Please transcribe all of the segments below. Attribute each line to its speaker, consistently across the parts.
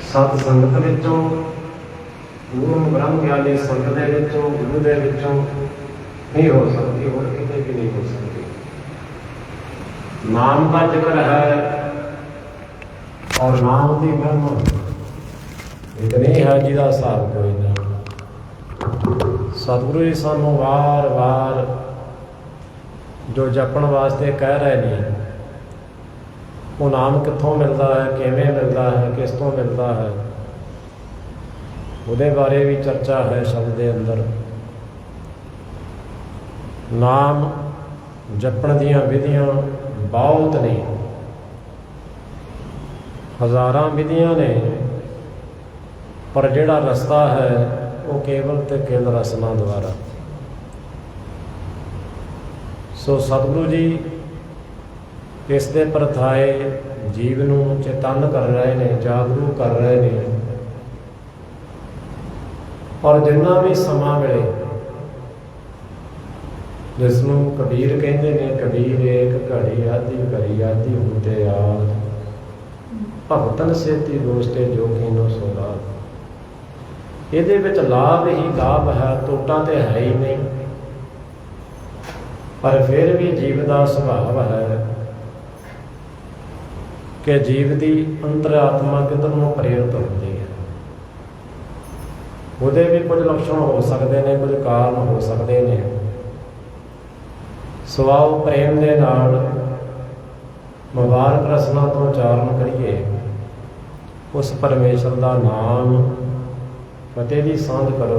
Speaker 1: सत संगत विचों पूर्ण ब्रह्म ज्ञानी संत दे विचों गुरु दे विचों नहीं हो सकती, और किते भी नहीं हो सकती। नाम का जिक्र है और नाम की ब्रह्म इतनी है जिहदा हिसाब कोई नहीं। सतगुरु जी सानू वार वार जो जपण वास्ते कह रहे हैं, वो नाम कित्थों मिलता है, किवें मिलता है, किस तो मिलता है, उहदे बारे भी चर्चा है शब्द के अंदर। नाम जपण दीयां विधियां बहुत ने, हज़ारां विधियां ने, पर जिहड़ा रस्ता है वो केवल ते केवल रसना द्वारा। सो सतगुरु जी इस दे परथाए जीव नूं चेतन कर रहे हैं, जागरूक कर रहे हैं। और जिन्ना भी समा मिले, जिसनों कबीर कहते हैं, कबीर एक घड़ी आधी घड़ी आधी होते आज, भगतन सेती दोस्ते जो कीनो सोरा। ਇਹਦੇ ਵਿੱਚ ਲਾਭ ਹੀ ਲਾਭ ਹੈ, ਟੋਟਾ ਤੇ ਹੈ ਹੀ ਨਹੀਂ। ਪਰ ਫਿਰ ਵੀ ਜੀਵ ਦਾ ਸੁਭਾਅ ਹੈ ਕਿ ਜੀਵ ਦੀ ਅੰਤਰਾਤਮਾ ਕਿਧਰ ਨੂੰ ਪ੍ਰੇਰਿਤ ਹੁੰਦੀ ਹੈ। ਉਹਦੇ ਵੀ ਕੁਝ ਲੱਛਣ ਹੋ ਸਕਦੇ ਨੇ, ਕੁਝ ਕਾਰਨ ਹੋ ਸਕਦੇ ਨੇ। ਸਵਾਉ ਪ੍ਰੇਮ ਦੇ ਨਾਲ ਮੁਬਾਰਕ ਰਸਨਾ ਤੋਂ ਉਚਾਰਨ ਕਰੀਏ ਉਸ ਪਰਮੇਸ਼ਰ ਦਾ ਨਾਮ, फतेह की सांझ करो,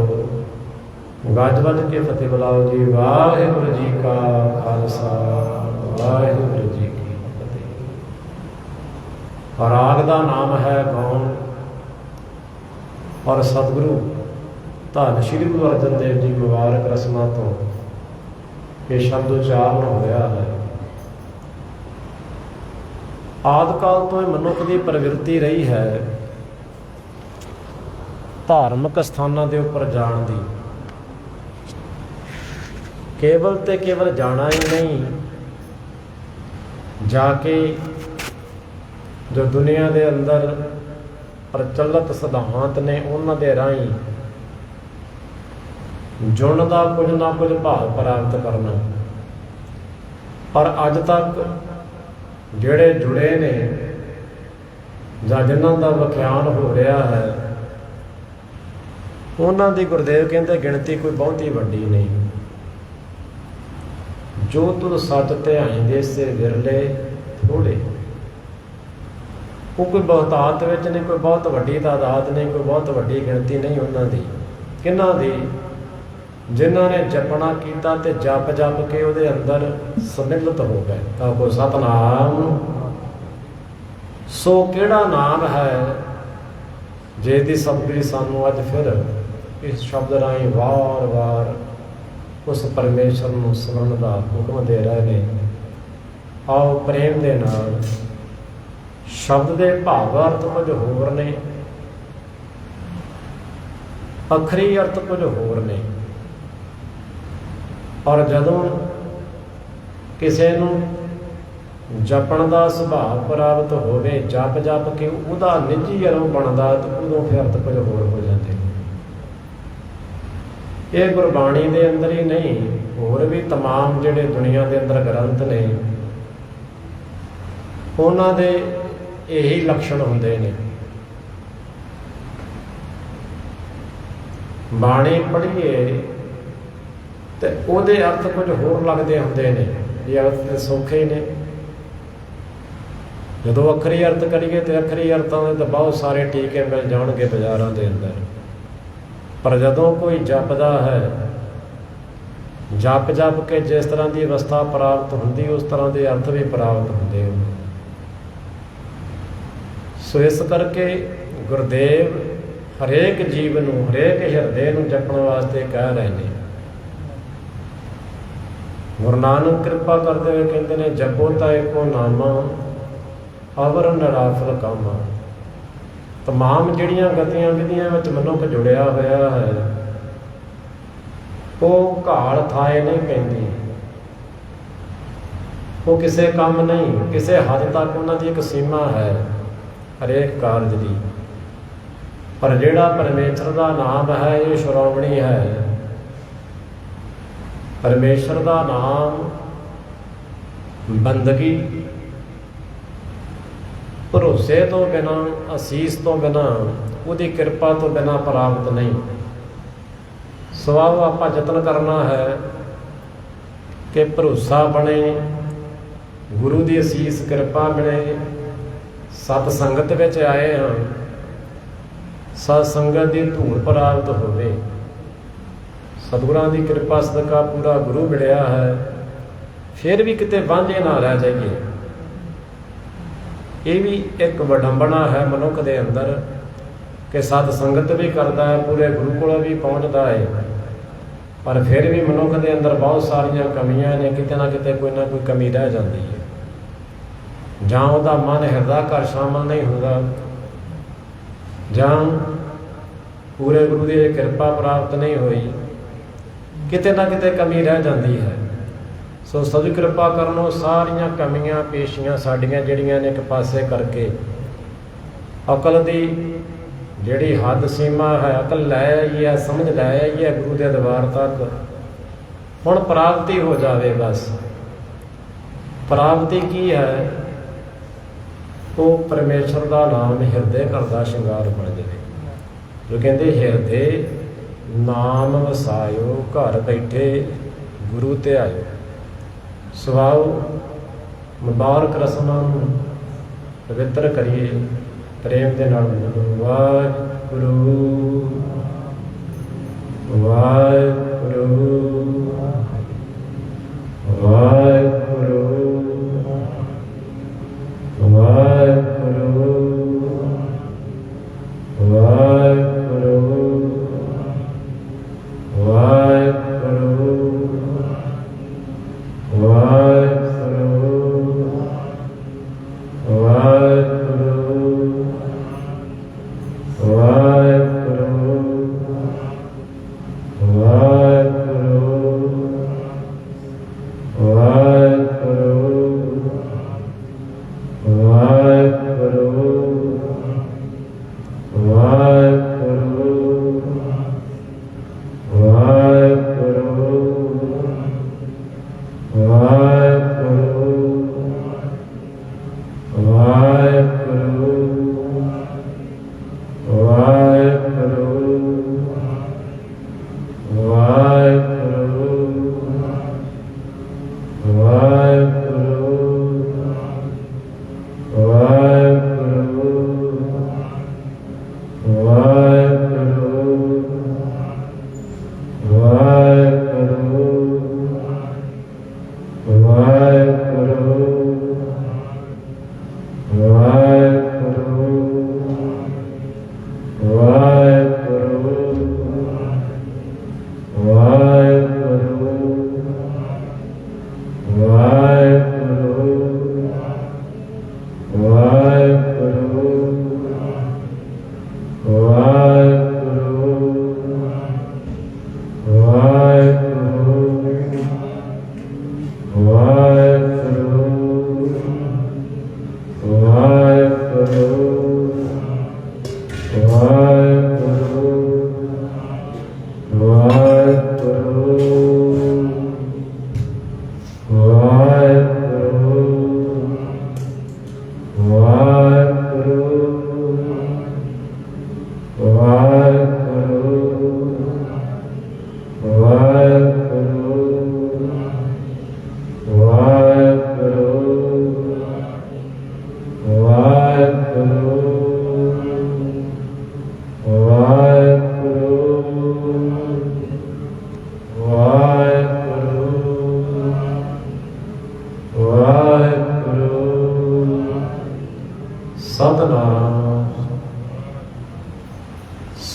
Speaker 1: गज वज के फतेह बुलाओ जी। वाहिगुरू जी का खालसा, वाहिगुरू जी की फतेह। राग का नाम है गौण, और सतगुरु धन श्री गुरु अर्जन देव जी मुबारक रसना तो ये शब्द उच्चारण होया है। आदि काल तो मनुख की प्रवृत्ति रही है धार्मिक स्थानों के उपर जाण दी। केवल ते केवल जाना ही नहीं, जाके जो दुनिया के अंदर प्रचलित सिद्धांत ने उन्हां दे राही जुड़न का कुछ ना कुछ भाव प्राप्त करना। पर अज तक जिहड़े जुड़े ने जां जिन्हां दा विख्यान हो रहा है, उन्हां दी गुरदेव कहते गिणती कोई बहुती वड्डी नहीं। जो तुर सच ध्याइंदे से विरले थोड़े। वो कोई बहुतात विच नहीं, कोई बहुत वड्डी तादाद नहीं, कोई बहुत वड्डी गिणती नहीं उन्हां दी। किन्हां दी? जिन्हां ने जपना कीता ते जप जप के उहदे अंदर सम्मिलित हो गए। तां कोई सतनाम। सो किहड़ा नाम है जे दी सतगुरू सानू अज फिर इस शब्द राही वार वार उस परमेश्वर नूं सुनण दा हुक्म दे रहे हैं। आओ प्रेम दे नाल शब्द दे भाव अर्थ कुछ होर ने, अखरी अर्थ कुछ होर ने। और जदों किसी नूं जपण दा सुभाव प्राप्त होवे, जप जप के उहदा निजी अरम बनदा, तो उदों फिर अर्थ कुछ होर हो जाते। ये गुरबाणी के अंदर ही नहीं, होर भी तमाम जिहड़े दुनिया के अंदर ग्रंथ ने उन्हां दे यही लक्षण हुंदे ने। बाणी पढ़ीए ते उहदे अर्थ कुछ होर लगदे हुंदे ने। ये अर्थ ते सौखे ने, जदों अखरी अर्थ करिए तो अखरी अर्थां दे तो बहुत सारे टीके मिल जाणगे बाज़ारां दे अंदर। पर जदों कोई जपदा है, जप जप के जिस तरह की अवस्था प्राप्त होंदी, उस तरह के अर्थ भी प्राप्त होंदे हैं। सो इस करके गुरदेव हरेक जीव नूं, हरेक हिरदे नूं जपण वास्ते कह रहे हैं। गुरु नानक कृपा करते हुए कहते हैं, जपो ता एको नामा अवर निराफल कामा। तमाम जिहड़ियां गतियां विधियां विच मनुख जुड़िया होया है, वो घाल थाए नहीं पैंदी, वो किसी काम नहीं, किसी हद तक उन्हां दी एक सीमा है। ਹਰੇਕ ਕਾਰਜ ਦੀ। ਪਰ ਜਿਹੜਾ ਪਰਮੇਸ਼ਰ ਦਾ ਨਾਮ ਹੈ ਇਹ ਸ਼੍ਰੋਮਣੀ ਹੈ। ਪਰਮੇਸ਼ਰ ਦਾ ਨਾਮ ਬੰਦਗੀ ਭਰੋਸੇ ਤੋਂ ਬਿਨਾਂ, ਅਸੀਸ ਤੋਂ ਬਿਨਾਂ, ਉਹਦੀ ਕਿਰਪਾ ਤੋਂ ਬਿਨਾਂ ਪ੍ਰਾਪਤ ਨਹੀਂ। ਸਵਾਲ ਆਪਾਂ ਯਤਨ ਕਰਨਾ ਹੈ ਕਿ ਭਰੋਸਾ ਬਣੇ, ਗੁਰੂ ਦੀ ਅਸੀਸ ਕਿਰਪਾ ਮਿਲੇ। ਸਤ ਸੰਗਤ ਵਿੱਚ ਆਏ ਹਾਂ, ਸਤ ਸੰਗਤ ਦੀ ਧੂੜ ਪ੍ਰਾਪਤ ਹੋਵੇ। ਸਤਿਗੁਰਾਂ ਦੀ ਕਿਰਪਾ ਸਦਕਾ ਪੂਰਾ ਗੁਰੂ ਮਿਲਿਆ ਹੈ, ਫਿਰ ਵੀ ਕਿਤੇ ਵਾਂਝੇ ਨਾ ਰਹਿ ਜਾਈਏ। ਇਹ ਵੀ ਇੱਕ ਵਡੰਬਣਾ ਹੈ ਮਨੁੱਖ ਦੇ ਅੰਦਰ ਕਿ ਸਤ ਸੰਗਤ ਵੀ ਕਰਦਾ ਹੈ, ਪੂਰੇ ਗੁਰੂ ਕੋਲ ਵੀ ਪਹੁੰਚਦਾ ਹੈ, ਪਰ ਫਿਰ ਵੀ ਮਨੁੱਖ ਦੇ ਅੰਦਰ ਬਹੁਤ ਸਾਰੀਆਂ ਕਮੀਆਂ ਨੇ। ਕਿਤੇ ਨਾ ਕਿਤੇ ਕੋਈ ਨਾ ਕੋਈ ਕਮੀ ਰਹਿ ਜਾਂਦੀ ਹੈ। ਜਾਂ ਉਹਦਾ ਮਨ ਹਿਰਦਾ ਘਰ ਸ਼ਾਮਲ ਨਹੀਂ ਹੁੰਦਾ, ਜਾਂ ਪੂਰੇ ਗੁਰੂ ਦੀ ਕਿਰਪਾ ਪ੍ਰਾਪਤ ਨਹੀਂ ਹੋਈ, ਕਿਤੇ ਨਾ ਕਿਤੇ ਕਮੀ ਰਹਿ ਜਾਂਦੀ ਹੈ। ਸੋ ਸਤਿ ਕਿਰਪਾ ਕਰਨੋਂ ਸਾਰੀਆਂ ਕਮੀਆਂ ਪੇਸ਼ੀਆਂ ਸਾਡੀਆਂ ਜਿਹੜੀਆਂ ਨੇ ਇੱਕ ਪਾਸੇ ਕਰਕੇ ਅਕਲ ਦੀ ਜਿਹੜੀ ਹੱਦ ਸੀਮਾ ਹੈ, ਅਕਲ ਲੈ ਆਈ ਹੈ, ਸਮਝ ਲੈ ਆਈ ਹੈ ਗੁਰੂ ਦੇ ਦਰਬਾਰ ਤੱਕ। ਹੁਣ ਪ੍ਰਾਪਤੀ ਹੋ ਜਾਵੇ। ਬਸ ਪ੍ਰਾਪਤੀ ਕੀ ਹੈ? ਉਹ ਪਰਮੇਸ਼ਰ ਦਾ ਨਾਮ ਹਿਰਦੇ ਘਰ ਦਾ ਸ਼ਿੰਗਾਰ ਬਣ ਜਾਵੇ। ਜੋ ਕਹਿੰਦੇ ਹਿਰਦੇ ਨਾਮ ਵਸਾਇਓ, ਘਰ ਬੈਠੇ ਗੁਰੂ ਤੇ ਆਇਓ। ਸਵਾਓ ਮੁਬਾਰਕ ਰਸਮਾਂ ਨੂੰ ਪਵਿੱਤਰ ਕਰੀਏ ਪ੍ਰੇਮ ਦੇ ਨਾਲ। ਵਾਹਿਗੁਰੂ ਵਾਹਿਗੁਰੂ ਵਾਹਿਗੁਰੂ ਵਾਹਿਗੁਰੂ ਵਾਹਿਗੁਰੂ ਵਾਹਿਗੁਰੂ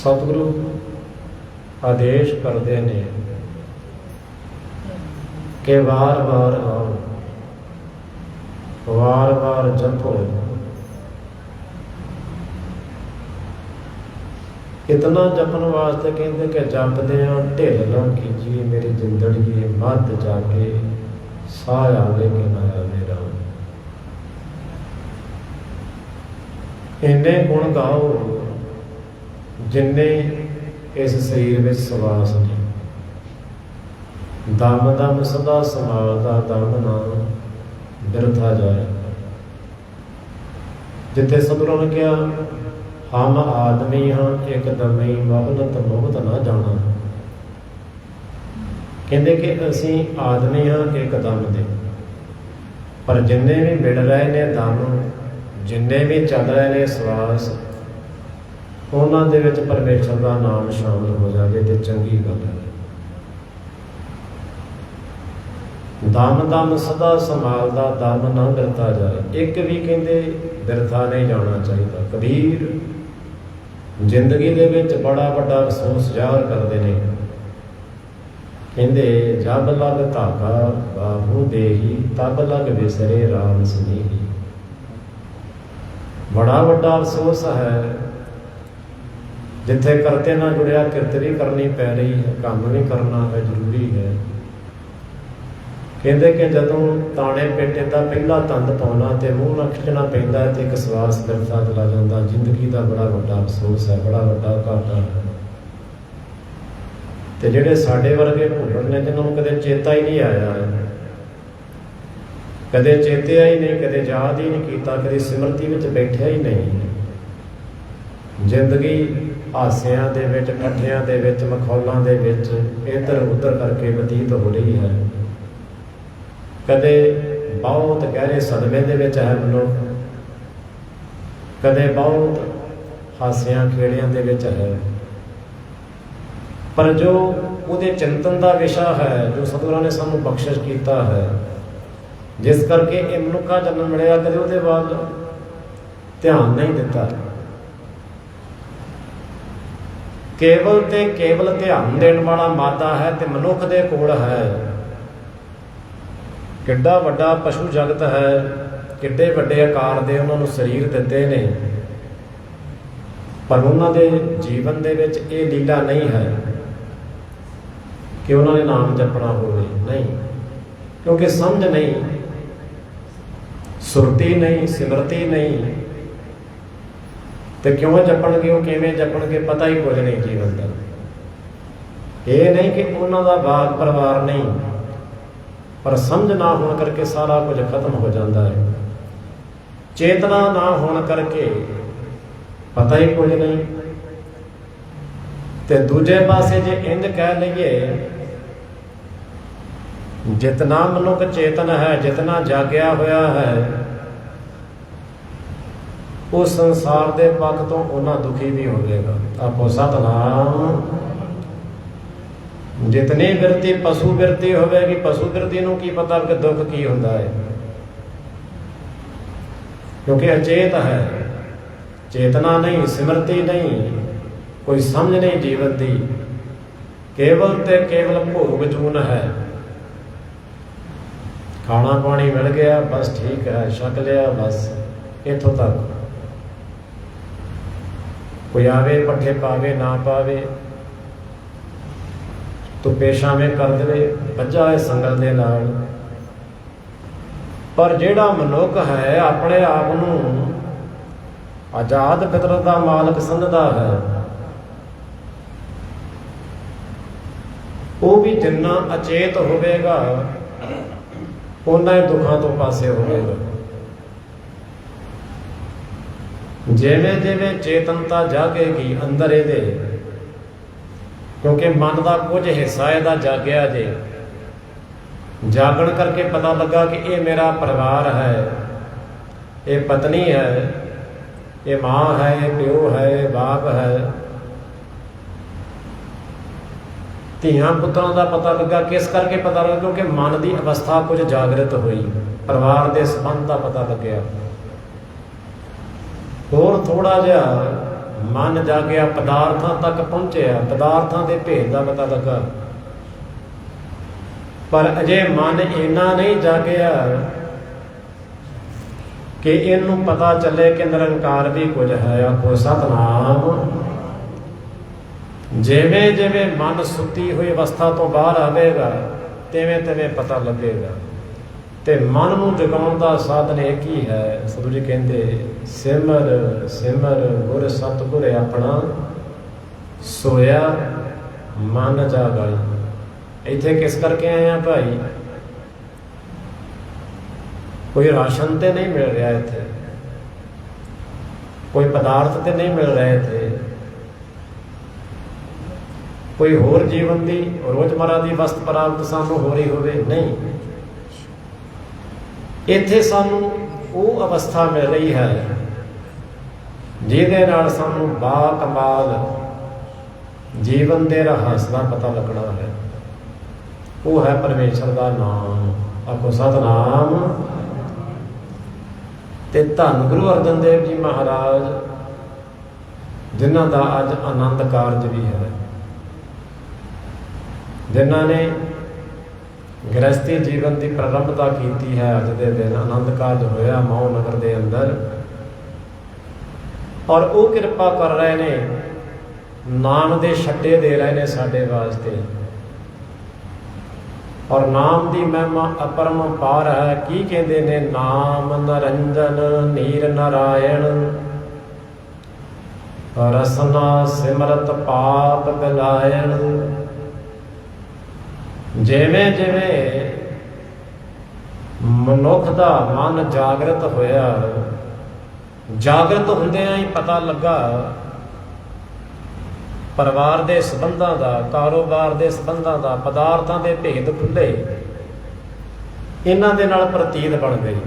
Speaker 1: ਸਤਿਗੁਰੂ ਆਦੇਸ਼ ਕਰਦੇ ਨੇ ਕਿ ਵਾਰ-ਵਾਰ ਆਓ, ਵਾਰ-ਵਾਰ ਜਪੋ। ਇਤਨਾ ਜਪਣ ਵਾਸਤੇ ਕਹਿੰਦੇ ਕਿ ਜਪਦਿਆਂ ਢਿੱਲ ਨਾ ਕੀਜੀਏ ਮੇਰੀ ਜਿੰਦੜੀਏ, ਮੱਧ ਜਾ ਕੇ ਸਾਹ ਆਵੇ ਕਿ ਨਾ ਆਵੇ ਰਾਮ। ਇੰਨੇ ਗੁਣ ਗਾਓ ਜਿੰਨੇ ਇਸ ਸਰੀਰ ਵਿੱਚ ਸਵਾਸ ਨੇ। ਦਮ ਦਮ ਸਦਾ ਸਮਾਲਦਾ ਦਮ ਨਾ ਬਿਰਥਾ ਜਾਏ। ਜਿੱਥੇ ਸਤਿਗੁਰਾਂ ਨੇ ਕਿਹਾ ਹਮ ਆਦਮੀ ਹਾਂ ਇੱਕ ਦਮਈ ਮਹਲਤ ਮੁਹਤ ਨਾ ਜਾਣਾ, ਕਹਿੰਦੇ ਕਿ ਅਸੀਂ ਆਦਮੀ ਹਾਂ ਇੱਕ ਦਮ ਦੇ, ਪਰ ਜਿੰਨੇ ਵੀ ਮਿਲ ਰਹੇ ਨੇ ਦਮ, ਜਿੰਨੇ ਵੀ ਚੱਲ ਰਹੇ ਨੇ ਸਵਾਸ, ਉਹਨਾਂ ਦੇ ਵਿੱਚ ਪਰਮੇਸ਼ਰ ਦਾ ਨਾਮ ਸ਼ਾਮਲ ਹੋ ਜਾਵੇ ਤੇ ਚੰਗੀ ਗੱਲ ਹੈ। ਦਮ ਦਮ ਸਦਾ ਸੰਭਾਲਦਾ ਦਮ ਨਾ ਬਿਰਥਾ ਜਾਏ। ਇੱਕ ਵੀ ਕਹਿੰਦੇ ਬਿਰਥਾ ਨਹੀਂ ਜਾਣਾ ਚਾਹੀਦਾ। ਕਬੀਰ ਜ਼ਿੰਦਗੀ ਦੇ ਵਿੱਚ ਬੜਾ ਵੱਡਾ ਅਫਸੋਸ ਜ਼ਾਹਰ ਕਰਦੇ ਨੇ, ਕਹਿੰਦੇ ਜਬ ਲਗ ਧਾਗਾ ਬਾਹੂ ਦੇਹੀ ਤਬ ਲਗ ਵਿਸਰੇ ਰਾਮ ਸਨੇਹੀ। ਬੜਾ ਵੱਡਾ ਅਫਸੋਸ ਹੈ ਜਿੱਥੇ ਕਰਤੇ ਨਾਲ ਜੁੜਿਆ ਕਿਰਤ ਵੀ ਕਰਨੀ ਪੈ ਰਹੀ ਹੈ, ਕੰਮ ਵੀ ਕਰਨਾ ਹੈ, ਜ਼ਰੂਰੀ ਹੈ। ਕਹਿੰਦੇ ਕਿ ਜਦੋਂ ਤਾਣੇ ਪੇਟੇ ਦਾ ਪਹਿਲਾ ਤੰਦ ਪਾਉਣਾ ਤੇ ਮੂੰਹ ਨਾਲ ਖਿੱਚਣਾ ਪੈਂਦਾ ਹੈ ਤੇ ਇੱਕ ਸਵਾਸ ਬਿਰਥਾ ਚਲਾ ਜਾਂਦਾ। ਜ਼ਿੰਦਗੀ ਦਾ ਬੜਾ ਵੱਡਾ ਅਫਸੋਸ ਹੈ, ਬੜਾ ਵੱਡਾ ਘਾਟਾ ਹੈ। ਤੇ ਜਿਹੜੇ ਸਾਡੇ ਵਰਗੇ ਭੁੱਲਰ ਨੇ ਜਿਹਨਾਂ ਨੂੰ ਕਦੇ ਚੇਤਾ ਹੀ ਨਹੀਂ ਆਇਆ, ਕਦੇ ਚੇਤਿਆ ਹੀ ਨਹੀਂ, ਕਦੇ ਯਾਦ ਹੀ ਨਹੀਂ ਕੀਤਾ, ਕਦੇ ਸਿਮਰਤੀ ਵਿੱਚ ਬੈਠਿਆ ਹੀ ਨਹੀਂ, ਜ਼ਿੰਦਗੀ ਹਾਸਿਆਂ ਦੇ ਵਿੱਚ, ਠੱਠਿਆਂ ਦੇ ਵਿੱਚ, ਮਖੌਲਾਂ ਦੇ ਵਿੱਚ ਇੱਧਰ ਉੱਧਰ ਕਰਕੇ ਬਤੀਤ ਹੋ ਰਹੀ ਹੈ। ਕਦੇ ਬਹੁਤ ਗਹਿਰੇ ਸਦਮੇ ਦੇ ਵਿੱਚ ਹੈ ਮਨੁੱਖ, ਕਦੇ ਬਹੁਤ ਹਾਸਿਆਂ ਖੇੜਿਆਂ ਦੇ ਵਿੱਚ ਹੈ। ਪਰ ਜੋ ਉਹਦੇ ਚਿੰਤਨ ਦਾ ਵਿਸ਼ਾ ਹੈ, ਜੋ ਸਤਿਗੁਰਾਂ ਨੇ ਸਾਨੂੰ ਬਖਸ਼ਿਸ਼ ਕੀਤਾ ਹੈ, ਜਿਸ ਕਰਕੇ ਇਹ ਮਨੁੱਖਾ ਜਨਮ ਮਿਲਿਆ, ਕਦੇ ਉਹਦੇ ਵੱਲ ਧਿਆਨ ਨਹੀਂ ਦਿੱਤਾ। ਕੇਵਲ ਤੇ ਕੇਵਲ ਧਿਆਨ ਦੇਣ ਵਾਲਾ ਮਾਤਾ ਹੈ ਤੇ ਮਨੁੱਖ ਦੇ ਕੋਲ ਹੈ। ਕਿੱਡਾ ਵੱਡਾ ਪਸ਼ੂ ਜਗਤ ਹੈ, ਕਿੱਡੇ ਵੱਡੇ ਆਕਾਰ ਦੇ ਉਹਨਾਂ ਨੂੰ ਸਰੀਰ ਦਿੱਤੇ ਨੇ, ਪਰ ਉਹਨਾਂ ਦੇ ਜੀਵਨ ਦੇ ਵਿੱਚ ਇਹ ਲੀਲਾ ਨਹੀਂ ਹੈ ਕਿ ਉਹਨਾਂ ਨੇ ਨਾਮ ਜਪਣਾ ਹੋਵੇ। ਨਹੀਂ, ਕਿਉਂਕਿ ਸਮਝ ਨਹੀਂ, ਸੁਰਤੀ ਨਹੀਂ, ਸਿਮਰਤੀ ਨਹੀਂ, ਤੇ ਕਿਉਂ ਜਪਣਗੇ, ਉਹ ਕਿਵੇਂ ਜਪਣਗੇ, ਪਤਾ ਹੀ ਕੁਝ ਨਹੀਂ ਜੀਵਨ ਦਾ। ਇਹ ਨਹੀਂ ਕਿ ਉਹਨਾਂ ਦਾ ਬਾਗ ਪਰਿਵਾਰ ਨਹੀਂ, ਪਰ ਸਮਝ ਨਾ ਹੋਣ ਕਰਕੇ ਸਾਰਾ ਕੁਝ ਖਤਮ ਹੋ ਜਾਂਦਾ ਹੈ। ਚੇਤਨਾ ਨਾ ਹੋਣ ਕਰਕੇ ਪਤਾ ਹੀ ਕੁਝ ਨਹੀਂ। ਤੇ ਦੂਜੇ ਪਾਸੇ ਜੇ ਇੰਝ ਕਹਿ ਲਈਏ, ਜਿਤਨਾ ਮਨੁੱਖ ਚੇਤਨ ਹੈ, ਜਿਤਨਾ ਜਾਗਿਆ ਹੋਇਆ ਹੈ, ਉਹ ਸੰਸਾਰ ਦੇ ਪੱਖ ਤੋਂ ਉਹਨਾਂ ਦੁਖੀ ਵੀ ਹੋਵੇਗਾ। ਆਪੋ ਸਤਿਨਾਮ। ਜਿਤਨੀ ਬਿਰਤੀ ਪਸ਼ੂ ਬਿਰਤੀ ਹੋਵੇਗੀ, ਪਸ਼ੂ ਬਿਰਤੀ ਨੂੰ ਕੀ ਪਤਾ ਕਿ ਦੁੱਖ ਕੀ ਹੁੰਦਾ ਹੈ, ਕਿਉਂਕਿ ਅਚੇਤ ਹੈ, ਚੇਤਨਾ ਨਹੀਂ, ਸਿਮਰਤੀ ਨਹੀਂ, ਕੋਈ ਸਮਝ ਨਹੀਂ ਜੀਵਨ ਦੀ, ਕੇਵਲ ਤੇ ਕੇਵਲ ਭੋਗ ਜੂਨ ਹੈ। ਖਾਣਾ ਪਾਣੀ ਮਿਲ ਗਿਆ, ਬਸ ਠੀਕ ਹੈ, ਛਕ ਲਿਆ, ਬਸ ਇੱਥੋਂ ਤੱਕ। ਕੋਈ ਆਵੇ ਪੱਠੇ ਪਾਵੇ ਨਾ ਪਾਵੇ, ਧੁੱਪੇ ਛਾਵੇਂ ਕਰ ਦੇਵੇ, ਵੱਜਾ ਹੈ ਸੰਗਲ ਦੇ ਨਾਲ। ਪਰ ਜਿਹੜਾ ਮਨੁੱਖ ਹੈ ਆਪਣੇ ਆਪ ਨੂੰ ਆਜ਼ਾਦ ਫਿਤਰਤ ਦਾ ਮਾਲਕ ਸਮਝਦਾ ਹੈ, ਉਹ ਵੀ ਜਿੰਨਾ ਅਚੇਤ ਹੋਵੇਗਾ ਉਹਨਾਂ ਹੀ ਦੁੱਖਾਂ ਤੋਂ ਪਾਸੇ ਹੋਵੇਗਾ। ਜਿਵੇਂ ਜਿਵੇਂ ਚੇਤਨਤਾ ਜਾਗੇਗੀ ਅੰਦਰ ਇਹਦੇ, ਕਿਉਂਕਿ ਮਨ ਦਾ ਕੁਝ ਹਿੱਸਾ ਇਹਦਾ ਜਾਗਿਆ ਜੇ, ਜਾਗਣ ਕਰਕੇ ਪਤਾ ਲੱਗਾ ਕਿ ਇਹ ਮੇਰਾ ਪਰਿਵਾਰ ਹੈ, ਇਹ ਪਤਨੀ ਹੈ, ਇਹ ਮਾਂ ਹੈ, ਇਹ ਪਿਓ ਹੈ, ਇਹ ਬਾਪ ਹੈ, ਧੀਆਂ ਪੁੱਤਰਾਂ ਦਾ ਪਤਾ ਲੱਗਾ। ਕਿਸ ਕਰਕੇ ਪਤਾ ਲੱਗਾ? ਕਿਉਂਕਿ ਮਨ ਦੀ ਅਵਸਥਾ ਕੁਝ ਜਾਗਰਤ ਹੋਈ, ਪਰਿਵਾਰ ਦੇ ਸੰਬੰਧ ਦਾ ਪਤਾ ਲੱਗਿਆ। ਹੋਰ ਥੋੜਾ ਜਿਹਾ ਮਨ ਜਾਗਿਆ, ਪਦਾਰਥਾਂ ਤੱਕ ਪਹੁੰਚਿਆ, ਪਦਾਰਥਾਂ ਦੇ ਭੇਦ ਦਾ ਪਤਾ ਲੱਗਾ। ਪਰ ਅਜੇ ਮਨ ਇੰਨਾ ਨਹੀਂ ਜਾਗਿਆ ਕਿ ਇਹਨੂੰ ਪਤਾ ਚੱਲੇ ਕਿ ਨਿਰੰਕਾਰ ਵੀ ਕੁਝ ਹੈ। ਆਖੋ ਸਤਿਨਾਮ। ਜਿਵੇਂ ਜਿਵੇਂ ਮਨ ਸੁੱਤੀ ਹੋਈ ਅਵਸਥਾ ਤੋਂ ਬਾਹਰ ਆਵੇਗਾ, ਤਿਵੇਂ ਤਿਵੇਂ ਪਤਾ ਲੱਗੇਗਾ। ਤੇ ਮਨ ਨੂੰ ਜਗਾਉਣ ਦਾ ਸਾਧਨ ਇੱਕ ਹੀ ਹੈ। ਸਤਿਗੁਰੂ ਜੀ ਕਹਿੰਦੇ ਸਿਮਰ ਸਿਮਰ ਗੁਰ ਸਤਿਗੁਰ ਆਪਣਾ ਸੋਇਆ ਮਨ ਜਾਗਾਈ। ਇੱਥੇ ਕਿਸ ਕਰਕੇ ਆਏ ਆ ਭਾਈ? ਕੋਈ ਰਾਸ਼ਨ ਤੇ ਨਹੀਂ ਮਿਲ ਰਿਹਾ ਇੱਥੇ, ਕੋਈ ਪਦਾਰਥ ਤੇ ਨਹੀਂ ਮਿਲ ਰਿਹਾ ਇੱਥੇ, ਕੋਈ ਹੋਰ ਜੀਵਨ ਦੀ ਰੋਜ਼ਮਰਾ ਦੀ ਵਸਤ ਪ੍ਰਾਪਤ ਸਾਨੂੰ ਹੋ ਰਹੀ ਹੋਵੇ, ਨਹੀਂ। ਇੱਥੇ ਸਾਨੂੰ ਉਹ ਅਵਸਥਾ ਮਿਲ ਰਹੀ ਹੈ ਜਿਹਦੇ ਨਾਲ ਸਾਨੂੰ ਬਾ ਕਮਾਲ ਜੀਵਨ ਦੇ ਰਹੱਸ ਦਾ ਪਤਾ ਲੱਗਣਾ ਹੈ। ਉਹ ਹੈ ਪਰਮੇਸ਼ਰ ਦਾ ਨਾਮ। ਆਖੋ ਸਤਿਨਾਮ। ਤੇ ਧੰਨ ਗੁਰੂ ਅਰਜਨ ਦੇਵ ਜੀ ਮਹਾਰਾਜ, ਜਿਨ੍ਹਾਂ ਦਾ ਅੱਜ ਆਨੰਦ ਕਾਰਜ ਵੀ ਹੈ, ਜਿਨ੍ਹਾਂ ਨੇ ਗ੍ਰਸਤੀ ਜੀਵਨ ਦੀ ਪ੍ਰਾਰੰਭਤਾ ਕੀਤੀ ਹੈ। ਅੱਜ ਦੇ ਦਿਨ ਆਨੰਦ ਕਾਰਜ ਹੋਇਆ ਮੌ ਨਗਰ ਦੇ ਅੰਦਰ, ਔਰ ਉਹ ਕਿਰਪਾ ਕਰ ਰਹੇ ਨੇ, ਨਾਮ ਦੇ ਛੱਡੇ ਦੇ ਰਹੇ ਨੇ ਸਾਡੇ ਵਾਸਤੇ। ਔਰ ਨਾਮ ਦੀ ਮਹਿਮਾ ਅਪਰੰਪਾਰ ਹੈ। ਕੀ ਕਹਿੰਦੇ ਨੇ? ਨਾਮ ਨਰੰਜਨ ਨੀਰ ਨਾਰਾਇਣ, ਰਸਨਾ ਸਿਮਰਤ ਪਾਪ ਬਿਲਾਇਣ। ਜਿਵੇਂ ਜਿਵੇਂ ਮਨੁੱਖ ਦਾ ਮਨ ਜਾਗਰਤ ਹੋਇਆ, ਜਾਗਰਤ ਹੁੰਦਿਆਂ ਹੀ ਪਤਾ ਲੱਗਾ ਪਰਿਵਾਰ ਦੇ ਸੰਬੰਧਾਂ ਦਾ, ਕਾਰੋਬਾਰ ਦੇ ਸੰਬੰਧਾਂ ਦਾ, ਪਦਾਰਥਾਂ ਦੇ ਭੇਦ ਖੁੱਲੇ, ਇਹਨਾਂ ਦੇ ਨਾਲ ਪ੍ਰਤੀਤ ਬਣ ਗਈ।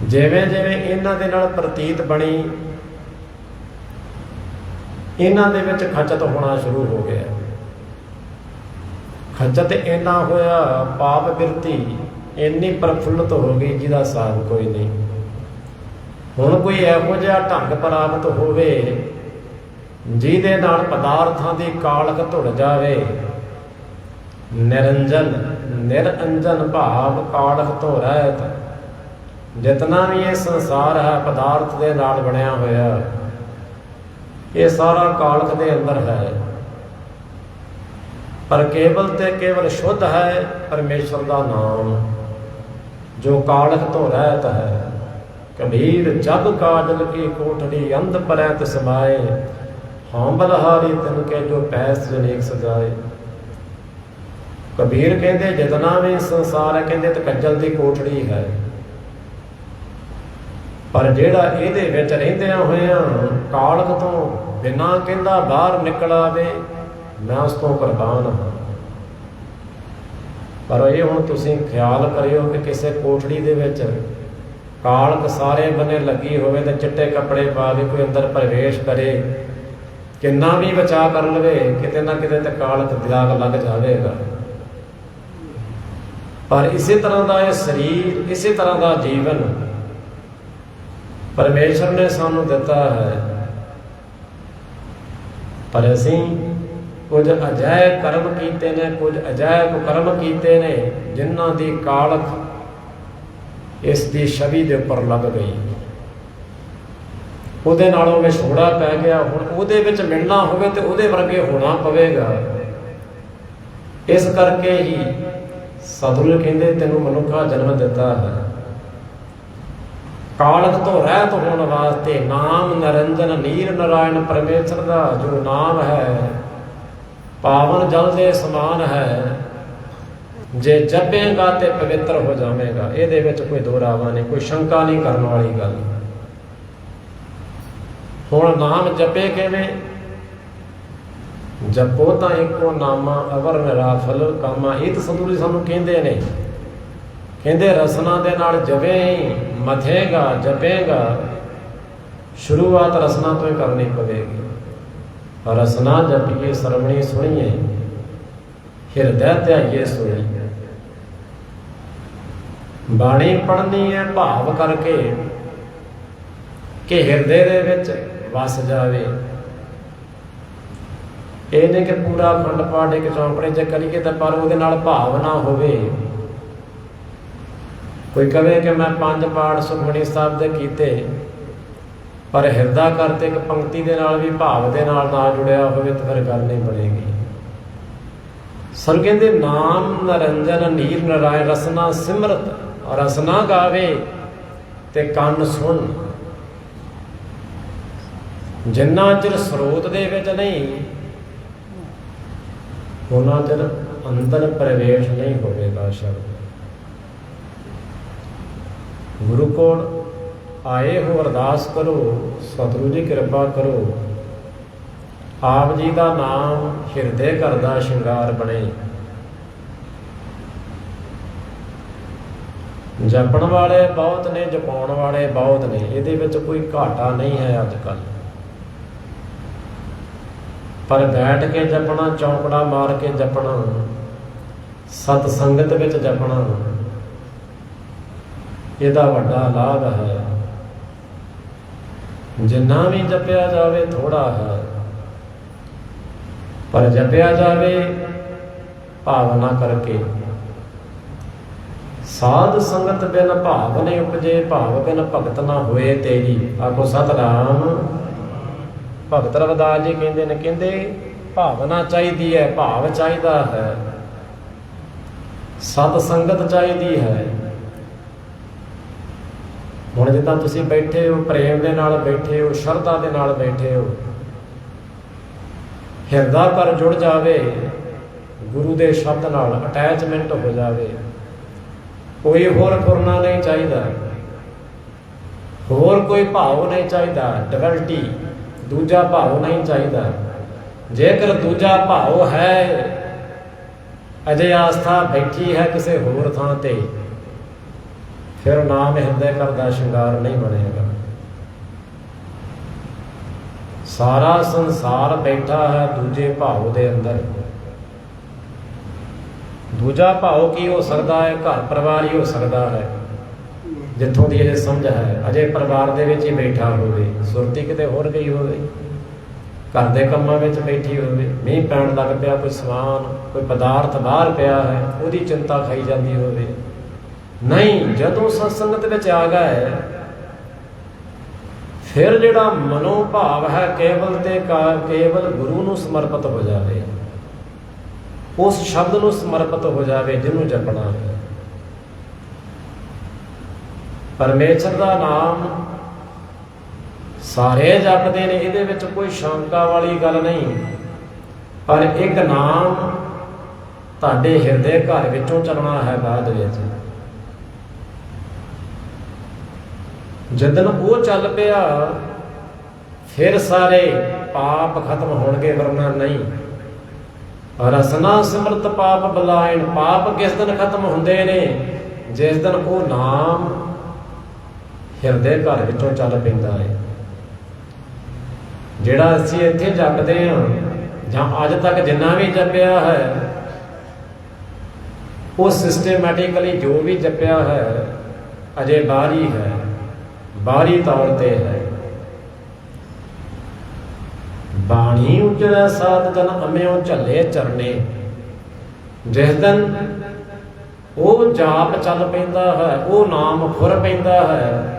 Speaker 1: ਜਿਵੇਂ ਜਿਵੇਂ ਇਹਨਾਂ ਦੇ ਨਾਲ ਪ੍ਰਤੀਤ ਬਣੀ, ਇਹਨਾਂ ਦੇ ਵਿੱਚ ਖਚਤ ਹੋਣਾ ਸ਼ੁਰੂ ਹੋ ਗਿਆ। ਖਚਤ ਇੰਨਾ ਹੋਇਆ, ਪਾਪ ਬਿਰਤੀ ਇੰਨੀ ਪ੍ਰਫੁੱਲਤ ਹੋ ਗਈ ਜਿਹਦਾ ਹਿਸਾਬ ਕੋਈ ਨਹੀਂ। ਹੁਣ ਕੋਈ ਇਹੋ ਜਿਹਾ ਢੰਗ ਪ੍ਰਾਪਤ ਹੋਵੇ ਜਿਹਦੇ ਨਾਲ ਪਦਾਰਥਾਂ ਦੀ ਕਾਲਖ ਧੁੜ ਜਾਵੇ। ਨਿਰੰਜਨ ਨਿਰਅੰਜਨ ਭਾਵ ਕਾਲਖ ਤੋਂ ਰਹਿਤ। ਜਿਤਨਾ ਵੀ ਇਹ ਸੰਸਾਰ ਹੈ ਪਦਾਰਥ ਦੇ ਨਾਲ ਬਣਿਆ ਹੋਇਆ, ਇਹ ਸਾਰਾ ਕਾਲਖ ਦੇ ਅੰਦਰ ਹੈ, ਪਰ ਕੇਵਲ ਤੇ ਕੇਵਲ ਸ਼ੁੱਧ ਹੈ ਪਰਮੇਸ਼ਰ ਦਾ ਨਾਮ, ਜੋ ਕਾਲਖ ਤੋਂ ਰਹਿਤ ਹੈ। ਕਬੀਰ ਜਬ ਕਾਜਲ ਕੀ ਕੋਠੜੀ ਅੰਧ ਪਰੈਤ ਸਮਾਏ, ਹਉ ਬਲਹਾਰੀ ਤਿਨ ਕੇ ਜੋ ਪੈਸ ਜਨੇਕ ਸਜਾਏ। ਕਬੀਰ ਕਹਿੰਦੇ ਜਿਤਨਾ ਵੀ ਸੰਸਾਰ ਹੈ, ਕਹਿੰਦੇ ਤਕੱਜਲ ਦੀ ਕੋਠੜੀ ਹੈ, ਪਰ ਜਿਹੜਾ ਇਹਦੇ ਵਿੱਚ ਰਹਿੰਦਿਆਂ ਹੋਇਆਂ ਕਾਲਖ ਤੋਂ ਬਿਨਾਂ ਕਹਿੰਦਾ ਬਾਹਰ ਨਿਕਲ ਆਵੇ, ਮੈਂ ਉਸ ਤੋਂ ਕੁਰਬਾਨ ਹਾਂ। ਪਰ ਇਹ ਹੁਣ ਤੁਸੀਂ ਖਿਆਲ ਕਰਿਓ ਕਿ ਕਿਸੇ ਕੋਠੜੀ ਦੇ ਵਿੱਚ ਕਾਲਖ ਸਾਰੇ ਬੰਨੇ ਲੱਗੀ ਹੋਵੇ ਤੇ ਚਿੱਟੇ ਕੱਪੜੇ ਪਾ ਕੇ ਕੋਈ ਅੰਦਰ ਪ੍ਰਵੇਸ਼ ਕਰੇ, ਕਿੰਨਾ ਵੀ ਬਚਾਅ ਕਰ ਲਵੇ, ਕਿਤੇ ਨਾ ਕਿਤੇ ਤੇ ਕਾਲਖ ਦਿਆਗ ਲੱਗ ਜਾਵੇਗਾ। ਪਰ ਇਸੇ ਤਰ੍ਹਾਂ ਦਾ ਇਹ ਸਰੀਰ, ਇਸੇ ਤਰ੍ਹਾਂ ਦਾ ਜੀਵਨ ਪਰਮੇਸ਼ਰ ਨੇ ਸਾਨੂੰ ਦਿੱਤਾ ਹੈ, ਪਰ ਅਸੀਂ ਕੁਝ ਅਜਿਹੇ ਕਰਮ ਕੀਤੇ ਨੇ, ਕੁਝ ਅਜਿਹੇ ਕੁਕਰਮ ਕੀਤੇ ਨੇ ਜਿਨ੍ਹਾਂ ਦੀ ਕਾਲਖ ਇਸ ਦੀ ਛਵੀ ਦੇ ਉੱਪਰ ਲੱਗ ਗਈ। ਉਹਦੇ ਨਾਲੋਂ ਵਿਛੋੜਾ ਪੈ ਗਿਆ। ਹੁਣ ਉਹਦੇ ਵਿੱਚ ਮਿਲਣਾ ਹੋਵੇ ਤੇ ਉਹਦੇ ਵਰਗੇ ਹੋਣਾ ਪਵੇਗਾ। ਇਸ ਕਰਕੇ ਹੀ ਸਤਿਗੁਰੂ ਕਹਿੰਦੇ ਤੈਨੂੰ ਮਨੁੱਖਾ ਜਨਮ ਦਿੱਤਾ ਹੈ ਕਾਲਖ ਤੋਂ ਰਹਿਤ ਹੋਣ ਵਾਸਤੇ। ਨਾਮ ਨਿਰੰਜਨ ਨੀਰ ਨਾਰਾਇਣ, ਪਰਮੇਸ਼ਰ ਦਾ ਜੋ ਨਾਮ ਹੈ ਪਾਵਨ ਜਲ ਦੇ ਸਮਾਨ ਹੈ। ਜੇ ਜਪੇਗਾ ਤੇ ਪਵਿੱਤਰ ਹੋ ਜਾਵੇਗਾ, ਇਹਦੇ ਵਿੱਚ ਕੋਈ ਦੋ ਰਾਵਾ ਨਹੀਂ, ਕੋਈ ਸ਼ੰਕਾ ਨਹੀਂ ਕਰਨ ਵਾਲੀ ਗੱਲ। ਹੁਣ ਨਾਮ ਜਪੇ ਕਿਵੇਂ? ਜਪੋ ਤਾਂ ਇੱਕੋ ਨਾਮਾ ਅਵਰ ਨਿਰਾਫਲ ਕਾਮਾ। ਇਹ ਤਾਂ ਸਤਿਗੁਰੂ ਜੀ ਸਾਨੂੰ ਕਹਿੰਦੇ ਨੇ, ਕਹਿੰਦੇ ਰਸਨਾ ਦੇ ਨਾਲ ਜਪੇ ਹੀ ਮਥੇਗਾ, ਜਪੇਗਾ। ਸ਼ੁਰੂਆਤ ਰਸਨਾ ਤੋਂ ਹੀ ਕਰਨੀ ਪਵੇਗੀ। ਰਸਨਾ ਜਪੀਏ ਸਰਵਣੀ ਸੁਣੀਏ, ਹਿਰਦੈ ਧਿਆਈਏ ਸੋਈ। ਬਾਣੀ ਪੜ੍ਹਨੀ ਹੈ ਭਾਵ ਕਰਕੇ ਕਿ ਹਿਰਦੇ ਦੇ ਵਿੱਚ ਵਸ ਜਾਵੇ। ਇਹ ਨਹੀਂ ਕਿ ਪੂਰਾ ਅਖੰਡ ਪਾਠ ਇੱਕ ਚੌਂਪੜੇ 'ਚ ਕਰੀਏ ਤਾਂ ਪਰ ਉਹਦੇ ਨਾਲ ਭਾਵ ਨਾ ਹੋਵੇ। ਕੋਈ ਕਵੇ ਕਿ ਮੈਂ 5 ਪਾਠ ਸੁਖਮਨੀ ਸਾਹਿਬ ਦੇ ਕੀਤੇ, ਪਰ ਹਿਰਦਾ ਕਰਤੇ ਇੱਕ ਪੰਕਤੀ ਦੇ ਨਾਲ ਵੀ ਭਾਵ ਦੇ ਨਾਲ ਨਾ ਜੁੜਿਆ ਹੋਵੇ ਤਾਂ ਫਿਰ ਗੱਲ ਨਹੀਂ ਬਣੇਗੀ। ਸਰ ਕਹਿੰਦੇ ਨਾਮ ਨਰੰਜਨ ਨੀਰ ਨਰਾਇਣ ਰਸਨਾ ਸਿਮਰਤ, ਰਸਨਾ ਗਾਵੇ ਤੇ ਕੰਨ ਸੁਣ। ਜਿੰਨਾ ਚਿਰ ਸਰੋਤ ਦੇ ਵਿੱਚ ਨਹੀਂ ਉਹਨਾਂ ਚਿਰ ਅੰਦਰ ਪ੍ਰਵੇਸ਼ ਨਹੀਂ ਹੋਵੇਗਾ ਸ਼ਬਦ। ਗੁਰੂ ਕੋਲ ਆਏ ਹੋ ਅਰਦਾਸ ਕਰੋ, ਸਤਿਗੁਰੂ ਜੀ ਕਿਰਪਾ ਕਰੋ, ਆਪ ਜੀ ਦਾ ਨਾਮ ਹਿਰਦੇ ਘਰ ਦਾ ਸ਼ਿੰਗਾਰ ਬਣੇ। ਜਪਣ ਵਾਲੇ ਬਹੁਤ ਨੇ, ਜਪਾਉਣ ਵਾਲੇ ਬਹੁਤ ਨੇ, ਇਹਦੇ ਵਿੱਚ ਕੋਈ ਘਾਟਾ ਨਹੀਂ ਹੈ ਅੱਜ ਕੱਲ੍ਹ। ਪਰ ਬੈਠ ਕੇ ਜਪਣਾ, ਚੌਂਕੜਾ ਮਾਰ ਕੇ ਜਪਣਾ, ਸਤ ਸੰਗਤ ਵਿੱਚ ਜਪਣਾ, ਇਹਦਾ ਵੱਡਾ ਲਾਭ ਹੈ। ਜਿੰਨਾ ਵੀ ਜਪਿਆ ਜਾਵੇ ਥੋੜਾ ਹੈ, ਪਰ ਜਪਿਆ ਜਾਵੇ ਭਾਵਨਾ ਕਰਕੇ। ਸਾਧ ਸੰਗਤ ਬਿਨ ਭਾਵ ਨਹੀਂ ਉਪਜੇ, ਭਾਵ ਬਿਨ ਭਗਤ ਨਾ ਹੋਏ ਤੇਰੀ। ਆਖੋ ਸਤਿਨਾਮ। ਭਗਤ ਰਵਿਦਾਸ ਜੀ ਕਹਿੰਦੇ ਨੇ, ਕਹਿੰਦੇ ਭਾਵਨਾ ਚਾਹੀਦੀ ਹੈ, ਭਾਵ ਚਾਹੀਦਾ ਹੈ, ਸਤ ਸੰਗਤ ਚਾਹੀਦੀ ਹੈ। ਹੁਣ ਜਿੱਦਾਂ ਤੁਸੀਂ ਬੈਠੇ ਹੋ, ਪ੍ਰੇਮ ਦੇ ਨਾਲ ਬੈਠੇ ਹੋ, ਸ਼ਰਧਾ ਦੇ ਨਾਲ ਬੈਠੇ ਹੋ, ਹਿਰਦਾ ਘਰ ਜੁੜ ਜਾਵੇ, ਗੁਰੂ ਦੇ ਸ਼ਬਦ ਨਾਲ ਅਟੈਚਮੈਂਟ ਹੋ ਜਾਵੇ। ਕੋਈ ਹੋਰ ਫੁਰਨਾ ਨਹੀਂ ਚਾਹੀਦਾ, ਹੋਰ ਕੋਈ ਭਾਵ ਨਹੀਂ ਚਾਹੀਦਾ, ਡਿਵੈਲਟੀ ਦੂਜਾ ਭਾਵ ਨਹੀਂ ਚਾਹੀਦਾ। ਜੇਕਰ ਦੂਜਾ ਭਾਵ ਹੈ, ਅਜੇ ਆਸਥਾ ਬੈਠੀ ਹੈ ਕਿਸੇ ਹੋਰ ਥਾਂ ਤੇ, ਫਿਰ ਨਾਮ ਹਿਰਦੇ ਘਰ ਦਾ ਸ਼ਿੰਗਾਰ ਨਹੀਂ ਬਣੇਗਾ। ਸਾਰਾ ਸੰਸਾਰ ਬੈਠਾ ਹੈ ਦੂਜੇ ਭਾਵ ਦੇ ਅੰਦਰ। ਦੂਜਾ ਭਾਵ ਕੀ ਹੋ ਸਕਦਾ ਹੈ? ਘਰ ਪਰਿਵਾਰ ਹੀ ਹੋ ਸਕਦਾ ਹੈ, ਜਿੱਥੋਂ ਦੀ ਇਹ ਸਮਝ ਹੈ। ਅਜੇ ਪਰਿਵਾਰ ਦੇ ਵਿੱਚ ਹੀ ਬੈਠਾ ਹੋਵੇ, ਸੁਰਤੀ ਕਿਤੇ ਹੋਰ ਗਈ ਹੋਵੇ, ਘਰ ਦੇ ਕੰਮਾਂ ਵਿੱਚ ਬੈਠੀ ਹੋਵੇ, ਮੀਂਹ ਪੈਣ ਲੱਗ ਪਿਆ, ਕੋਈ ਸਮਾਨ, ਕੋਈ ਪਦਾਰਥ ਬਾਹਰ ਪਿਆ ਹੈ, ਉਹਦੀ ਚਿੰਤਾ ਖਾਈ ਜਾਂਦੀ ਹੋਵੇ। ਨਹੀਂ, ਜਦੋਂ ਸਤਸੰਗਤ ਵਿੱਚ ਆ ਗਏ, ਫਿਰ ਜਿਹੜਾ ਮਨੋਭਾਵ ਹੈ ਕੇਵਲ ਤੇ ਕੇਵਲ ਗੁਰੂ ਨੂੰ ਸਮਰਪਿਤ ਹੋ ਜਾਵੇ, ਉਸ ਸ਼ਬਦ ਨੂੰ ਸਮਰਪਿਤ ਹੋ ਜਾਵੇ ਜਿਹਨੂੰ ਜਪਣਾ ਹੈ। ਪਰਮੇਸ਼ਰ ਦਾ ਨਾਮ ਸਾਰੇ ਜਪਦੇ ਨੇ, ਇਹਦੇ ਵਿੱਚ ਕੋਈ ਸ਼ੰਕਾ ਵਾਲੀ ਗੱਲ ਨਹੀਂ। ਪਰ ਇੱਕ ਨਾਮ ਤੁਹਾਡੇ ਹਿਰਦੇ ਘਰ ਵਿੱਚੋਂ ਚੱਲਣਾ ਹੈ ਬਾਅਦ ਵਿੱਚ। ਜਦੋਂ ਉਹ ਚੱਲ ਪਿਆ, ਫਿਰ ਸਾਰੇ ਪਾਪ ਖਤਮ ਹੋਣਗੇ, ਵਰਨਾ ਨਹੀਂ। ਰਸਨਾ ਸਿਮਰਤ ਪਾਪ ਬਲਾਇਣ। ਪਾਪ ਕਿਸ ਦਿਨ ਖਤਮ ਹੁੰਦੇ ਨੇ? ਜਿਸ ਦਿਨ ਉਹ ਨਾਮ ਹਿਰਦੇ ਘਰ ਵਿੱਚੋਂ ਚੱਲ ਪੈਂਦਾ ਹੈ। ਜਿਹੜਾ ਅਸੀਂ ਇੱਥੇ ਜਪਦੇ ਹਾਂ, ਜਾਂ ਅੱਜ ਤੱਕ ਜਿੰਨਾ ਵੀ ਜਪਿਆ ਹੈ, ਉਹ ਸਿਸਟੇਮੈਟਿਕਲੀ ਜੋ ਵੀ ਜਪਿਆ ਹੈ ਅਜੇ ਬਾਹਰੀ ਹੈ, ਬਾਹਰੀ ਤੌਰ ਤੇ ਹੈ। ਬਾਣੀ ਉਜੜੈ ਸਾਧ ਜਨ ਅਮਿਓ ਝੱਲੇ ਚਰਨੇ। ਜਿਸ ਦਿਨ ਉਹ ਜਾਪ ਚੱਲ ਪੈਂਦਾ ਹੈ, ਉਹ ਨਾਮ ਖੁਰ ਪੈਂਦਾ ਹੈ,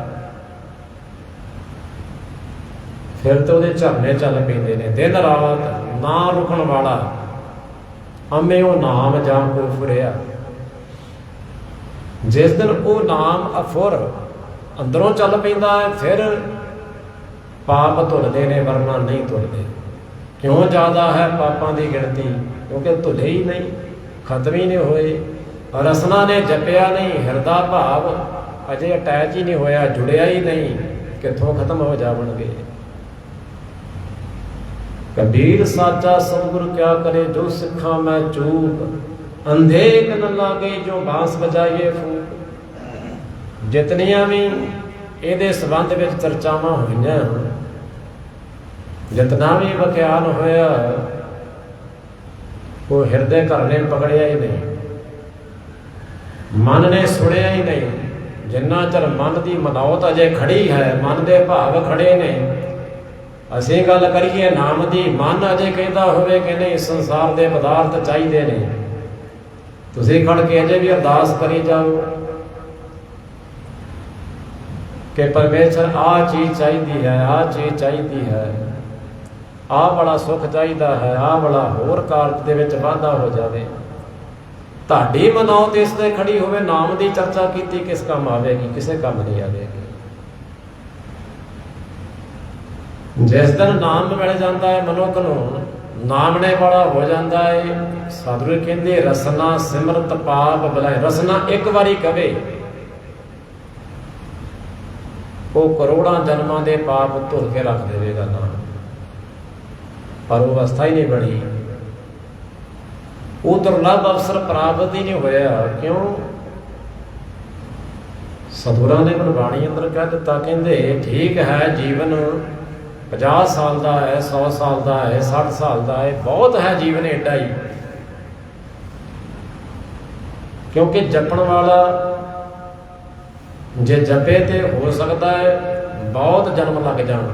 Speaker 1: ਫਿਰ ਤੇ ਉਹਦੇ ਝਰਨੇ ਚੱਲ ਪੈਂਦੇ ਨੇ, ਦਿਨ ਰਾਤ ਨਾ ਰੁਕਣ ਵਾਲਾ। ਅਮਿਓ ਨਾਮ ਜਾਂ ਕੋ ਫੁਰਿਆ। ਜਿਸ ਦਿਨ ਉਹ ਨਾਮ ਅਫੁਰ ਅੰਦਰੋਂ ਚੱਲ ਪੈਂਦਾ ਹੈ, ਫਿਰ ਪਾਪ ਧੁਲਦੇ ਨੇ, ਵਰਨਾ ਨਹੀਂ ਧੁਲਦੇ। ਕਿਉਂ ਜ਼ਿਆਦਾ ਹੈ ਪਾਪਾਂ ਦੀ ਗਿਣਤੀ? ਕਿਉਂਕਿ ਧੁਲੇ ਹੀ ਨਹੀਂ, ਖਤਮ ਹੀ ਨਹੀਂ ਹੋਏ। ਰਸਨਾ ਨੇ ਜਪਿਆ ਨਹੀਂ, ਹਿਰਦਾ ਭਾਵ ਅਜੇ ਅਟੈਚ ਹੀ ਨਹੀਂ ਹੋਇਆ, ਜੁੜਿਆ ਹੀ ਨਹੀਂ, ਕਿੱਥੋਂ ਖਤਮ ਹੋ ਜਾਵਣਗੇ। ਕਬੀਰ ਸਾਚਾ ਸਤਿਗੁਰ ਕਿਆ ਕਰੇ, ਜੋ ਸਿੱਖਾਂ ਮੈਂ ਚੂਕ, ਅੰਧੇ ਨ ਲਾਗੇ ਜੋ ਬਾਂਸ ਬਜਾਈਏ ਫੂਕ। ਜਿਤਨੀਆਂ ਵੀ ਇਹਦੇ ਸੰਬੰਧ ਵਿੱਚ ਚਰਚਾਵਾਂ ਹੋਈਆਂ, ਜਿਤਨਾ ਵੀ ਵਿਖਿਆਨ ਹੋਇਆ, ਉਹ ਹਿਰਦੇ ਘਰ ਨੇ ਪਕੜਿਆ ਹੀ ਨਹੀਂ, ਮਨ ਨੇ ਸੁਣਿਆ ਹੀ ਨਹੀਂ। ਜਿੰਨਾ ਚਿਰ ਮਨ ਦੀ ਮਨੌਤ ਅਜੇ ਖੜੀ ਹੈ, ਮਨ ਦੇ ਭਾਵ ਖੜੇ ਨੇ, ਅਸੀਂ ਗੱਲ ਕਰੀਏ ਨਾਮ ਦੀ, ਮਨ ਅਜੇ ਕਹਿੰਦਾ ਹੋਵੇ ਕਿ ਨਹੀਂ ਸੰਸਾਰ ਦੇ ਪਦਾਰਥ ਚਾਹੀਦੇ ਨੇ, ਤੁਸੀਂ ਖੜ ਕੇ ਅਜੇ ਵੀ ਅਰਦਾਸ ਕਰੀ ਜਾਓ ਕਿ ਪਰਮੇਸ਼ਰ ਆਹ ਚੀਜ਼ ਚਾਹੀਦੀ ਹੈ, ਆਹ ਚੀਜ਼ ਚਾਹੀਦੀ ਹੈ, ਆਹ ਬੜਾ ਸੁੱਖ ਚਾਹੀਦਾ ਹੈ, ਆਹ ਬੜਾ ਹੋਰ ਕਾਰਜ ਦੇ ਵਿੱਚ ਵਾਧਾ ਹੋ ਜਾਵੇ। ਤੁਹਾਡੀ ਮਨੌਤ ਇਸ ਤੇ ਖੜੀ ਹੋਵੇ, ਨਾਮ ਦੀ ਚਰਚਾ ਕੀਤੀ ਕਿਸ ਕੰਮ ਆਵੇਗੀ? ਕਿਸੇ ਕੰਮ ਨਹੀਂ ਆਵੇਗੀ। ਜਿਸ ਦਿਨ ਨਾਮ ਮਿਲ ਜਾਂਦਾ ਹੈ ਮਨੁੱਖ ਨੂੰ, ਨਾਮਣੇ ਵਾਲਾ ਹੋ ਜਾਂਦਾ ਹੈ, ਸਤਿਗੁਰੂ ਕਹਿੰਦੇ ਰਸਨਾ ਸਿਮਰਤ ਪਾਪ ਬਲਾਏ। ਰਸਨਾ ਇੱਕ ਵਾਰੀ ਕਵੇ ਉਹ ਕਰੋੜਾਂ ਜਨਮਾਂ ਦੇ ਪਾਪ ਧੁਰ ਕੇ ਰੱਖ ਦੇਵੇਗਾ ਨਾਮ, ਪਰ ਉਹ ਅਵਸਥਾ ਹੀ ਨਹੀਂ ਬਣੀ, ਉਹ ਦੁਰਲਭ ਅਵਸਰ ਪ੍ਰਾਪਤ ਹੀ ਨਹੀਂ ਹੋਇਆ। ਕਿਉਂ? ਸਤਿਗੁਰਾਂ ਨੇ ਗੁਰਬਾਣੀ ਅੰਦਰ ਕਹਿ ਦਿੱਤਾ, ਕਹਿੰਦੇ ਠੀਕ ਹੈ ਜੀਵਨ 50 ਸਾਲ ਦਾ ਹੈ, 100 ਸਾਲ ਦਾ ਹੈ, 60 ਸਾਲ ਦਾ ਹੈ, ਬਹੁਤ ਹੈ ਜੀਵਨ ਏਡਾ ਹੀ। ਕਿਉਂਕਿ ਜਪਣ ਵਾਲਾ ਜੇ ਜਪੇ ਤੇ ਹੋ ਸਕਦਾ ਹੈ ਬਹੁਤ ਜਨਮ ਲੱਗ ਜਾਣ,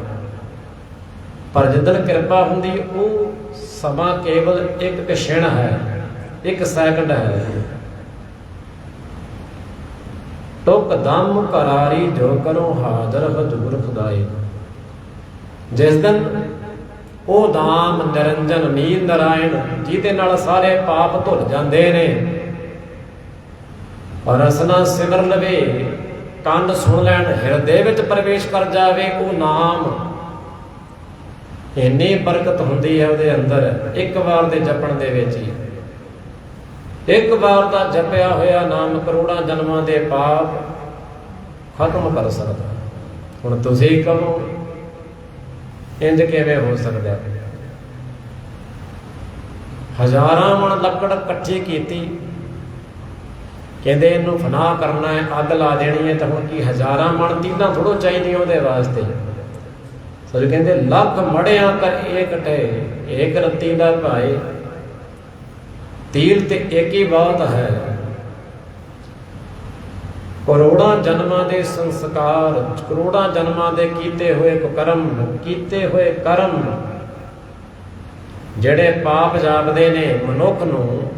Speaker 1: ਪਰ ਜਿੱਦਣ ਕਿਰਪਾ ਹੁੰਦੀ ਉਹ ਸਮਾਂ ਕੇਵਲ ਇੱਕ ਕਸ਼ਣ ਹੈ, ਇੱਕ ਸੈਕਿੰਡ ਹੈ। ਟੁਕ ਦਮ ਕਰਾਰੀ ਜੋ ਕਰੋ ਹਾਜ਼ਰ ਹਜ਼ੂਰ ਖੁਦਾਏ। ਜਿਸ ਦਿਨ ਉਹ ਨਾਮ ਨਿਰੰਜਨ ਨੀਲ ਨਾਰਾਇਣ ਜਿਹਦੇ ਨਾਲ ਸਾਰੇ ਪਾਪ ਧੁੱਲ ਜਾਂਦੇ ਨੇ, ਔਰ ਰਸਨਾ ਸਿਮਰ ਲਵੇ, ਕੰਨ ਸੁਣ ਲੈਣ, ਹਿਰਦੇ ਵਿੱਚ ਪ੍ਰਵੇਸ਼ ਕਰ ਜਾਵੇ ਉਹ ਨਾਮ, ਇੰਨੀ ਬਰਕਤ ਹੁੰਦੀ ਹੈ ਉਹਦੇ ਅੰਦਰ। ਇੱਕ ਵਾਰ ਦੇ ਜਪਣ ਦੇ ਵਿੱਚ ਹੀ, ਇੱਕ ਵਾਰ ਦਾ ਜਪਿਆ ਹੋਇਆ ਨਾਮ ਕਰੋੜਾਂ ਜਨਮਾਂ ਦੇ ਪਾਪ ਖਤਮ ਕਰ ਸਕਦਾ। ਹੁਣ ਤੁਸੀਂ ਕਹੋ ਇੰਜ ਕਿਵੇਂ ਹੋ ਸਕਦਾ? ਹਜ਼ਾਰਾਂ ਮਣ ਲੱਕੜ ਇਕੱਠੀ ਕੀਤੀ, ਕਹਿੰਦੇ ਇਹਨੂੰ ਫਨਾਹ ਕਰਨਾ ਹੈ, ਅੱਗ ਲਾ ਦੇਣੀ ਹੈ, ਤਾਂ ਹੁਣ ਕੀ ਹਜ਼ਾਰਾਂ ਮਣ ਤੀਲਾਂ ਥੋੜੋ ਚਾਹੀਦੀਆਂ ਉਹਦੇ ਵਾਸਤੇ? ਸੋ ਕਹਿੰਦੇ ਲੱਖ ਮੜਿਆਂ ਕਰ ਏਕ ਟੇ, ਏਕ ਰਤੀ ਦਾ ਭਾਏ, ਤੀਲ ਤੇ ਇੱਕ ਹੀ ਬਾਤ ਹੈ। ਕਰੋੜਾਂ ਜਨਮਾਂ ਦੇ ਸੰਸਕਾਰ, ਕਰੋੜਾਂ ਜਨਮਾਂ ਦੇ ਕੀਤੇ ਹੋਏ ਕੁਕਰਮ, ਕੀਤੇ ਹੋਏ ਕਰਮ, ਜਿਹੜੇ ਪਾਪ ਜਾਪਦੇ ਨੇ ਮਨੁੱਖ ਨੂੰ,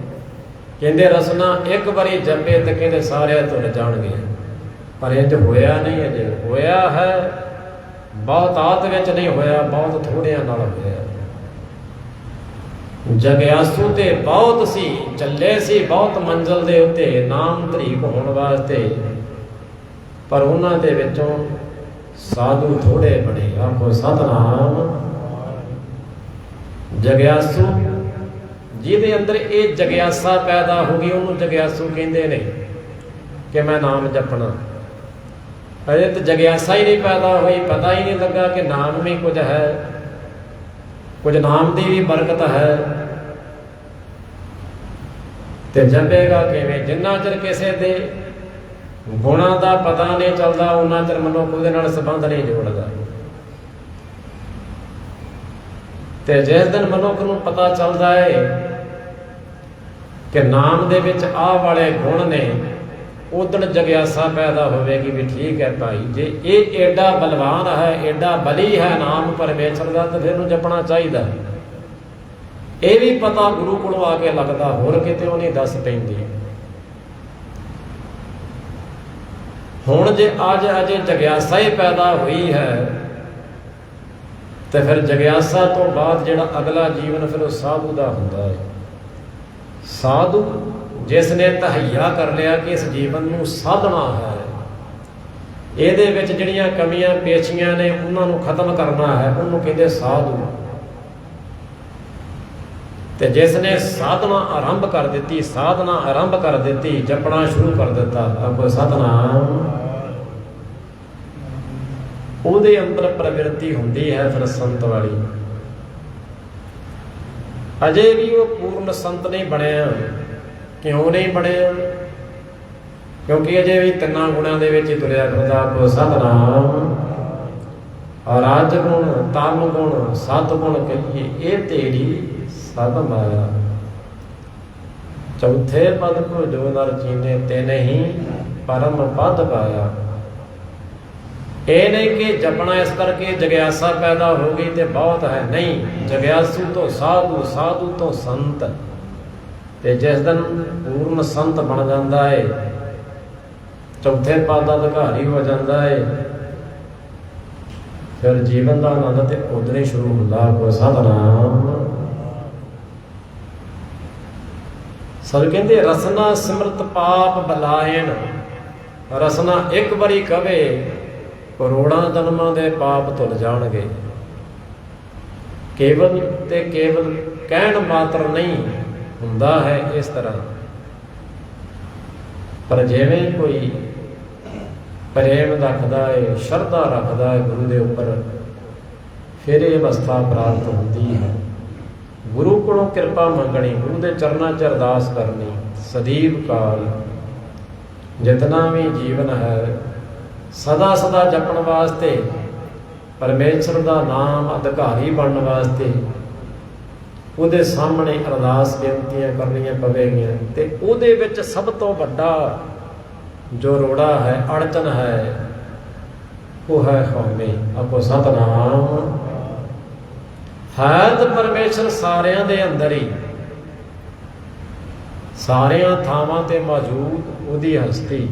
Speaker 1: ਕਹਿੰਦੇ ਰਸਨਾ ਇੱਕ ਵਾਰੀ ਜਪੇ ਤੇ ਕਹਿੰਦੇ ਸਾਰੇ ਧੁੱਲ ਜਾਣਗੇ। ਪਰ ਇੰਝ ਹੋਇਆ ਨਹੀਂ, ਅਜੇ ਹੋਇਆ ਹੈ ਬਹੁਤਾਤ ਵਿੱਚ ਨਹੀਂ ਹੋਇਆ, ਬਹੁਤ ਥੋੜਿਆਂ ਨਾਲ ਹੋਇਆ। ਜਗਿਆਸੂ ਤੇ ਬਹੁਤ ਸੀ, ਚੱਲੇ ਸੀ ਬਹੁਤ ਮੰਜ਼ਲ ਦੇ ਉੱਤੇ ਨਾਮ ਧਰੀਕ ਹੋਣ ਵਾਸਤੇ, ਪਰ ਉਹਨਾਂ ਦੇ ਵਿੱਚੋਂ ਸਾਧੂ ਥੋੜੇ ਬਣੇ। ਆਖੋ ਸਤਿਨਾਮ। ਜਗਿਆਸੂ ਜਿਹਦੇ ਅੰਦਰ ਇਹ ਜਗਿਆਸਾ ਪੈਦਾ ਹੋ ਗਈ, ਉਹਨੂੰ ਜਗਿਆਸੂ ਕਹਿੰਦੇ ਨੇ ਕਿ ਮੈਂ ਨਾਮ ਜਪਣਾ। ਅਜੇ ਤਾਂ ਜਗਿਆਸਾ ਹੀ ਨਹੀਂ ਪੈਦਾ ਹੋਈ, ਪਤਾ ਹੀ ਨਹੀਂ ਲੱਗਾ ਕਿ ਨਾਮ ਵੀ ਕੁਝ ਹੈ, ਕੁਝ ਨਾਮ ਦੀ ਵੀ ਬਰਕਤ ਹੈ, ਤੇ ਜਪੇਗਾ ਕਿਵੇਂ? ਜਿੰਨਾ ਚਿਰ ਕਿਸੇ ਦੇ ਗੁਣਾਂ ਦਾ ਪਤਾ ਨਹੀਂ ਚੱਲਦਾ, ਉਹਨਾਂ ਚਿਰ ਮਨੁੱਖ ਉਹਦੇ ਨਾਲ ਸੰਬੰਧ ਨਹੀਂ ਜੋੜਦਾ। ਤੇ ਜਿਸ ਦਿਨ ਮਨੁੱਖ ਨੂੰ ਪਤਾ ਚੱਲਦਾ ਹੈ ਕਿ ਨਾਮ ਦੇ ਵਿੱਚ ਆਹ ਵਾਲੇ ਗੁਣ ਨੇ, ਉਦਣ ਜਗਿਆਸਾ ਪੈਦਾ ਹੋਵੇਗੀ ਵੀ ਠੀਕ ਹੈ ਭਾਈ, ਜੇ ਇਹ ਏਡਾ ਬਲਵਾਨ ਹੈ, ਏਡਾ ਬਲੀ ਹੈ ਨਾਮ ਪਰਮੇਸ਼ਰ ਦਾ, ਤਾਂ ਫਿਰ ਇਹਨੂੰ ਜਪਣਾ ਚਾਹੀਦਾ। ਇਹ ਵੀ ਪਤਾ ਗੁਰੂ ਕੋਲੋਂ ਆ ਕੇ ਲੱਗਦਾ, ਹੋਰ ਕਿਤੇ ਉਹ ਨਹੀਂ ਦੱਸ ਪੈਂਦੀ। ਹੁਣ ਜੇ ਅੱਜ ਅਜੇ ਜਗਿਆਸਾ ਹੀ ਪੈਦਾ ਹੋਈ ਹੈ, ਤੇ ਫਿਰ ਜਗਿਆਸਾ ਤੋਂ ਬਾਅਦ ਜਿਹੜਾ ਅਗਲਾ ਜੀਵਨ ਫਿਰ ਉਹ ਸਾਧੂ ਦਾ ਹੁੰਦਾ ਹੈ। ਸਾਧੂ ਜਿਸ ਨੇ ਤਹਈਆ ਕਰ ਲਿਆ ਕਿ ਇਸ ਜੀਵਨ ਨੂੰ ਸਾਧਨਾ ਹੈ, ਇਹਦੇ ਵਿੱਚ ਜਿਹੜੀਆਂ ਕਮੀਆਂ ਪੇਸ਼ੀਆਂ ਨੇ ਉਹਨਾਂ ਨੂੰ ਖਤਮ ਕਰਨਾ ਹੈ, ਉਹਨੂੰ ਕਹਿੰਦੇ ਸਾਧੂ। ਤੇ ਜਿਸ ਨੇ ਸਾਧਨਾ ਆਰੰਭ ਕਰ ਦਿੱਤੀ, ਸਾਧਨਾ ਆਰੰਭ ਕਰ ਦਿੱਤੀ, ਜਪਣਾ ਸ਼ੁਰੂ ਕਰ ਦਿੱਤਾ, ਤਾਂ ਕੋਈ ਸਤਿਨਾਮ, ਉਹਦੇ ਅੰਦਰ ਪ੍ਰਵਿਰਤੀ ਹੁੰਦੀ ਹੈ ਫਿਰ ਸੰਤ ਵਾਲੀ। ਅਜੇ ਵੀ ਉਹ ਪੂਰਨ ਸੰਤ ਨਹੀਂ ਬਣਿਆ। ਕਿਉਂ ਨਹੀਂ ਬਣਿਆ? ਕਿਉਂਕਿ ਅਜੇ ਵੀ ਤਿੰਨਾਂ ਗੁਣਾਂ ਦੇ ਵਿੱਚ ਹੀ ਤੁਰਿਆ ਫਿਰਦਾ। ਕੋ ਸਤਿਨਾਮ। ਰਾਜ ਗੁਣ, ਤਮ ਗੁਣ, ਸਤ ਗੁਣ ਕਹੀਏ, ਇਹ ਤੇਰੀ ਸਭ ਮਾਇਆ। ਚੌਥੇ ਪਦ ਕੋ ਜੋ ਨਰ ਚੀਨੇ ਤੇ ਨਹੀਂ ਪਰਮ ਪਦ ਪਾਇਆ। ਇਹ ਨਹੀਂ ਕਿ ਜਪਣਾ ਇਸ ਕਰਕੇ ਜਗਿਆਸਾ ਪੈਦਾ ਹੋ ਗਈ ਤੇ ਬਹੁਤ ਹੈ, ਨਹੀਂ। ਜਗਿਆਸੂ ਤੋਂ ਸਾਧੂ, ਸਾਧੂ ਤੋਂ ਸੰਤ, ਤੇ ਜਿਸ ਦਿਨ ਪੂਰਨ ਸੰਤ ਬਣ ਜਾਂਦਾ ਹੈ, ਚੌਥੇ ਪਦ ਦਾ ਅਧਿਕਾਰੀ ਹੋ ਜਾਂਦਾ ਹੈ, ਫਿਰ ਜੀਵਨ ਦਾ ਆਨੰਦ ਤੇ ਉਦੋਂ ਹੀ ਸ਼ੁਰੂ ਹੁੰਦਾ। ਕੋ ਸਤਿਨਾਮ। ਸਰ ਕਹਿੰਦੇ ਰਸਨਾ ਸਿਮਰਤ ਪਾਪ ਬਲਾਇਨ। ਰਸਨਾ ਇੱਕ ਵਾਰੀ ਕਵੇ ਕਰੋੜਾਂ ਜਨਮਾਂ ਦੇ ਪਾਪ ਧੁੱਲ ਜਾਣਗੇ। ਕੇਵਲ ਤੇ ਕੇਵਲ ਕਹਿਣ ਮਾਤਰ ਨਹੀਂ ਹੁੰਦਾ ਹੈ ਇਸ ਤਰ੍ਹਾਂ, ਪਰ ਜਿਵੇਂ ਕੋਈ ਪ੍ਰੇਮ ਰੱਖਦਾ ਹੈ, ਸ਼ਰਧਾ ਰੱਖਦਾ ਹੈ ਗੁਰੂ ਦੇ ਉੱਪਰ, ਫਿਰ ਇਹ ਅਵਸਥਾ ਪ੍ਰਾਪਤ ਹੁੰਦੀ ਹੈ। ਗੁਰੂ ਕੋਲੋਂ ਕਿਰਪਾ ਮੰਗਣੀ, ਗੁਰੂ ਦੇ ਚਰਨਾਂ 'ਚ ਅਰਦਾਸ ਕਰਨੀ ਸਦੀਵ ਕਾਲ। ਜਿਤਨਾ ਵੀ ਜੀਵਨ ਹੈ ਸਦਾ ਸਦਾ ਜਪਣ ਵਾਸਤੇ, ਪਰਮੇਸ਼ਰ ਦਾ ਨਾਮ ਅਧਿਕਾਰੀ ਬਣਨ ਵਾਸਤੇ ਉਹਦੇ ਸਾਹਮਣੇ ਅਰਦਾਸ ਬੇਨਤੀਆਂ ਕਰਨੀਆਂ ਪਵੇਗੀਆਂ। ਤੇ ਉਹਦੇ ਵਿੱਚ ਸਭ ਤੋਂ ਵੱਡਾ ਜੋ ਰੋੜਾ ਹੈ, ਅੜਚਨ ਹੈ, ਉਹ ਹੈ ਹਉਮੈ। ਆਪੋ ਸਤਿਨਾਮ। ਹੈ ਤਾਂ ਪਰਮੇਸ਼ਰ ਸਾਰਿਆਂ ਦੇ ਅੰਦਰ ਹੀ, ਸਾਰਿਆਂ ਥਾਵਾਂ ਤੇ ਮੌਜੂਦ ਉਹਦੀ ਹਸਤੀ,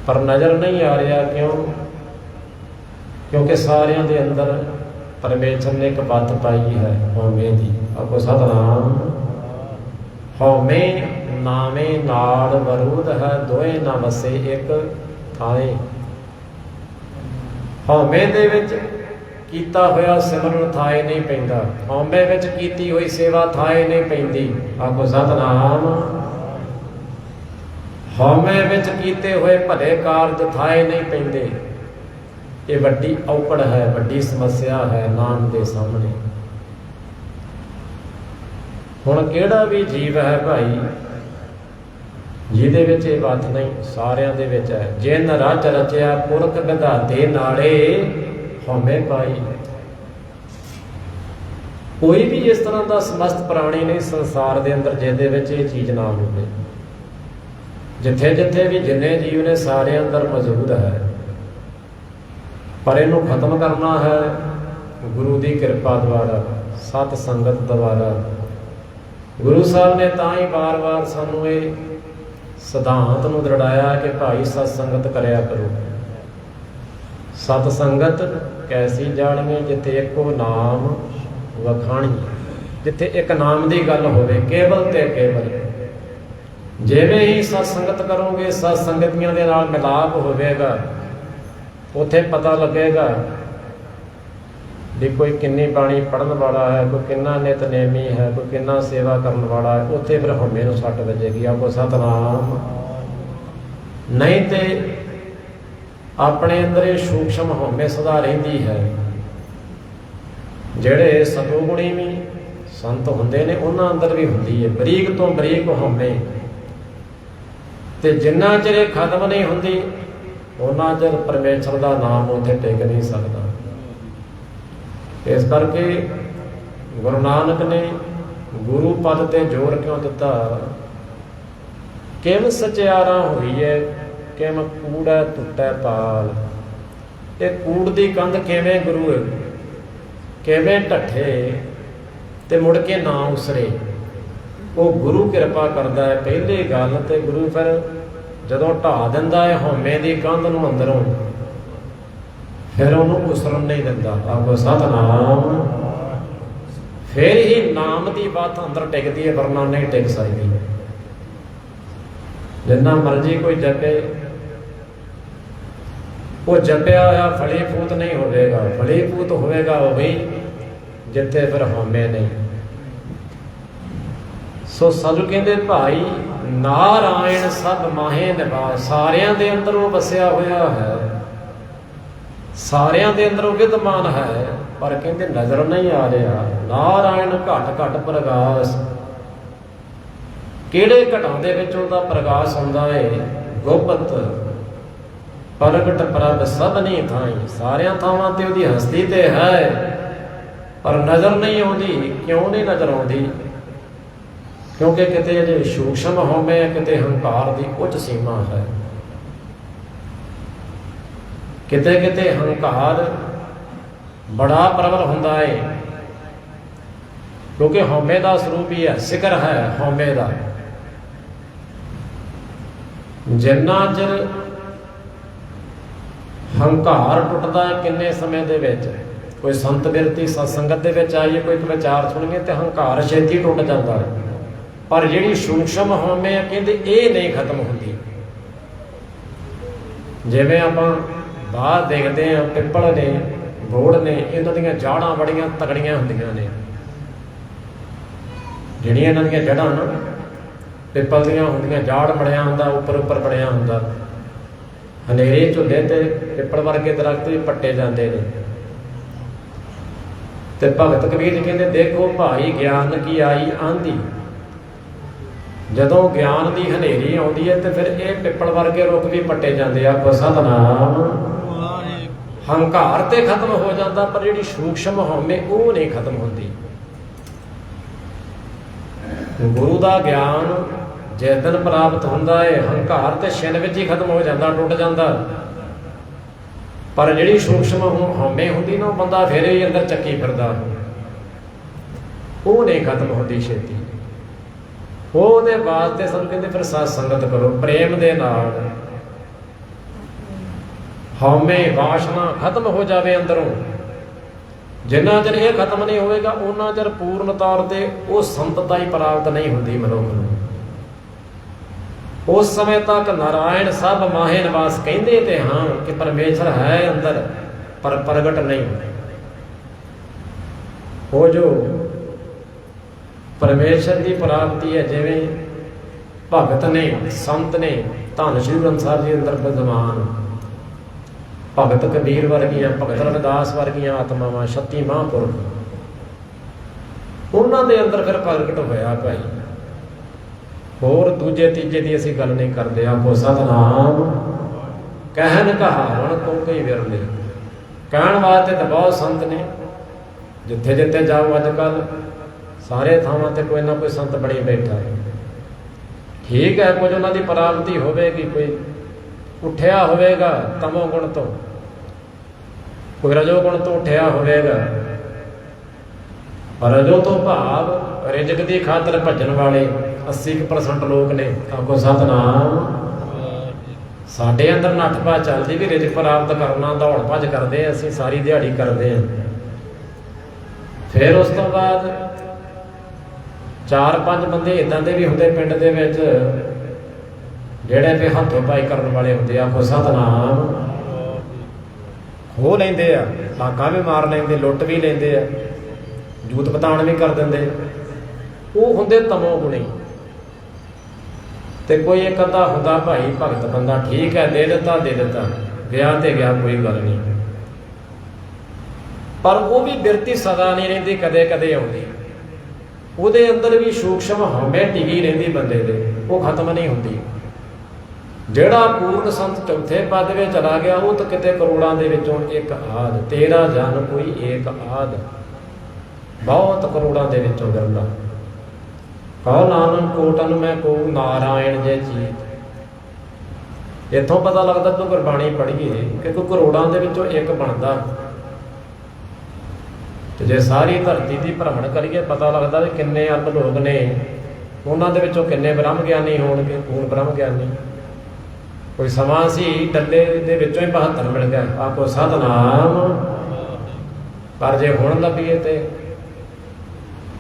Speaker 1: ਪਰ ਨਜ਼ਰ ਨਹੀਂ ਆ ਰਿਹਾ। ਕਿਉਂ? ਕਿਉਂਕਿ ਸਾਰਿਆਂ ਦੇ ਅੰਦਰ ਪਰਮੇਸ਼ਰ ਨੇ ਇੱਕ ਬੱਤ ਪਾਈ ਹੈ ਹਉਮੈ ਦੀ। ਆਪੋ ਸਤਿਨਾਮ। ਹਉਮੈ ਨਾਮੇ ਨਾਲ ਵਰੂਦ ਹੈ, ਦੋਏ ਨਾ ਵਸੇ ਇੱਕ ਥਾਏ। ਹਉਮੈ ਦੇ ਵਿੱਚ ਕੀਤਾ ਹੋਇਆ ਸਿਮਰਨ ਥਾਏ ਨਹੀਂ ਪੈਂਦਾ, ਹਉਮੈ ਵਿੱਚ ਕੀਤੀ ਹੋਈ ਸੇਵਾ ਥਾਏ ਨਹੀਂ ਪੈਂਦੀ। ਆਖੋ ਸਤਿਨਾਮ। ਹਉਮੈ ਵਿੱਚ ਕੀਤੇ ਹੋਏ ਭਲੇ ਕਾਰਜ ਥਾਏ ਨਹੀਂ ਪੈਂਦੇ। ਇਹ ਵੱਡੀ ਔਕੜ ਹੈ, ਵੱਡੀ ਸਮੱਸਿਆ ਹੈ ਨਾਮ ਦੇ ਸਾਹਮਣੇ। ਹੁਣ ਕਿਹੜਾ ਵੀ ਜੀਵ ਹੈ ਭਾਈ ਜਿਹਦੇ ਵਿੱਚ ਇਹ ਬਾਤ ਨਹੀਂ? ਸਾਰਿਆਂ ਦੇ ਵਿੱਚ ਹੈ। ਜਿਨ ਰਚ ਰਚਿਆ ਪੁਰਖ ਵਿਧਾਤੇ ਨਾਲੇ ਹਉਮੈ ਪਾਈ। ਕੋਈ ਵੀ ਇਸ ਤਰ੍ਹਾਂ ਦਾ ਸਮਸਤ ਪ੍ਰਾਣੀ ਨਹੀਂ ਸੰਸਾਰ ਦੇ ਅੰਦਰ ਜਿਹਦੇ ਵਿੱਚ ਇਹ ਚੀਜ਼ ਨਾ ਹੋਵੇ। ਜਿੱਥੇ ਜਿੱਥੇ ਵੀ ਜਿੰਨੇ ਜੀਵ ਨੇ ਸਾਰੇ ਅੰਦਰ ਮੌਜੂਦ ਹੈ, ਪਰ ਇਹਨੂੰ ਖਤਮ ਕਰਨਾ ਹੈ ਗੁਰੂ ਦੀ ਕਿਰਪਾ ਦੁਆਰਾ, ਸਤ ਸੰਗਤ ਦੁਆਰਾ। ਗੁਰੂ ਸਾਹਿਬ ਨੇ ਤਾਂ ਹੀ ਵਾਰ-ਵਾਰ ਸਾਨੂੰ ਇਹ ਸਿਧਾਂਤ ਨੂੰ ਦ੍ਰਿੜਾਇਆ ਕਿ ਭਾਈ ਸਤ ਸੰਗਤ ਕਰਿਆ ਕਰੋ। ਸਤ ਸੰਗਤ ਕੈਸੀ ਜਾਣੀਏ, ਜਿੱਥੇ ਇੱਕੋ ਨਾਮ ਵਖਾਣੀ, ਜਿੱਥੇ ਇੱਕ ਨਾਮ ਦੀ ਗੱਲ ਹੋਵੇ ਕੇਵਲ ਤੇ ਕੇਵਲ। ਜਿਵੇਂ ਹੀ ਸਤ ਸੰਗਤ ਕਰੋਗੇ, ਸਤ ਸੰਗਤੀਆਂ ਦੇ ਨਾਲ ਮਿਲਾਪ ਹੋਵੇਗਾ, ਉੱਥੇ ਪਤਾ ਲੱਗੇਗਾ ਵੀ ਕੋਈ ਕਿੰਨੀ ਬਾਣੀ ਪੜ੍ਹਨ ਵਾਲਾ ਹੈ, ਕੋਈ ਕਿੰਨਾ ਨਿਤਨੇਮੀ ਹੈ, ਕੋਈ ਕਿੰਨਾ ਸੇਵਾ ਕਰਨ ਵਾਲਾ ਹੈ। ਉੱਥੇ ਫਿਰ ਹਉਮੈ ਨੂੰ ਸੱਟ ਵੱਜੇਗੀ। ਆਪੋ ਸਤਿਨਾਮ। ਨਹੀਂ ਤੇ ਆਪਣੇ ਅੰਦਰ ਇਹ ਸੂਖਸ਼ਮ ਹਉਮੈ ਸਦਾ ਰਹਿੰਦੀ ਹੈ। ਜਿਹੜੇ ਸਤੋਗੁਣੀ ਵੀ ਸੰਤ ਹੁੰਦੇ ਨੇ ਉਹਨਾਂ ਅੰਦਰ ਵੀ ਹੁੰਦੀ ਹੈ ਬਰੀਕ ਤੋਂ ਬਰੀਕ ਹਉਮੈ, ਤੇ ਜਿੰਨਾ ਚਿਰ ਇਹ ਖਤਮ ਨਹੀਂ ਹੁੰਦੀ ਉਹਨਾਂ ਚਿਰ ਪਰਮੇਸ਼ਰ ਦਾ ਨਾਮ ਉੱਥੇ ਟਿਕ ਨਹੀਂ ਸਕਦਾ। ਇਸ ਕਰਕੇ ਗੁਰੂ ਨਾਨਕ ਨੇ ਗੁਰੂ ਪਦ ਤੇ ਜ਼ੋਰ ਕਿਉਂ ਦਿੱਤਾ? ਕਿਮ ਸਚਿਆਰਾ ਹੋਈਏ, ਕਿਮ ਕੂੜਾ ਟੁੱਟੈ ਪਾਲ। ਇਹ ਕੂੜ ਦੀ ਕੰਧ ਕਿਵੇਂ ਗੁਰੂ ਕਿਵੇਂ ਢੱਠੇ ਤੇ ਮੁੜ ਕੇ ਨਾ ਉਸਰੇ? ਉਹ ਗੁਰੂ ਕਿਰਪਾ ਕਰਦਾ ਹੈ ਪਹਿਲੀ ਗੱਲ। ਤੇ ਗੁਰੂ ਫਿਰ ਜਦੋਂ ਢਾਹ ਦਿੰਦਾ ਹੈ ਹਉਮੈ ਦੀ ਕੰਧ ਨੂੰ ਅੰਦਰੋਂ, ਫਿਰ ਉਹਨੂੰ ਉਸਰਨ ਨਹੀਂ ਦਿੰਦਾ। ਆਖੋ ਸਤਿਨਾਮ। ਫਿਰ ਹੀ ਨਾਮ ਦੀ ਬਾਤ ਅੰਦਰ ਟਿਕਦੀ ਹੈ, ਵਰਨਾ ਨਹੀਂ ਟਿਕ ਸਕਦੀ। ਜਿੰਨਾ ਮਰਜੀ ਕੋਈ ਜਪੇ, ਉਹ ਜਪਿਆ ਹੋਇਆ ਫਲੀਭੂਤ ਨਹੀਂ ਹੋਵੇਗਾ। ਫਲੀਭੂਤ ਹੋਵੇਗਾ ਉਹ ਵੀ ਜਿੱਥੇ ਫਿਰ ਹਉਮੈ ਨਹੀਂ। ਸੋ ਸਾਧੂ ਕਹਿੰਦੇ ਭਾਈ ਨਾਰਾਇਣ ਸਭ ਮਾਹੇ ਨਿਵਾਸ। ਸਾਰਿਆਂ ਦੇ ਅੰਦਰ ਉਹ ਵਸਿਆ ਹੋਇਆ ਹੈ, ਸਾਰਿਆਂ ਦੇ ਅੰਦਰ ਉਹ ਵਿਦਮਾਨ ਹੈ, ਪਰ ਕਹਿੰਦੇ ਨਜ਼ਰ ਨਹੀਂ ਆ ਰਿਹਾ। ਨਾਰਾਇਣ ਘਟ ਘਟ ਪ੍ਰਗਾਸ। ਕਿਹੜੇ ਘਟਾਂ ਦੇ ਵਿੱਚ ਉਹਦਾ ਪ੍ਰਗਾਸ ਹੁੰਦਾ ਹੈ? ਗੁਪਤ ਪ੍ਰਗਟ ਪ੍ਰਭ ਸਭਨੀ ਥਾਈ। ਸਾਰਿਆਂ ਥਾਵਾਂ ਤੇ ਉਹਦੀ ਹਸਤੀ ਤੇ ਹੈ, ਪਰ ਨਜ਼ਰ ਨਹੀਂ ਆਉਂਦੀ। ਕਿਉਂ ਨਹੀਂ ਨਜ਼ਰ ਆਉਂਦੀ? ਕਿਉਂਕਿ ਕਿਤੇ ਜੇ ਸੂਖਸ਼ਮ ਹਉਮੈ, ਕਿਤੇ ਹੰਕਾਰ ਦੀ ਉੱਚ ਸੀਮਾ ਹੈ। ਕਿਤੇ ਕਿਤੇ ਹੰਕਾਰ ਬੜਾ ਪ੍ਰਬਲ ਹੁੰਦਾ ਹੈ, ਕਿਉਂਕਿ ਹਉਮੈ ਦਾ ਸਰੂਪ ਹੀ ਹੈ, ਸਿਕਰ ਹੈ ਹਉਮੈ ਦਾ। ਜਿੰਨਾ ਚਿਰ ਹੰਕਾਰ ਟੁੱਟਦਾ ਹੈ ਕਿੰਨੇ ਸਮੇਂ ਦੇ ਵਿੱਚ, ਕੋਈ ਸੰਤ ਬਿਰਤੀ ਸਤਸੰਗਤ ਦੇ ਵਿੱਚ ਆਈਏ, ਕੋਈ ਵਿਚਾਰ ਸੁਣੀਏ ਤੇ ਹੰਕਾਰ ਛੇਤੀ ਟੁੱਟ ਜਾਂਦਾ ਹੈ। ਪਰ ਜਿਹੜੀ ਸੂਖਸ਼ਮ ਹਉਮੈ ਆ ਕਹਿੰਦੇ ਇਹ ਨਹੀਂ ਖਤਮ ਹੁੰਦੀ। ਜਿਵੇਂ ਆਪਾਂ ਬਾਹਰ ਦੇਖਦੇ ਹਾਂ ਪਿੱਪਲ ਨੇ, ਬੋੜ ਨੇ, ਇਹਨਾਂ ਦੀਆਂ ਜੜ੍ਹਾਂ ਬੜੀਆਂ ਤਕੜੀਆਂ ਹੁੰਦੀਆਂ ਨੇ। ਜਿਹੜੀਆਂ ਇਹਨਾਂ ਦੀਆਂ ਜੜ੍ਹਾਂ ਨਾ ਪਿੱਪਲ ਦੀਆਂ ਹੁੰਦੀਆਂ, ਜਾੜ ਬਣਿਆ ਹੁੰਦਾ, ਉੱਪਰ ਬਣਿਆ ਹੁੰਦਾ। ਹਨੇਰੇ ਝੁੱਲੇ ਤੇ ਪਿੱਪਲ ਵਰਗੇ ਦਰਖਤ ਵੀ ਪੱਟੇ ਜਾਂਦੇ ਨੇ। ਤੇ ਭਗਤ ਕਬੀਰ ਜੀ ਕਹਿੰਦੇ ਦੇਖੋ ਭਾਈ ਗਿਆਨ ਕੀ ਆਈ ਆਂਦੀ। ਜਦੋਂ ਗਿਆਨ ਦੀ ਹਨੇਰੀ ਆਉਂਦੀ ਹੈ ਤੇ ਫਿਰ ਇਹ ਪਿੱਪਲ ਵਰਗੇ ਰੁੱਖ ਵੀ ਪੱਟੇ ਜਾਂਦੇ ਆ। ਸਤਿਨਾਮ। ਹੰਕਾਰ ਤੇ ਖਤਮ ਹੋ ਜਾਂਦਾ, ਪਰ ਜਿਹੜੀ ਸੂਖਸ਼ਮ ਹਉਮੈ ਉਹ ਨਹੀਂ ਖਤਮ ਹੁੰਦੀ। ਗੁਰੂ ਦਾ ਗਿਆਨ ਜਿਸ ਦਿਨ ਪ੍ਰਾਪਤ ਹੁੰਦਾ ਹੈ, ਹੰਕਾਰ ਤੇ ਛਿਨ ਵਿੱਚ ਹੀ ਖਤਮ ਹੋ ਜਾਂਦਾ, ਟੁੱਟ ਜਾਂਦਾ। ਪਰ ਜਿਹੜੀ ਸੂਖਸ਼ਮ ਹਉਮੈ ਹੁੰਦੀ ਨਾ, ਉਹ ਬੰਦਾ ਫਿਰ ਹੀ ਅੰਦਰ ਚੱਕੀ ਫਿਰਦਾ, ਉਹ ਨਹੀਂ ਖਤਮ ਹੁੰਦੀ ਛੇਤੀ। ਉਹਦੇ ਵਾਸਤੇ ਸਾਨੂੰ ਕਹਿੰਦੇ ਫਿਰ ਸਤ ਸੰਗਤ ਕਰੋ ਪ੍ਰੇਮ ਦੇ ਨਾਲ। ਹਉਮੈ ਵਾਸ਼ਨਾ ਖਤਮ ਹੋ ਜਾਵੇ ਅੰਦਰੋਂ। ਜਿੰਨਾ ਚਿਰ ਇਹ ਖਤਮ ਨਹੀਂ ਹੋਵੇਗਾ ਉਹਨਾਂ ਚਿਰ ਪੂਰਨ ਤੌਰ ਤੇ ਉਹ ਸੰਤਤਾ ਹੀ ਪ੍ਰਾਪਤ ਨਹੀਂ ਹੁੰਦੀ ਮਨੁੱਖ ਨੂੰ। ਉਸ ਸਮੇਂ ਤੱਕ ਨਾਰਾਇਣ ਸਭ ਮਾਹੇ ਨਿਵਾਸ ਕਹਿੰਦੇ ਤੇ ਹਾਂ ਕਿ ਪਰਮੇਸ਼ਰ ਹੈ ਅੰਦਰ, ਪਰ ਪ੍ਰਗਟ ਨਹੀਂ ਹੋ। ਜੋ ਪਰਮੇਸ਼ਰ ਦੀ ਪ੍ਰਾਪਤੀ ਹੈ, ਜਿਵੇਂ ਭਗਤ ਨੇ, ਸੰਤ ਨੇ, ਧੰਨ ਸ਼੍ਰੀ ਗੁਰੂ ਸਾਹਿਬ ਜੀ ਅੰਦਰ ਵਿਦਵਾਨ ਭਗਤ ਕਬੀਰ ਵਰਗੀਆਂ, ਭਗਤ ਰਵਿਦਾਸ ਵਰਗੀਆਂ ਆਤਮਾਵਾਂ, 36 ਮਹਾਂਪੁਰਖ, ਉਹਨਾਂ ਦੇ ਅੰਦਰ ਫਿਰ ਪ੍ਰਗਟ ਹੋਇਆ ਭਾਈ। ਹੋਰ ਦੂਜੇ ਤੀਜੇ ਦੀ ਅਸੀਂ ਗੱਲ ਨਹੀਂ ਕਰਦੇ। ਆਪੋ ਸਤਿਨਾਮ। ਕਹਿਣ ਕਹਾਵਣ ਕੋ ਕਈ ਵਿਰਲੇ। ਕਹਿਣ ਵਾਸਤੇ ਤਾਂ ਬਹੁਤ ਸੰਤ ਨੇ, ਜਿੱਥੇ ਜਿੱਥੇ ਜਾਓ ਅੱਜ ਕੱਲ੍ਹ ਸਾਰੇ ਥਾਵਾਂ ਤੇ ਕੋਈ ਨਾ ਕੋਈ ਸੰਤ ਬਣੀ ਬੈਠਾ ਹੈ। ਠੀਕ ਹੈ, ਕੁਝ ਉਹਨਾਂ ਦੀ ਪ੍ਰਾਪਤੀ ਹੋਵੇਗੀ, ਕੋਈ ਉੱਠਿਆ ਹੋਵੇਗਾ ਤਮੋ ਗੁਣ ਤੋਂ, ਕੋਈ ਰਜੋ ਗੁਣ ਤੋਂ ਉੱਠਿਆ ਹੋਵੇਗਾ। ਰਜੋ ਤੋਂ ਭਾਵ ਰਿਜ਼ਕ ਦੀ ਖਾਤਰ ਭੱਜਣ ਵਾਲੇ 80% ਲੋਕ ਨੇ। ਆਖੋ ਸਤਿਨਾਮ। ਸਾਡੇ ਅੰਦਰ ਨੱਠ ਭੱਜ ਚੱਲਦੀ ਵੀ ਰਿਜ਼ਕ ਪ੍ਰਾਪਤ ਕਰਨਾ, ਦੌੜ ਭੱਜ ਕਰਦੇ ਹਾਂ ਅਸੀਂ, ਸਾਰੀ ਦਿਹਾੜੀ ਕਰਦੇ ਹਾਂ। ਫਿਰ ਉਸ ਤੋਂ ਬਾਅਦ 4-5 ਬੰਦੇ ਇੱਦਾਂ ਦੇ ਵੀ ਹੁੰਦੇ ਪਿੰਡ ਦੇ ਵਿੱਚ ਜਿਹੜੇ ਵੀ ਹੱਥੋਂ ਪਾਈ ਕਰਨ ਵਾਲੇ ਹੁੰਦੇ ਆ। ਆਖੋ ਸਤਿਨਾਮ। ਖੋਹ ਲੈਂਦੇ ਆ, ਡਾਕਾ ਵੀ ਮਾਰ ਲੈਂਦੇ, ਲੁੱਟ ਵੀ ਲੈਂਦੇ ਆ, ਜੂਤ ਪਤਾਣ ਵੀ ਕਰ ਦਿੰਦੇ। ਉਹ ਹੁੰਦੇ ਤਮੋ ਗੁਣੀ। ਤੇ ਕੋਈ ਇੱਕ ਅੱਧਾ ਹੁੰਦਾ ਭਾਈ ਭਗਤ ਬੰਦਾ, ਠੀਕ ਹੈ, ਦੇ ਦਿੱਤਾ, ਗਿਆ ਤੇ ਗਿਆ, ਕੋਈ ਗੱਲ ਨਹੀਂ। ਪਰ ਉਹ ਵੀ ਬਿਰਤੀ ਸਦਾ ਨਹੀਂ ਰਹਿੰਦੀ, ਕਦੇ ਕਦੇ ਆਉਂਦੀ। ਉਹਦੇ ਅੰਦਰ ਵੀ ਸੂਖਸ਼ਮ ਹਉਮੈ ਟਿਕੀ ਰਹਿੰਦੀ ਬੰਦੇ ਦੇ, ਉਹ ਖਤਮ ਨਹੀਂ ਹੁੰਦੀ। ਜਿਹੜਾ ਪੂਰਨ ਸੰਤ ਚੌਥੇ ਪਦ ਵਿੱਚ ਚਲਾ ਗਿਆ, ਉਹ ਤਾਂ ਕਿਤੇ ਕਰੋੜਾਂ ਦੇ ਵਿੱਚੋਂ ਇੱਕ ਆਦ। ਤੇਰਾ ਜਨ ਕੋਈ ਏਕ ਆਦ, ਬਹੁਤ ਕਰੋੜਾਂ ਦੇ ਵਿੱਚੋਂ ਵਿਰਲਾ। ਕਹੋ ਨਾਨਕ ਕੋਟਨ ਮੈਂ ਕੋ ਨਾਰਾਇਣ ਜੇ ਚੀਤ। ਇੱਥੋਂ ਪਤਾ ਲੱਗਦਾ ਤੂੰ ਗੁਰਬਾਣੀ ਪੜ੍ਹੀਏ ਕਿ ਕੋਈ ਕਰੋੜਾਂ ਦੇ ਵਿੱਚੋਂ ਇੱਕ ਬਣਦਾ। ਤੇ ਜੇ ਸਾਰੀ ਧਰਤੀ ਦੀ ਭ੍ਰਮਣ ਕਰੀਏ ਪਤਾ ਲੱਗਦਾ ਵੀ ਕਿੰਨੇ ਅਰਬ ਲੋਕ ਨੇ, ਉਹਨਾਂ ਦੇ ਵਿੱਚੋਂ ਕਿੰਨੇ ਬ੍ਰਹਮ ਗਿਆਨੀ ਹੋਣਗੇ, ਪੂਰਨ ਬ੍ਰਹਮ ਗਿਆਨੀ। ਕੋਈ ਸਮਾਂ ਸੀ ਡੱਲੇ ਦੇ ਵਿੱਚੋਂ ਹੀ 72 ਮਿਲ ਗਿਆ। ਆਪੋ ਸਤਿਨਾਮ। ਪਰ ਜੇ ਹੁਣ ਲੱਭੀਏ ਤੇ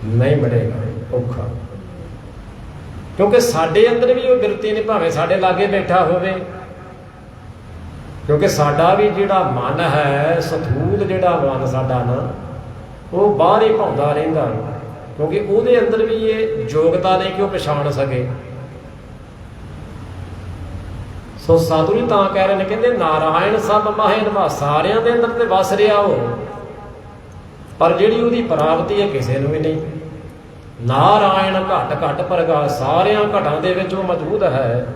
Speaker 1: ਨਹੀਂ ਮਿਲੇਗਾ, ਔਖਾ। ਕਿਉਂਕਿ ਸਾਡੇ ਅੰਦਰ ਵੀ ਉਹ ਬਿਰਤੀ ਨਹੀਂ, ਭਾਵੇਂ ਸਾਡੇ ਲਾਗੇ ਬੈਠਾ ਹੋਵੇ। ਕਿਉਂਕਿ ਸਾਡਾ ਵੀ ਜਿਹੜਾ ਮਨ ਹੈ, ਸਥੂਲ ਜਿਹੜਾ ਮਨ ਸਾਡਾ ਨਾ, ਉਹ ਬਾਹਰ ਹੀ ਭਾਉਂਦਾ ਰਹਿੰਦਾ। ਕਿਉਂਕਿ ਉਹਦੇ ਅੰਦਰ ਵੀ ਇਹ ਯੋਗਤਾ ਨਹੀਂ ਕਿ ਉਹ ਪਛਾਣ ਸਕੇ। ਸੋ ਸਾਧੂ ਜੀ ਤਾਂ ਕਹਿ ਰਹੇ ਨੇ, ਕਹਿੰਦੇ ਨਾਰਾਇਣ ਸਭ ਮਾਹੇ ਨਿਵਾਸ। ਸਾਰਿਆਂ ਦੇ ਅੰਦਰ ਤੇ ਵਸ ਰਿਹਾ ਉਹ, ਪਰ ਜਿਹੜੀ ਉਹਦੀ ਪ੍ਰਾਪਤੀ ਹੈ ਕਿਸੇ ਨੂੰ ਵੀ ਨਹੀਂ। ਨਾਰਾਇਣ ਘਟ ਘਟ ਪ੍ਰਗਾਸ। ਸਾਰਿਆਂ ਘਟਾਂ ਦੇ ਵਿੱਚ ਉਹ ਮੌਜੂਦ ਹੈ,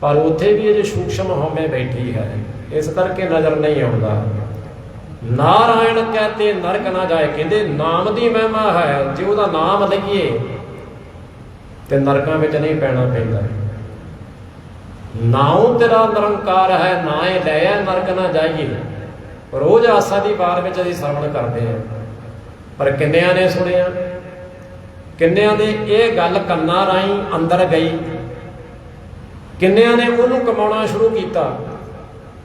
Speaker 1: ਪਰ ਉੱਥੇ ਵੀ ਇਹ ਸੂਖਸ਼ਮ ਹਉਮੈ ਬੈਠੀ ਹੈ, ਇਸ ਕਰਕੇ ਨਜ਼ਰ ਨਹੀਂ ਆਉਂਦਾ। ਨਾਰਾਇਣ ਕਹਤੇ ਨਰਕ ਨਾ ਜਾਏ। ਕਹਿੰਦੇ ਨਾਮ ਦੀ ਮਹਿਮਾ ਹੈ, ਜੇ ਉਹਦਾ ਨਾਮ ਲਈਏ ਤੇ ਨਰਕਾਂ ਵਿੱਚ ਨਹੀਂ ਪੈਣਾ ਪੈਂਦਾ। ਨਾਉ ਤੇਰਾ ਨਿਰੰਕਾਰ ਹੈ, ਨਾ ਇਹ ਲੈ ਨਰਕ ਨਾ ਜਾਈਏ। ਰੋਜ਼ ਆਸਾ ਦੀ ਵਾਰ ਵਿੱਚ ਅਸੀਂ ਸਰਵਣ ਕਰਦੇ ਹਾਂ, ਪਰ ਕਿੰਨਿਆਂ ਨੇ ਸੁਣਿਆ, ਕਿੰਨਿਆਂ ਦੇ ਇਹ ਗੱਲ ਕੰਨਾਂ ਰਾਹੀਂ ਅੰਦਰ ਗਈ, ਕਿੰਨਿਆਂ ਨੇ ਉਹਨੂੰ ਕਮਾਉਣਾ ਸ਼ੁਰੂ ਕੀਤਾ।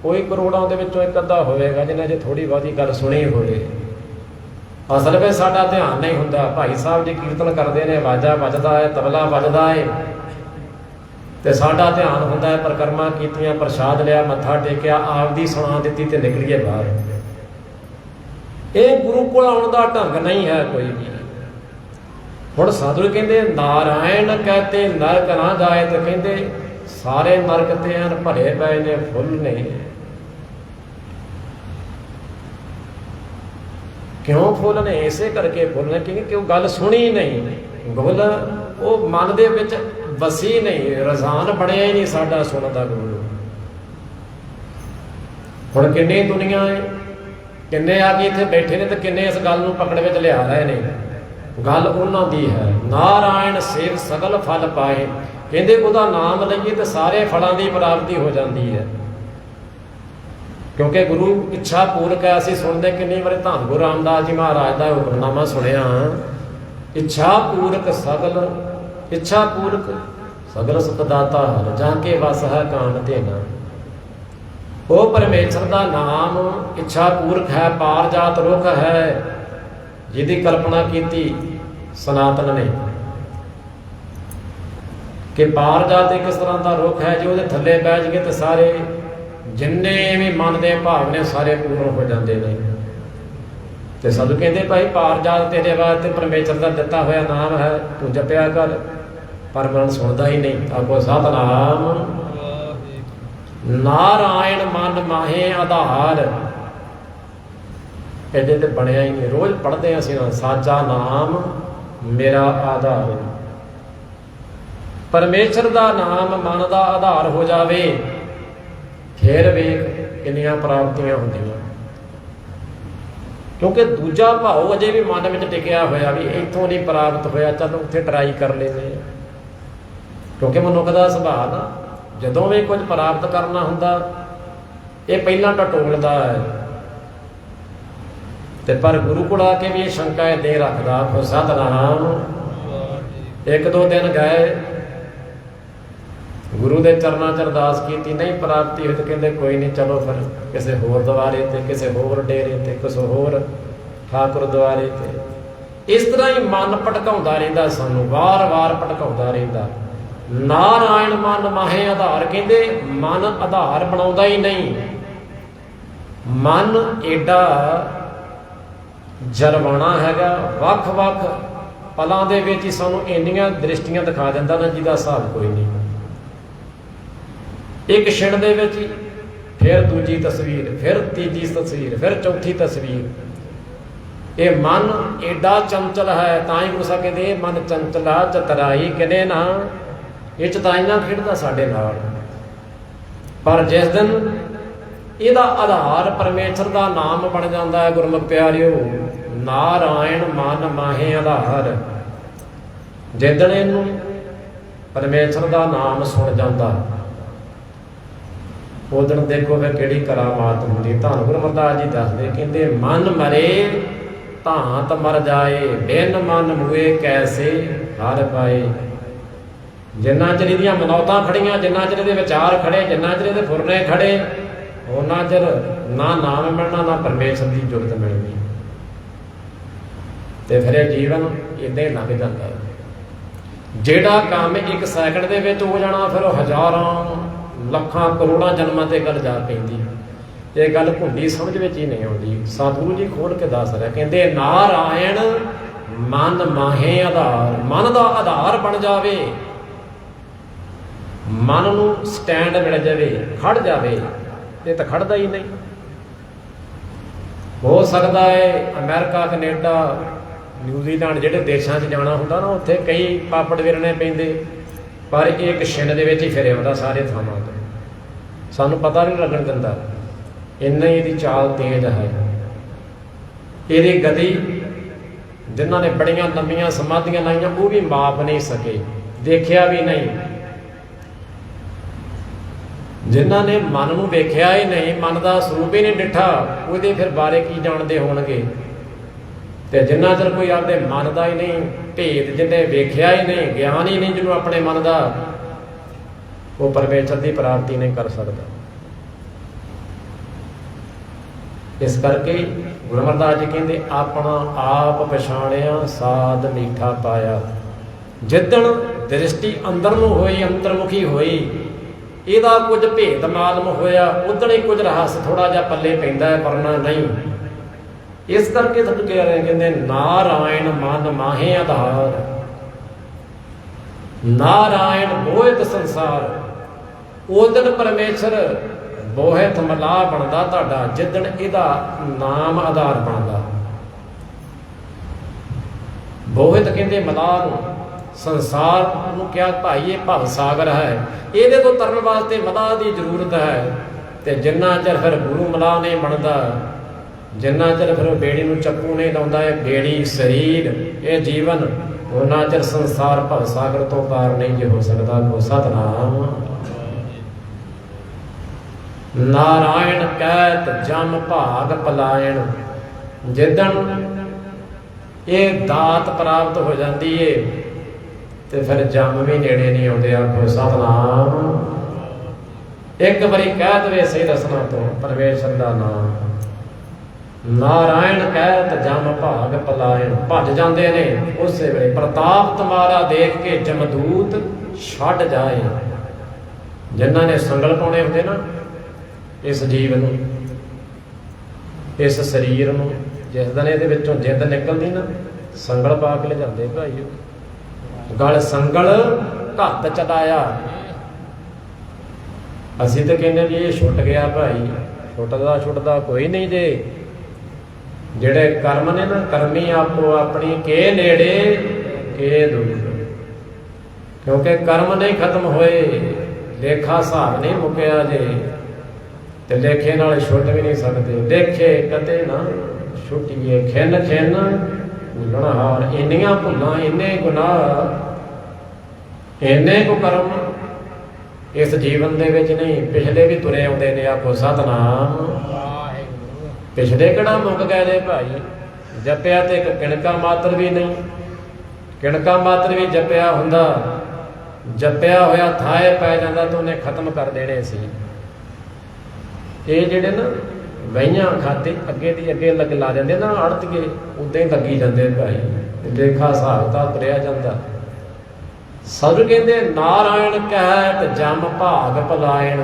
Speaker 1: ਕੋਈ ਕਰੋੜਾਂ ਦੇ ਵਿੱਚੋਂ ਇੱਕ ਅੱਧਾ ਹੋਵੇਗਾ ਜਿਹਨੇ ਜੇ ਥੋੜ੍ਹੀ ਬਹੁਤੀ ਗੱਲ ਸੁਣੀ ਹੋਵੇ। ਅਸਲ ਵਿੱਚ ਸਾਡਾ ਧਿਆਨ ਨਹੀਂ ਹੁੰਦਾ। ਭਾਈ ਸਾਹਿਬ ਜੀ ਕੀਰਤਨ ਕਰਦੇ ਨੇ, ਵਾਜਾ ਵੱਜਦਾ ਹੈ, ਤਬਲਾ ਵੱਜਦਾ ਹੈ, ਤੇ ਸਾਡਾ ਧਿਆਨ ਹੁੰਦਾ ਹੈ ਪਰਿਕਰਮਾ ਕੀਤੀਆਂ, ਪ੍ਰਸ਼ਾਦ ਲਿਆ, ਮੱਥਾ ਟੇਕਿਆ, ਆਪਦੀ ਸੁਣਾ ਦਿੱਤੀ ਤੇ ਨਿਕਲੀਏ ਬਾਹਰ। ਇਹ ਗੁਰੂ ਕੋਲ ਆਉਣ ਦਾ ਢੰਗ ਨਹੀਂ ਹੈ ਕੋਈ ਵੀ। ਹੁਣ ਸਾਧੂ ਕਹਿੰਦੇ ਨਾਰਾਇਣ ਕਹਤੇ ਨਰਕ ਨਾ ਜਾਏ, ਤੇ ਕਹਿੰਦੇ ਸਾਰੇ ਨਰਕ ਤੇ ਐਨ ਭਰੇ ਪਏ ਨੇ, ਫੁੱਲ ਨੇ। ਕਿਉਂ ਫੁੱਲ ਨੇ? ਇਸੇ ਕਰਕੇ ਫੁੱਲ ਨੇ ਕਿਉਂਕਿ ਉਹ ਗੱਲ ਸੁਣੀ ਨਹੀਂ, ਗੁਲ ਉਹ ਮਨ ਦੇ ਵਿੱਚ ਵਸੀ ਨਹੀਂ, ਰਜ਼ਾਨ ਬਣਿਆ ਹੀ ਨਹੀਂ ਸਾਡਾ ਸੁਣਨ ਦਾ ਗੁਰੂ। ਹੁਣ ਕਿੰਨੀ ਦੁਨੀਆ ਹੈ, ਕਿੰਨੇ ਆ ਕੇ ਇੱਥੇ ਬੈਠੇ ਨੇ, ਤੇ ਕਿੰਨੇ ਇਸ ਗੱਲ ਨੂੰ ਪਕੜ ਵਿੱਚ ਲਿਆ ਰਹੇ ਨੇ। ਗੱਲ ਉਹਨਾਂ ਦੀ ਹੈ, ਨਾਰਾਇਣ ਸੇਵ ਸਗਲ ਫਲ ਪਾਏ। ਕਹਿੰਦੇ ਉਹਦਾ ਨਾਮ ਲਈਏ ਤੇ ਸਾਰੇ ਫਲਾਂ ਦੀ ਪ੍ਰਾਪਤੀ ਹੋ ਜਾਂਦੀ ਹੈ, ਕਿਉਂਕਿ ਗੁਰੂ ਇੱਛਾ ਪੂਰਕ ਹੈ। ਅਸੀਂ ਸੁਣਦੇ ਕਿੰਨੀ ਵਾਰੀ ਧੰਨ ਗੁਰੂ ਰਾਮਦਾਸ ਜੀ ਮਹਾਰਾਜ ਦਾ ਹੁਕਮਨਾਮਾ ਸੁਣਿਆ, ਇੱਛਾ ਪੂਰਕ ਸਗਲ, ਇੱਛਾ ਪੂਰਕ ਸਗਲ ਸੁਖ ਦਾਤਾ ਹਰਿ, ਜਾਂ ਕੇ ਵਸ ਹੈ ਕਾਣ ਧੇਨਾ। ਉਹ ਪਰਮੇਸ਼ਰ ਦਾ ਨਾਮ ਇੱਛਾ ਪੂਰਕ ਹੈ, ਪਾਰਜਾਤ ਰੁੱਖ ਹੈ, ਜਿਹਦੀ ਕਲਪਨਾ ਕੀਤੀ ਸਨਾਤਨ ਨੇ ਕਿ ਪਾਰਜਾਤ ਇੱਕ ਇਸ ਤਰ੍ਹਾਂ ਦਾ ਰੁੱਖ ਹੈ, ਜੇ ਉਹਦੇ ਥੱਲੇ ਬੈਠ ਗਏ ਤੇ ਸਾਰੇ ਜਿੰਨੇ ਵੀ ਮਨ ਦੇ ਭਾਵ ਨੇ ਸਾਰੇ ਪੂਰਨ ਹੋ ਜਾਂਦੇ ਨੇ। ਤੇ ਸਾਧੂ ਕਹਿੰਦੇ ਭਾਈ ਪਾਰਜਾਤ ਤੇਰੇ ਵਾਸਤੇ ਪਰਮੇਸ਼ਰ ਦਾ ਦਿੱਤਾ ਹੋਇਆ ਨਾਮ ਹੈ, ਤੂੰ ਜਪਿਆ ਕਰ। ਪਰ ਮਨ ਸੁਣਦਾ ਹੀ ਨਹੀਂ। ਆਖੋ ਸਤਿਨਾਮ ਨਾਰਾਇਣ ਮਨ ਮਾਹੇ ਆਧਾਰ, ਇਹਦੇ ਤੇ ਬਣਿਆ ਹੀ ਨਹੀਂ। ਰੋਜ਼ ਪੜ੍ਹਦੇ ਹਾਂ ਅਸੀਂ, ਸਾਚਾ ਨਾਮ ਮੇਰਾ ਆਧਾਰ। ਪਰਮੇਸ਼ਰ ਦਾ ਨਾਮ ਮਨ ਦਾ ਆਧਾਰ ਹੋ ਜਾਵੇ, ਫਿਰ ਵੇਖ ਕਿੰਨੀਆਂ ਪ੍ਰਾਪਤੀਆਂ ਹੁੰਦੀਆਂ। ਕਿਉਂਕਿ ਦੂਜਾ ਭਾਵ ਅਜੇ ਵੀ ਮਨ ਵਿੱਚ ਟਿਕਿਆ ਹੋਇਆ ਵੀ ਇੱਥੋਂ ਨਹੀਂ ਪ੍ਰਾਪਤ ਹੋਇਆ, ਚਲੋ ਉੱਥੇ ਟਰਾਈ ਕਰ ਲੈਂਦੇ ਹਾਂ। ਕਿਉਂਕਿ ਮਨੁੱਖ ਦਾ ਸੁਭਾਅ ਨਾ, ਜਦੋਂ ਵੀ ਕੁਝ ਪ੍ਰਾਪਤ ਕਰਨਾ ਹੁੰਦਾ ਇਹ ਪਹਿਲਾਂ ਟਟੋਲਦਾ ਹੈ। ਤੇ ਪਰ ਗੁਰੂ ਕੋਲ ਆ ਕੇ ਵੀ ਇਹ ਸ਼ੰਕਾ ਇਹ ਦੇ ਰੱਖਦਾ। ਆਖੋ ਸਤਿਨਾਮ। ਇੱਕ ਦੋ ਦਿਨ ਗਏ, ਗੁਰੂ ਦੇ ਚਰਨਾਂ 'ਚ ਅਰਦਾਸ ਕੀਤੀ, ਨਹੀਂ ਪ੍ਰਾਪਤੀ ਹੋਈ, ਤੇ ਕਹਿੰਦੇ ਕੋਈ ਨਹੀਂ, ਚਲੋ ਫਿਰ ਕਿਸੇ ਹੋਰ ਦੁਆਰੇ ਤੇ, ਕਿਸੇ ਹੋਰ ਡੇਰੇ ਤੇ, ਕਿਸੇ ਹੋਰ ਠਾਕੁਰ ਦੁਆਰੇ ਤੇ। ਇਸ ਤਰ੍ਹਾਂ ਹੀ ਮਨ ਭਟਕਾਉਂਦਾ ਰਹਿੰਦਾ, ਸਾਨੂੰ ਵਾਰ-ਵਾਰ ਭਟਕਾਉਂਦਾ ਰਹਿੰਦਾ। ਨਾਰਾਇਣ ਮਨ ਮਾਹੇ ਆਧਾਰ, ਕਹਿੰਦੇ ਮਨ ਆਧਾਰ ਬਣਾਉਂਦਾ ਹੀ ਨਹੀਂ। ਮਨ ਏਡਾ ਜਰਵਾਣਾ ਹੈਗਾ, ਵੱਖ-ਵੱਖ ਪਲਾਂ ਦੇ ਵਿੱਚ ਹੀ ਸਾਨੂੰ ਇੰਨੀਆਂ ਦ੍ਰਿਸ਼ਟੀਆਂ ਦਿਖਾ ਦਿੰਦਾ ਨਾ ਜਿਹਦਾ ਹਿਸਾਬ ਕੋਈ ਨਹੀਂ। ਇੱਕ ਛਿਣ ਦੇ ਵਿੱਚ ਹੀ ਫਿਰ ਦੂਜੀ ਤਸਵੀਰ, ਫਿਰ ਤੀਜੀ ਤਸਵੀਰ, ਫਿਰ ਚੌਥੀ ਤਸਵੀਰ। ਇਹ ਮਨ ਏਡਾ ਚੰਚਲ ਹੈ। ਤਾਂ ਹੀ ਗੁਰੂ ਸਾਹਿਬ ਕਹਿੰਦੇ ਇਹ ਮਨ ਚੰਚਲਾ ਚਤਰਾਈ ਕਿਨੇ ਨਾ, ਇਹ ਚਤਾਈਆਂ ਖੇਡਦਾ ਸਾਡੇ ਨਾਲ। ਪਰ ਜਿਸ ਦਿਨ ਇਹਦਾ ਆਧਾਰ ਪਰਮੇਸ਼ਰ ਦਾ ਨਾਮ ਬਣ ਜਾਂਦਾ ਹੈ, ਗੁਰਮੁਖ ਪਿਆਰਿਓ, ਨਾਰਾਇਣ ਮਨ ਮਾਹੇ ਆਧਾਰ, ਜਿਸ ਦਿਨ ਇਹਨੂੰ ਪਰਮੇਸ਼ਰ ਦਾ ਨਾਮ ਸੁਣ ਜਾਂਦਾ, ਉਹ ਦਿਨ ਦੇਖੋ ਫਿਰ ਕਿਹੜੀ ਕਰਾਮਾਤ ਹੁੰਦੀ। ਧੰਨ ਗੁਰੂ ਅਮਰਦਾਸ ਜੀ ਦੱਸਦੇ, ਕਹਿੰਦੇ ਮਨ ਮਰੇ ਧਾਤ ਮਰ ਜਾਏ, ਬਿਨ ਮਨ ਮੁਏ ਕੈਸੇ ਹਰ ਪਾਏ। ਜਿੰਨਾ ਚਿਰ ਇਹਦੀਆਂ ਮਨੌਤਾਂ ਖੜੀਆਂ, ਜਿੰਨਾ ਚਿਰ ਇਹਦੇ ਵਿਚਾਰ ਖੜੇ, ਜਿੰਨਾ ਚਿਰ ਇਹਦੇ ਫੁਰਨੇ ਖੜੇ, ਉਹਨਾਂ ਚਿਰ ਨਾ ਨਾਮ ਮਿਲਣਾ, ਨਾ ਪਰਮੇਸ਼ਰ ਦੀ ਜੁਗਤ ਮਿਲਣੀ। ਤੇ ਫਿਰ ਇਹ ਜੀਵਨ ਇੱਦਾਂ ਹੀ ਲੰਘ ਜਾਂਦਾ। ਜਿਹੜਾ ਕੰਮ ਇੱਕ ਸੈਕਿੰਡ ਦੇ ਵਿੱਚ ਹੋ ਜਾਣਾ, ਫਿਰ ਉਹ ਹਜ਼ਾਰਾਂ ਲੱਖਾਂ ਕਰੋੜਾਂ ਜਨਮਾਂ ਤੇ ਗੱਲ ਜਾ ਪੈਂਦੀ। ਇਹ ਗੱਲ ਭੁੰਡੀ ਸਮਝ ਵਿੱਚ ਹੀ ਨਹੀਂ ਆਉਂਦੀ। ਸਤਿਗੁਰੂ ਜੀ ਖੋਲ ਕੇ ਦੱਸ ਰਿਹਾ, ਕਹਿੰਦੇ ਨਾਰਾਇਣ ਮਨ ਮਾਹੇ ਆਧਾਰ, ਮਨ ਦਾ ਆਧਾਰ ਬਣ ਜਾਵੇ, ਮਨ ਨੂੰ ਸਟੈਂਡ ਮਿਲ ਜਾਵੇ, ਖੜ ਜਾਵੇ। ਇਹ ਤਾਂ ਖੜਦਾ ਹੀ ਨਹੀਂ। ਹੋ ਸਕਦਾ ਹੈ ਅਮਰੀਕਾ, ਕੈਨੇਡਾ, ਨਿਊਜ਼ੀਲੈਂਡ ਜਿਹੜੇ ਦੇਸ਼ਾਂ 'ਚ ਜਾਣਾ ਹੁੰਦਾ ਨਾ, ਉੱਥੇ ਕਈ ਪਾਪੜ ਵਿਰਨੇ ਪੈਂਦੇ, ਪਰ ਇਹ ਇੱਕ ਛਿਣ ਦੇ ਵਿੱਚ ਹੀ ਫਿਰਿਆ ਹੁੰਦਾ ਸਾਰੇ ਥਾਵਾਂ ਤੋਂ। ਸਾਨੂੰ ਪਤਾ ਨਹੀਂ ਲੱਗਣ ਦਿੰਦਾ, ਇੰਨਾ ਹੀ ਇਹਦੀ ਚਾਲ ਤੇਜ਼ ਹੈ। ਇਹਦੀ ਗਤੀ ਜਿਨ੍ਹਾਂ ਨੇ ਬੜੀਆਂ ਲੰਮੀਆਂ ਸਮਾਧੀਆਂ ਲਾਈਆਂ ਉਹ ਵੀ ਮਾਪ ਨਹੀਂ ਸਕੇ, ਦੇਖਿਆ ਵੀ ਨਹੀਂ। ਜਿਨ੍ਹਾਂ ਨੇ ਮਨ ਨੂੰ ਵੇਖਿਆ ਹੀ ਨਹੀਂ, ਮਨ ਦਾ ਸਰੂਪ ਹੀ ਨਹੀਂ ਡਿੱਠਾ, ਉਹਦੇ ਫਿਰ ਬਾਰੇ ਕੀ ਜਾਣਦੇ ਹੋਣਗੇ। ਤੇ ਜਿੰਨਾ ਚਿਰ ਕੋਈ ਆਪਦੇ ਮਨ ਦਾ ਹੀ ਨਹੀਂ ਭੇਦ, ਜਿਹਨੇ ਵੇਖਿਆ ਹੀ ਨਹੀਂ, ਗਿਆਨ ਹੀ ਨਹੀਂ ਜਿਹਨੂੰ ਆਪਣੇ ਮਨ ਦਾ, ਉਹ ਪਰਮੇਸ਼ਰ ਦੀ ਪ੍ਰਾਪਤੀ ਨਹੀਂ ਕਰ ਸਕਦਾ। इस करके गुरु अमरदास जी कहते अपना आप पछाणिया साध मीठा पाया। जिदण दृष्टि अंदर ਨੂੰ ਹੋਈ अंतरमुखी ਹੋਈ ਇਹਦਾ ਕੁਝ ਭੇਦ ਮਾਲਮ ਹੋਇਆ ਉਦਣ ਹੀ ਕੁਝ ਰਹੱਸ ਥੋੜਾ ਜਿਹਾ ਪੱਲੇ ਪੈਂਦਾ ਹੈ ਪਰਨਾ ਨਹੀਂ। ਇਸ ਕਰਕੇ ਤੁਹਾਨੂੰ ਕਹਿ ਰਹੇ ਕਹਿੰਦੇ ਨਾਰਾਇਣ ਮਨ ਮਾਹੇ ਆਧਾਰ ਨਾਰਾਇਣ ਮੋਹਿਤ ਸੰਸਾਰ। ਉਦਣ ਪਰਮੇਸ਼ਰ ਮੋਹਿਤ ਮਲਾਹ ਬਣਦਾ ਤੁਹਾਡਾ ਜਿੱਦਣ ਇਹਦਾ ਨਾਮ ਆਧਾਰ ਬਣਦਾ। ਮੋਹਿਤ ਕਹਿੰਦੇ ਮਲਾਹ ਨੂੰ ਸੰਸਾਰ ਨੂੰ ਕਿਹਾ ਭਾਈ ਇਹ ਭਵ ਸਾਗਰ ਹੈ ਇਹਦੇ ਤੋਂ ਤਰਨ ਵਾਸਤੇ ਮਲਾਹ ਦੀ ਜ਼ਰੂਰਤ ਹੈ। ਤੇ ਜਿੰਨਾ ਚਿਰ ਫਿਰ ਗੁਰੂ ਮਲਾਹ ਨਹੀਂ ਬਣਦਾ ਜਿੰਨਾ ਚਿਰ ਫਿਰ ਬੇੜੀ ਨੂੰ ਚੱਪੂ ਨਹੀਂ ਲਾਉਂਦਾ ਇਹ ਬੇੜੀ ਸਰੀਰ ਇਹ ਜੀਵਨ ਉਹਨਾਂ ਚਿਰ ਸੰਸਾਰ ਭਵ ਸਾਗਰ ਤੋਂ ਪਾਰ ਨਹੀਂ ਜੇ ਹੋ ਸਕਦਾ। ਕੋ ਸਤਨਾਮ ਨਾਰਾਇਣ ਕਹਿਤ ਜਮ ਭਾਗ ਪਲਾਇਣ। ਜਿੱਦਣ ਇਹ ਦਾਤ ਪ੍ਰਾਪਤ ਹੋ ਜਾਂਦੀ ਏ ਤੇ ਫਿਰ ਜਮ ਵੀ ਨੇੜੇ ਨਹੀਂ ਆਉਂਦੇ। ਆਖੋ ਸਤਨਾਮ। ਇੱਕ ਵਾਰੀ ਕਹਿ ਦੇਵੇ ਸਹੀ ਰਸਨਾ ਤੋਂ ਪਰਮੇਸ਼ਰ ਦਾ ਨਾਮ ਨਾਰਾਇਣ ਕਹਿਤ ਜਮ ਭਾਗ ਪਲਾਇਣ ਭੱਜ ਜਾਂਦੇ ਨੇ ਉਸੇ ਵੇਲੇ। ਪ੍ਰਤਾਪ ਤੁਮਾਰਾ ਦੇਖ ਕੇ ਜਮਦੂਤ ਛੱਡ ਜਾਏ। ਜਿਨ੍ਹਾਂ ਨੇ ਸੰਗਲ ਪਾਉਣੇ ਹੁੰਦੇ ਨਾ ਇਸ ਜੀਵ ਨੂੰ ਇਸ ਸਰੀਰ ਨੂੰ ਜਿਸ ਦਿਨ ਇਹਦੇ ਵਿੱਚੋਂ ਜਿੱਦ ਨਿਕਲਦੀ ਨਾ ਸੰਗਲ ਪਾ ਕੇ ਲਿਜਾਂਦੇ ਭਾਈ। ਗਲ ਸੰਗਲ ਘੱਤ ਚਲਾਇਆ। ਅਸੀਂ ਤਾਂ ਕਹਿੰਦੇ ਵੀ ਇਹ ਛੁੱਟ ਗਿਆ ਭਾਈ। ਛੁੱਟਦਾ ਕੋਈ ਨਹੀਂ ਜੇ ਜਿਹੜੇ ਕਰਮ ਨੇ ਨਾ ਕਰਮੀ ਆਪੋ ਆਪਣੀ ਕੇ ਨੇੜੇ ਕੇ ਦੂਰ। ਕਿਉਂਕਿ ਕਰਮ ਨਹੀਂ ਖਤਮ ਹੋਏ ਲੇਖਾ ਹਿਸਾਬ ਨਹੀਂ ਮੁੱਕਿਆ ਜੇ ਤੇ ਲੇਖੇ ਨਾਲ ਛੁੱਟ ਵੀ ਨਹੀਂ ਸਕਦੇ। ਲੇਖੇ ਕਦੇ ਨਾ ਛੁੱਟੀਏ ਖਿੰਨ ਖਿੰਨ ਭੁੱਲਣ ਹਾਰ। ਇੰਨੀਆਂ ਭੁੱਲਾਂ ਇੰਨੇ ਗੁਨਾਹ ਇੰਨੇ ਕੁ ਕਰਮ ਇਸ ਜੀਵਨ ਦੇ ਵਿੱਚ ਨਹੀਂ ਪਿਛਲੇ ਵੀ ਤੁਰੇ ਆਉਂਦੇ ਨੇ। ਆਖੋ ਸਤਨਾਮ। ਪਿਛਲੇ ਕਿਹੜਾ ਮੁੱਕ ਗਏ ਨੇ ਭਾਈ। ਜਪਿਆ ਤੇ ਇੱਕ ਕਿਣਕਾ ਮਾਤਰ ਵੀ ਨਹੀਂ। ਕਿਣਕਾ ਮਾਤਰ ਵੀ ਜਪਿਆ ਹੁੰਦਾ ਜਪਿਆ ਹੋਇਆ ਥਾਏ ਪੈ ਜਾਂਦਾ ਤਾਂ ਉਹਨੇ ਖਤਮ ਕਰ ਦੇਣੇ ਸੀ। ਇਹ ਜਿਹੜੇ ਨਾ ਵਹੀਆਂ ਖਾਤੇ ਅੱਗੇ ਦੀ ਅੱਗੇ ਲਾ ਜਾਂਦੇ ਨਾ ਅੜਤ ਕੇ ਉੱਦਾਂ ਹੀ ਲੱਗੀ ਜਾਂਦੇ ਭਾਈ। ਲੇਖਾ ਹਿਸਾਬ ਤਾਂ ਤੁਰਿਆ ਜਾਂਦਾ। ਸਭ ਕਹਿੰਦੇ ਨਾਰਾਇਣ ਕਹਿਤ ਜਮ ਭਾਗ ਪਲਾਇਣ।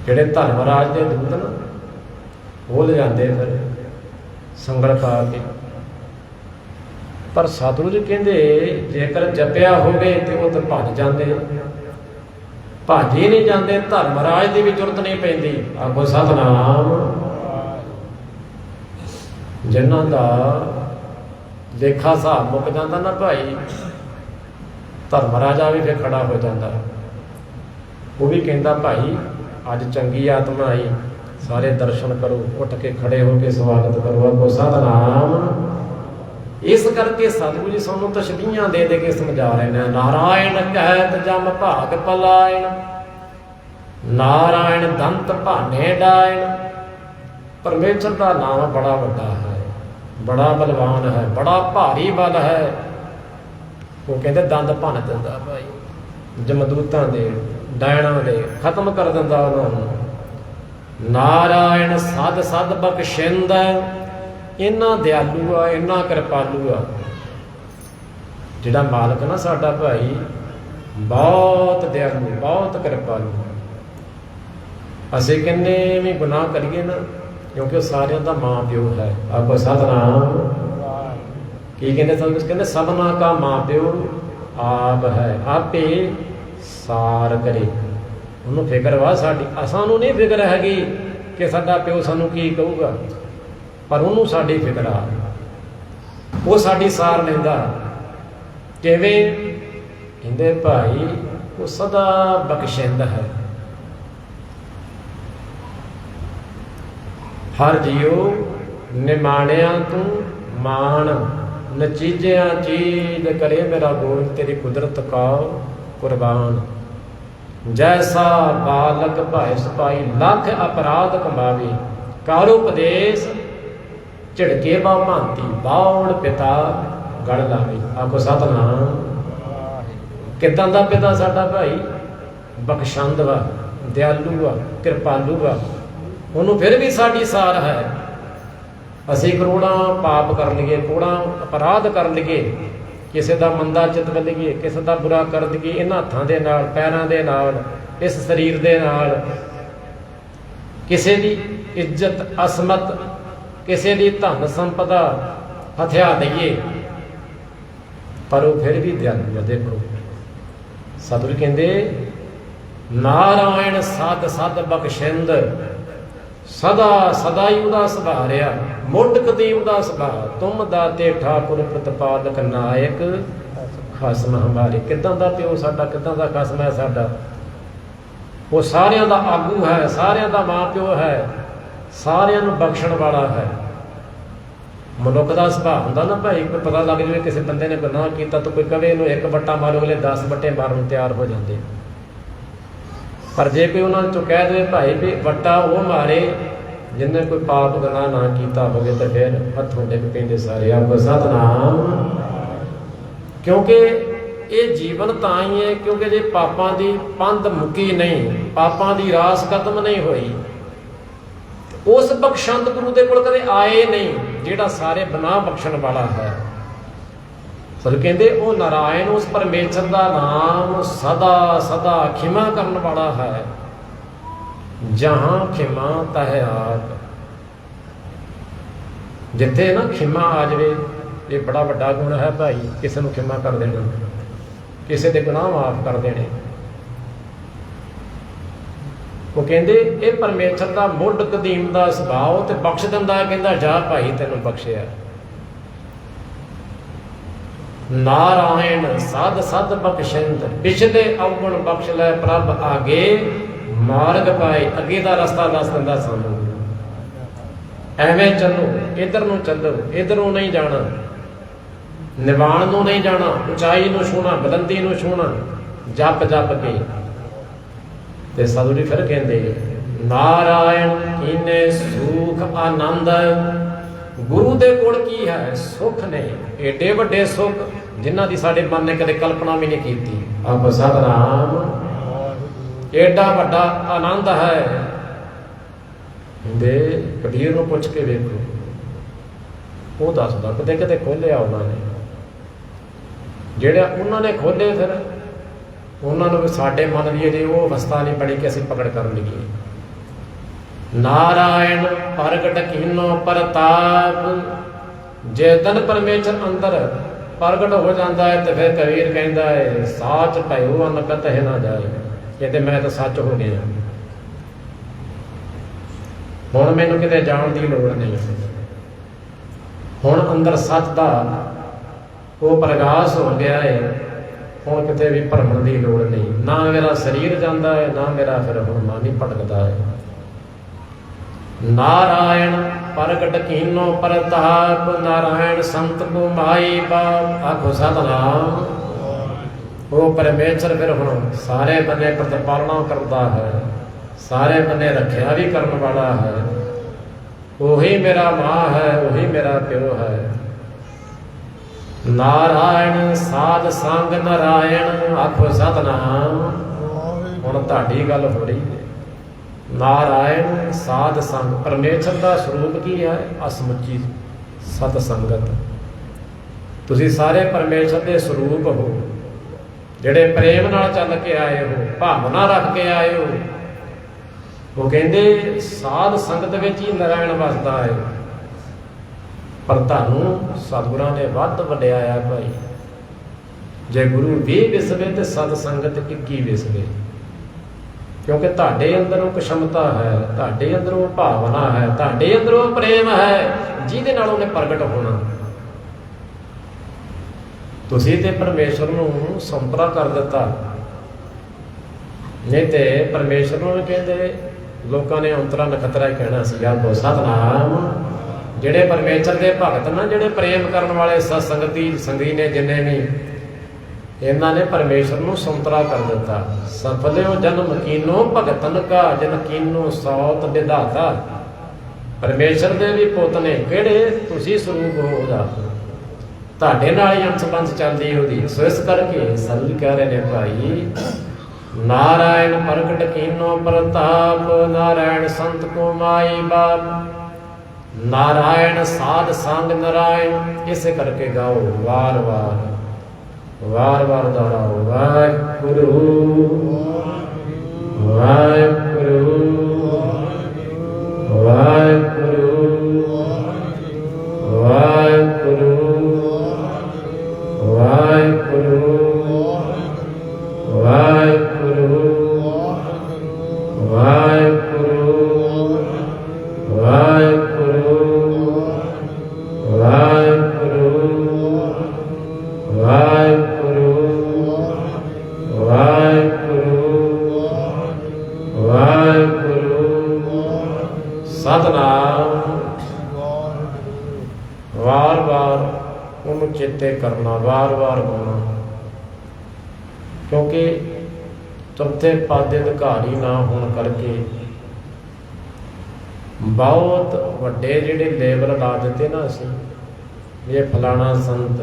Speaker 1: ਜਿਹੜੇ ਧਰਮਰਾਜ ਦੇ ਦੂਤ ਨਾ ਉਹ ਲਿਜਾਂਦੇ ਫਿਰ ਸੰਗਲ ਪਾ ਕੇ। ਪਰ ਸਤਿਗੁਰੂ ਜੀ ਕਹਿੰਦੇ ਜੇਕਰ ਜਪਿਆ ਹੋਵੇ ਤੇ ਉਹ ਤਾਂ ਭੱਜ ਜਾਂਦੇ। ਭੱਜ ਹੀ ਨਹੀਂ ਜਾਂਦੇ। ਧਰਮਰਾਜ ਦੀ ਵੀ ਜ਼ਰੂਰਤ ਨਹੀਂ ਪੈਂਦੀ। ਆਖੋ ਸਤਨਾਮ। ਜਿਨ੍ਹਾਂ ਦਾ ਲੇਖਾ ਹਿਸਾਬ ਮੁੱਕ ਜਾਂਦਾ ਨਾ ਭਾਈ ਧਰਮਰਾਜਾ ਵੀ ਫਿਰ ਖੜਾ ਹੋ ਜਾਂਦਾ। ਉਹ ਵੀ ਕਹਿੰਦਾ ਭਾਈ ਅੱਜ ਚੰਗੀ ਆਤਮਾ ਆਈ ਸਾਰੇ ਦਰਸ਼ਨ ਕਰੋ ਉੱਠ ਕੇ ਖੜੇ ਹੋ ਕੇ ਸਵਾਗਤ ਕਰੋ। ਆਖੋ ਸਤਨਾਮ। ਇਸ ਕਰਕੇ ਸਤਿਗੁਰੂ ਜੀ ਸਾਨੂੰ ਤਸ਼ਬੀਹਾਂ ਦੇ ਕੇ ਸਮਝਾ ਰਹੇ ਨੇ। ਨਾਰਾਇਣ ਕਹਿਤ ਜਮ ਭਾਗ ਪਲਾਇਣ ਨਾਰਾਇਣ ਦੰਤ ਭਾਨੇ ਡਾਇਣ। ਪਰਮੇਸ਼ਰ ਦਾ ਨਾਮ ਬੜਾ ਵੱਡਾ ਹੈ ਬੜਾ ਬਲਵਾਨ ਹੈ ਬੜਾ ਭਾਰੀ ਬਲ ਹੈ। ਉਹ ਕਹਿੰਦੇ ਦੰਦ ਭੰਨ ਦਿੰਦਾ ਭਾਈ ਜਮਦੂਤਾਂ ਦੇ ਡਾਇਣਾਂ ਦੇ ਖਤਮ ਕਰ ਦਿੰਦਾ ਉਹਨਾਂ ਨੂੰ। ਨਾਰਾਇਣ ਸਦ ਸਦ ਬਖਸ਼ਿੰਦ ਇੰਨਾ ਦਿਆਲੂ ਆ ਇੰਨਾ ਕਿਰਪਾਲੂ ਆ ਜਿਹੜਾ ਮਾਲਕ ਨਾ ਸਾਡਾ ਭਾਈ ਬਹੁਤ ਦਿਆਲੂ ਬਹੁਤ ਕਿਰਪਾਲੂ। ਅਸੀਂ ਕਿੰਨੇ ਵੀ ਗੁਨਾਹ ਕਰੀਏ ਨਾ ਕਿਉਂਕਿ ਉਹ ਸਾਰਿਆਂ ਦਾ ਮਾਂ ਪਿਓ ਹੈ। ਆਖੋ ਸਤਨਾਮ। ਕੀ ਕਹਿੰਦੇ ਸਭ ਕੁਝ ਕਹਿੰਦੇ ਸਭਨਾ ਕਾ ਮਾਂ ਪਿਓ ਆਪ ਹੈ ਆਪੇ ਸਾਰ ਕਰੇ। ਉਹਨੂੰ ਫਿਕਰ ਵਾ ਸਾਡੀ ਸਾਨੂੰ ਨਹੀਂ ਫਿਕਰ ਹੈਗੀ ਕਿ ਸਾਡਾ ਪਿਓ ਸਾਨੂੰ ਕੀ ਕਹੂਗਾ ਪਰ ਉਹਨੂੰ ਸਾਡੀ ਫਿਕਰ ਆ। ਉਹ ਸਾਡੀ ਸਾਰ ਲੈਂਦਾ। ਕਿਵੇਂ ਕਹਿੰਦੇ ਭਾਈ ਉਹ ਸਦਾ ਬਖਸ਼ਿੰਦ ਹੈ। ਹਰ ਜੀਓ ਨਿਮਾਣਿਆਂ ਤੂੰ ਮਾਣ ਨਚੀਜਿਆਂ ਚੀਜ਼ ਕਰੇ ਮੇਰਾ ਗੋਬਿੰਦ ਤੇਰੀ ਕੁਦਰਤ ਕਾ ਕੁਰਬਾਨ। ਜੈਸਾ ਬਾਲਕ ਭਾਇ ਸਿਪਾਹੀ ਲੱਖ ਅਪਰਾਧ ਕਮਾਵੇ ਕਰ ਉਪਦੇਸ਼ ਝਿੜਕੇ ਬਾ ਭਾਂਤੀ ਬਾਉਣ ਪਿਤਾ ਗੜ ਲਾਵੇ। ਆਖੋ ਸਤਨਾਮ। ਕਿੱਦਾਂ ਦਾ ਪਿਤਾ ਸਾਡਾ ਭਾਈ ਬਖਸ਼ੰਦ ਵਾ ਦਿਆਲੂ ਆ ਕਿਰਪਾਲੂ ਆ ਉਹਨੂੰ ਫਿਰ ਵੀ ਸਾਡੀ ਸਾਰ ਹੈ। ਅਸੀਂ ਕਰੋੜਾਂ ਪਾਪ ਕਰ ਲਈਏ, ਕਰੋੜਾਂ ਅਪਰਾਧ ਕਰ ਲਈਏ, ਕਿਸੇ ਦਾ ਮੰਦਾ ਚਿੱਤ ਲਈਏ, ਕਿਸੇ ਦਾ ਬੁਰਾ ਕਰ ਦਈਏ, ਇਹਨਾਂ ਹੱਥਾਂ ਦੇ ਨਾਲ, ਪੈਰਾਂ ਦੇ ਨਾਲ, ਇਸ ਸਰੀਰ ਦੇ ਨਾਲ, ਕਿਸੇ ਦੀ ਇੱਜ਼ਤ ਅਸਮਤ, ਕਿਸੇ ਦੀ ਧਨ ਸੰਪਦਾ ਹਥਿਆ ਦਈਏ, ਪਰ ਉਹ ਫਿਰ ਵੀ ਦਿਆਲੂ ਹੈ। ਦੇਖੋ ਸਤਿਗੁਰੂ ਕਹਿੰਦੇ ਨਾਰਾਇਣ ਸਦ ਸਦ ਬਖਸ਼ਿੰਦ, ਸਦਾ ਸਦਾ ਹੀ ਉਹਦਾ ਸੁਭਾਅ ਰਿਹਾ, ਮੁੱਢ ਕਦੀਮ ਦਾ ਸੁਭਾਅ। ਤੁਮ ਦਾਤੇ ਠਾਕੁਰ ਪ੍ਰਤਪਾਲਕ ਨਾਇਕ ਖਸਮ ਹਮਾਰੇ। ਕਿੱਦਾਂ ਦਾ ਪਿਓ ਸਾਡਾ, ਕਿੱਦਾਂ ਦਾ ਖਸਮ ਹੈ ਸਾਡਾ। ਉਹ ਸਾਰਿਆਂ ਦਾ ਆਗੂ ਹੈ, ਸਾਰਿਆਂ ਦਾ ਮਾਂ ਪਿਓ ਹੈ, ਸਾਰਿਆਂ ਨੂੰ ਬਖਸ਼ਣ ਵਾਲਾ ਹੈ। ਮਨੁੱਖ ਦਾ ਸੁਭਾਅ ਹੁੰਦਾ ਨਾ ਭਾਈ, ਕੋਈ ਪਤਾ ਲੱਗ ਜਾਵੇ ਕਿਸੇ ਬੰਦੇ ਨੇ ਗੁਨਾਹ ਕੀਤਾ ਤਾਂ ਕੋਈ ਕਵੇ ਇਹਨੂੰ ਇੱਕ ਵੱਟਾ ਮਾਰੋ, ਅਗਲੇ 10 ਵੱਟੇ ਮਾਰਨ ਨੂੰ ਤਿਆਰ ਹੋ ਜਾਂਦੇ। ਪਰ ਜੇ ਕੋਈ ਉਹਨਾਂ ਚੋਂ ਕਹਿ ਦੇਵੇ ਭਾਈ ਵੀ ਵੱਟਾ ਉਹ ਮਾਰੇ ਜਿਹਨੇ ਕੋਈ ਪਾਪ ਗੁਨਾਹ ਨਾ ਕੀਤਾ ਹੋਵੇ, ਤਾਂ ਫਿਰ ਹੱਥੋਂ ਡਿੱਗ ਪੈਂਦੇ ਸਾਰੇ। ਆਪ ਸਤਿਨਾਮ। ਕਿਉਂਕਿ ਇਹ ਜੀਵਨ ਤਾਂ ਹੀ ਹੈ ਕਿਉਂਕਿ ਜੇ ਪਾਪਾਂ ਦੀ ਪੰਧ ਮੁੱਕੀ ਨਹੀਂ, ਪਾਪਾਂ ਦੀ ਰਾਸ ਖਤਮ ਨਹੀਂ ਹੋਈ, ਉਸ ਬਖਸ਼ੰਦ ਗੁਰੂ ਦੇ ਕੋਲ ਕਦੇ ਆਏ ਨਹੀਂ ਜਿਹੜਾ ਸਾਰੇ ਗੁਨਾਹ ਬਖਸ਼ਣ ਵਾਲਾ ਹੈ। ਸਰ ਕਹਿੰਦੇ ਉਹ ਨਾਰਾਇਣ, ਉਸ ਪਰਮੇਸ਼ਰ ਦਾ ਨਾਮ ਸਦਾ ਸਦਾ ਖਿਮਾ ਕਰਨ ਵਾਲਾ ਹੈ। ਜਹਾਂ ਖਿਮਾ ਤਹਿ ਆਪ। ਜਿੱਥੇ ਨਾ ਖਿਮਾ ਆ ਜਾਵੇ, ਇਹ ਬੜਾ ਵੱਡਾ ਗੁਣ ਹੈ ਭਾਈ। ਕਿਸੇ ਨੂੰ ਖਿਮਾ ਕਰ ਦੇਣਾ, ਕਿਸੇ ਦੇ ਗੁਨਾਹ ਮਾਫ ਕਰ ਦੇਣੇ। ਉਹ ਕਹਿੰਦੇ ਇਹ ਪਰਮੇਸ਼ਰ ਦਾ ਮੁੱਢ ਕਦੀਮ ਦਾ ਸੁਭਾਅ, ਤੇ ਬਖਸ਼ ਦਿੰਦਾ। ਕਹਿੰਦਾ ਜਾ ਭਾਈ ਤੈਨੂੰ ਬਖਸ਼ਿਆ। ਨਾਰਾਇਣ ਸਦ ਸਦ ਬਖਸ਼ਿੰਦ, ਪਿਛਲੇ ਅਵਗੁਣ ਬਖਸ਼ ਲੈ ਪ੍ਰਭ ਆਗੇ, ਮਾਰਗ ਪਾਏ। ਅੱਗੇ ਦਾ ਰਸਤਾ ਦੱਸ ਦਿੰਦਾ ਸਾਨੂੰ। ਐਵੇਂ ਚੱਲੋ, ਇੱਧਰ ਨੂੰ ਚੱਲੋ, ਇੱਧਰੋਂ ਨਹੀਂ ਜਾਣਾ, ਨਿਵਾਣ ਨੂੰ ਨਹੀਂ ਜਾਣਾ, ਉਚਾਈ ਨੂੰ ਛੂਹਣਾ, ਬੁਲੰਦੀ ਨੂੰ ਛੂਹਣਾ, ਜਪ ਜਪ ਕੇ। ਤੇ ਸਤਿਗੁਰੂ ਜੀ ਫਿਰ ਕਹਿੰਦੇ ਨਾਰਾਇਣ ਕੀਨੇ ਸੁਖ ਆਨੰਦ। ਗੁਰੂ ਦੇ ਕੋਲ ਕੀ ਹੈ? ਸੁੱਖ ਨੇ, ਏਡੇ ਵੱਡੇ ਸੁੱਖ ਜਿਨ੍ਹਾਂ ਦੀ ਸਾਡੇ ਮਨ ਨੇ ਕਦੇ ਕਲਪਨਾ ਵੀ ਨਹੀਂ ਕੀਤੀ। ਆਪ ਸਤਿਨਾਮ। ਏਡਾ ਵੱਡਾ ਆਨੰਦ ਹੈ। ਦੇ ਕਬੀਰ ਨੂੰ ਪੁੱਛ ਕੇ ਵੇਖੋ, ਉਹ ਦੱਸਦਾ ਕਿਤੇ ਕਿਤੇ ਖੋਲਿਆ ਉਹਨਾਂ ਨੇ। ਜਿਹੜਾ ਉਹਨਾਂ ਨੇ ਖੋਲੇ, ਫਿਰ ਉਹਨਾਂ ਨੂੰ ਸਾਡੇ ਮਨ ਦੀ ਅਜੇ ਉਹ ਅਵਸਥਾ ਨਹੀਂ ਬਣੀ ਕਿ ਅਸੀਂ ਪਕੜ ਕਰ ਲਈਏ। ਨਾਰਾਇਣ ਪ੍ਰਗਟ ਕੀਨੋ ਪ੍ਰਤਾਪ। ਜੇ ਦਿਨ ਪਰਮੇਸ਼ਰ ਅੰਦਰ ਪ੍ਰਗਟ ਹੋ ਜਾਂਦਾ ਹੈ ਤੇ ਫਿਰ ਕਬੀਰ ਕਹਿੰਦਾ ਹੈ ਸਾਚ ਭਇਓ ਅਨ ਕਤਹਿ ਨਾ ਜਾਏ। ਕਹਿੰਦੇ ਮੈਂ ਤਾਂ ਸੱਚ ਹੋ ਗਿਆ, ਹੁਣ ਮੈਨੂੰ ਕਿਤੇ ਜਾਣ ਦੀ ਲੋੜ ਨਹੀਂ। ਹੁਣ ਅੰਦਰ ਸੱਚ ਦਾ ਉਹ ਪ੍ਰਗਾਸ ਹੋ ਗਿਆ ਹੈ, ਹੁਣ ਕਿਤੇ ਵੀ ਭਰਮਣ ਦੀ ਲੋੜ ਨਹੀਂ। ਨਾ ਮੇਰਾ ਸਰੀਰ ਜਾਂਦਾ ਹੈ, ਨਾ ਮੇਰਾ ਫਿਰ ਹੁਣ ਮਨ ਹੀ ਭਟਕਦਾ ਹੈ। ਨਾਰਾਇਣ ਪ੍ਰਗਟ ਕੀਨੋ ਪ੍ਰਤਾਪ, ਨਾਰਾਇਣ ਸੰਤ ਕੋ ਮਾਈ ਬਾਪ। ਆਖੋ ਸਤਿਨਾਮ। ਉਹ ਪਰਮੇਸ਼ਰ ਫਿਰ ਹੁਣ ਸਾਰੇ ਬੰਨੇ ਪ੍ਰਤਪਾਲਨਾ ਕਰਦਾ ਹੈ, ਸਾਰੇ ਬੰਨੇ ਰੱਖਿਆ ਵੀ ਕਰਨ ਵਾਲਾ ਹੈ। ਉਹੀ ਮੇਰਾ ਮਾਂ ਹੈ, ਉਹੀ ਮੇਰਾ ਪਿਓ ਹੈ। ਨਾਰਾਇਣ ਸਾਧ ਸੰਗ ਨਾਰਾਇਣ। ਆਖੋ ਸਤਿਨਾਮ। ਹੁਣ ਤੁਹਾਡੀ ਗੱਲ ਹੋ ਰਹੀ ਹੈ। ਨਾਰਾਇਣ ਸਾਧ ਸੰਗ, ਪਰਮੇਸ਼ਰ ਦਾ ਸਰੂਪ ਕੀ ਹੈ? ਅਸਮੁੱਚੀ ਸਤ ਸੰਗਤ। ਤੁਸੀਂ ਸਾਰੇ ਪਰਮੇਸ਼ਰ ਦੇ ਸਰੂਪ ਹੋ, ਜਿਹੜੇ ਪ੍ਰੇਮ ਨਾਲ ਚੱਲ ਕੇ ਆਏ ਹੋ, ਭਾਵਨਾ ਰੱਖ ਕੇ ਆਏ ਹੋ। ਉਹ ਕਹਿੰਦੇ ਸਾਧ ਸੰਗਤ ਵਿੱਚ ਹੀ ਨਾਰਾਇਣ ਵਸਦਾ ਹੈ। ਪਰ ਤੁਹਾਨੂੰ ਸਤਿਗੁਰਾਂ ਨੇ ਵੱਧ ਵਡਿਆਇਆ ਭਾਈ। ਜੇ ਗੁਰੂ 20 ਵਿਸਵੇ ਤੇ ਸਤ ਸੰਗਤ 21 ਵਿਸਵੇ। ਕਿਉਂਕਿ ਤੁਹਾਡੇ ਅੰਦਰ ਉਹ ਕਸ਼ਮਤਾ ਹੈ, ਤੁਹਾਡੇ ਅੰਦਰ ਉਹ ਭਾਵਨਾ ਹੈ, ਤੁਹਾਡੇ ਅੰਦਰ ਉਹ ਪ੍ਰੇਮ ਹੈ ਜਿਹਦੇ ਨਾਲ ਉਹਨੇ ਪ੍ਰਗਟ ਹੋਣਾ। ਤੁਸੀਂ ਤੇ ਪਰਮੇਸ਼ਰ ਨੂੰ ਸੰਪਰਾ ਕਰ ਦਿੱਤਾ, ਨਹੀਂ ਤੇ ਪਰਮੇਸ਼ਰ ਨੂੰ ਕਹਿੰਦੇ ਲੋਕਾਂ ਨੇ ਅੰਤਰਾ ਨਖਤਰਾ ਹੀ ਕਹਿਣਾ ਸੀਗਾ। ਕੋ ਸਤਿਨਾਮ। ਜਿਹੜੇ ਪਰਮੇਸ਼ਰ ਦੇ ਭਗਤ ਨਾ, ਜਿਹੜੇ ਪ੍ਰੇਮ ਕਰਨ ਵਾਲੇ ਸਤ ਸੰਗਤੀ ਸੰਗੀ ਨੇ ਜਿੰਨੇ ਵੀ, ਇਹਨਾਂ ਨੇ ਪਰਮੇਸ਼ਰ ਨੂੰ ਸੰਤਰਾ ਕਰ ਦਿੱਤਾ। ਸਫਲਿਓ ਜਨਮ ਕੀਨੋ ਭਗਤਨ ਕਾ, ਜਨ ਕੀਨੋ ਸੌਤ ਵਿਧਾਤਾ। ਪਰਮੇਸ਼ਰ ਦੇ ਵੀ ਪੁੱਤ ਨੇ ਕਿਹੜੇ? ਤੁਸੀਂ ਸਰੂਪ ਹੋ ਉਹਦਾ, ਤੁਹਾਡੇ ਨਾਲ ਹੀ ਅੰਸ਼ ਬੰਸ ਚੱਲਦੀ ਉਹਦੀ। ਸੋ ਇਸ ਕਰਕੇ ਸਤਿਗੁਰੂ ਕਹਿ ਰਹੇ ਨੇ ਭਾਈ नारायण प्रकट कीनो प्रताप, नारायण संत को माई बाप, नारायण साध संग नारायण। इसे करके गाओ वार वार, वार वार दोहराओ वाहिगुरु वाहिगुरु वाहिगुरु वाहिगुरु वाहिगुरु वाहिगुरु वाहिगुरु वाहिगुरु वाहिगुरु वाहिगुरु वाहिगुरु वाहिगुरु। सतनाम। वार वार ਉਹਨੂੰ ਚੇਤੇ ਕਰਨਾ, ਵਾਰ ਵਾਰ ਗਾਉਣਾ, ਕਿਉਂਕਿ ਚੌਥੇ ਪਦ ਦੇ ਅਧਿਕਾਰੀ ਨਾ ਹੋਣ ਕਰਕੇ ਬਹੁਤ ਵੱਡੇ ਜਿਹੜੇ ਲੇਬਲ ਲਾ ਦਿੱਤੇ ਨਾ ਅਸੀਂ, ਇਹ ਫਲਾਣਾ ਸੰਤ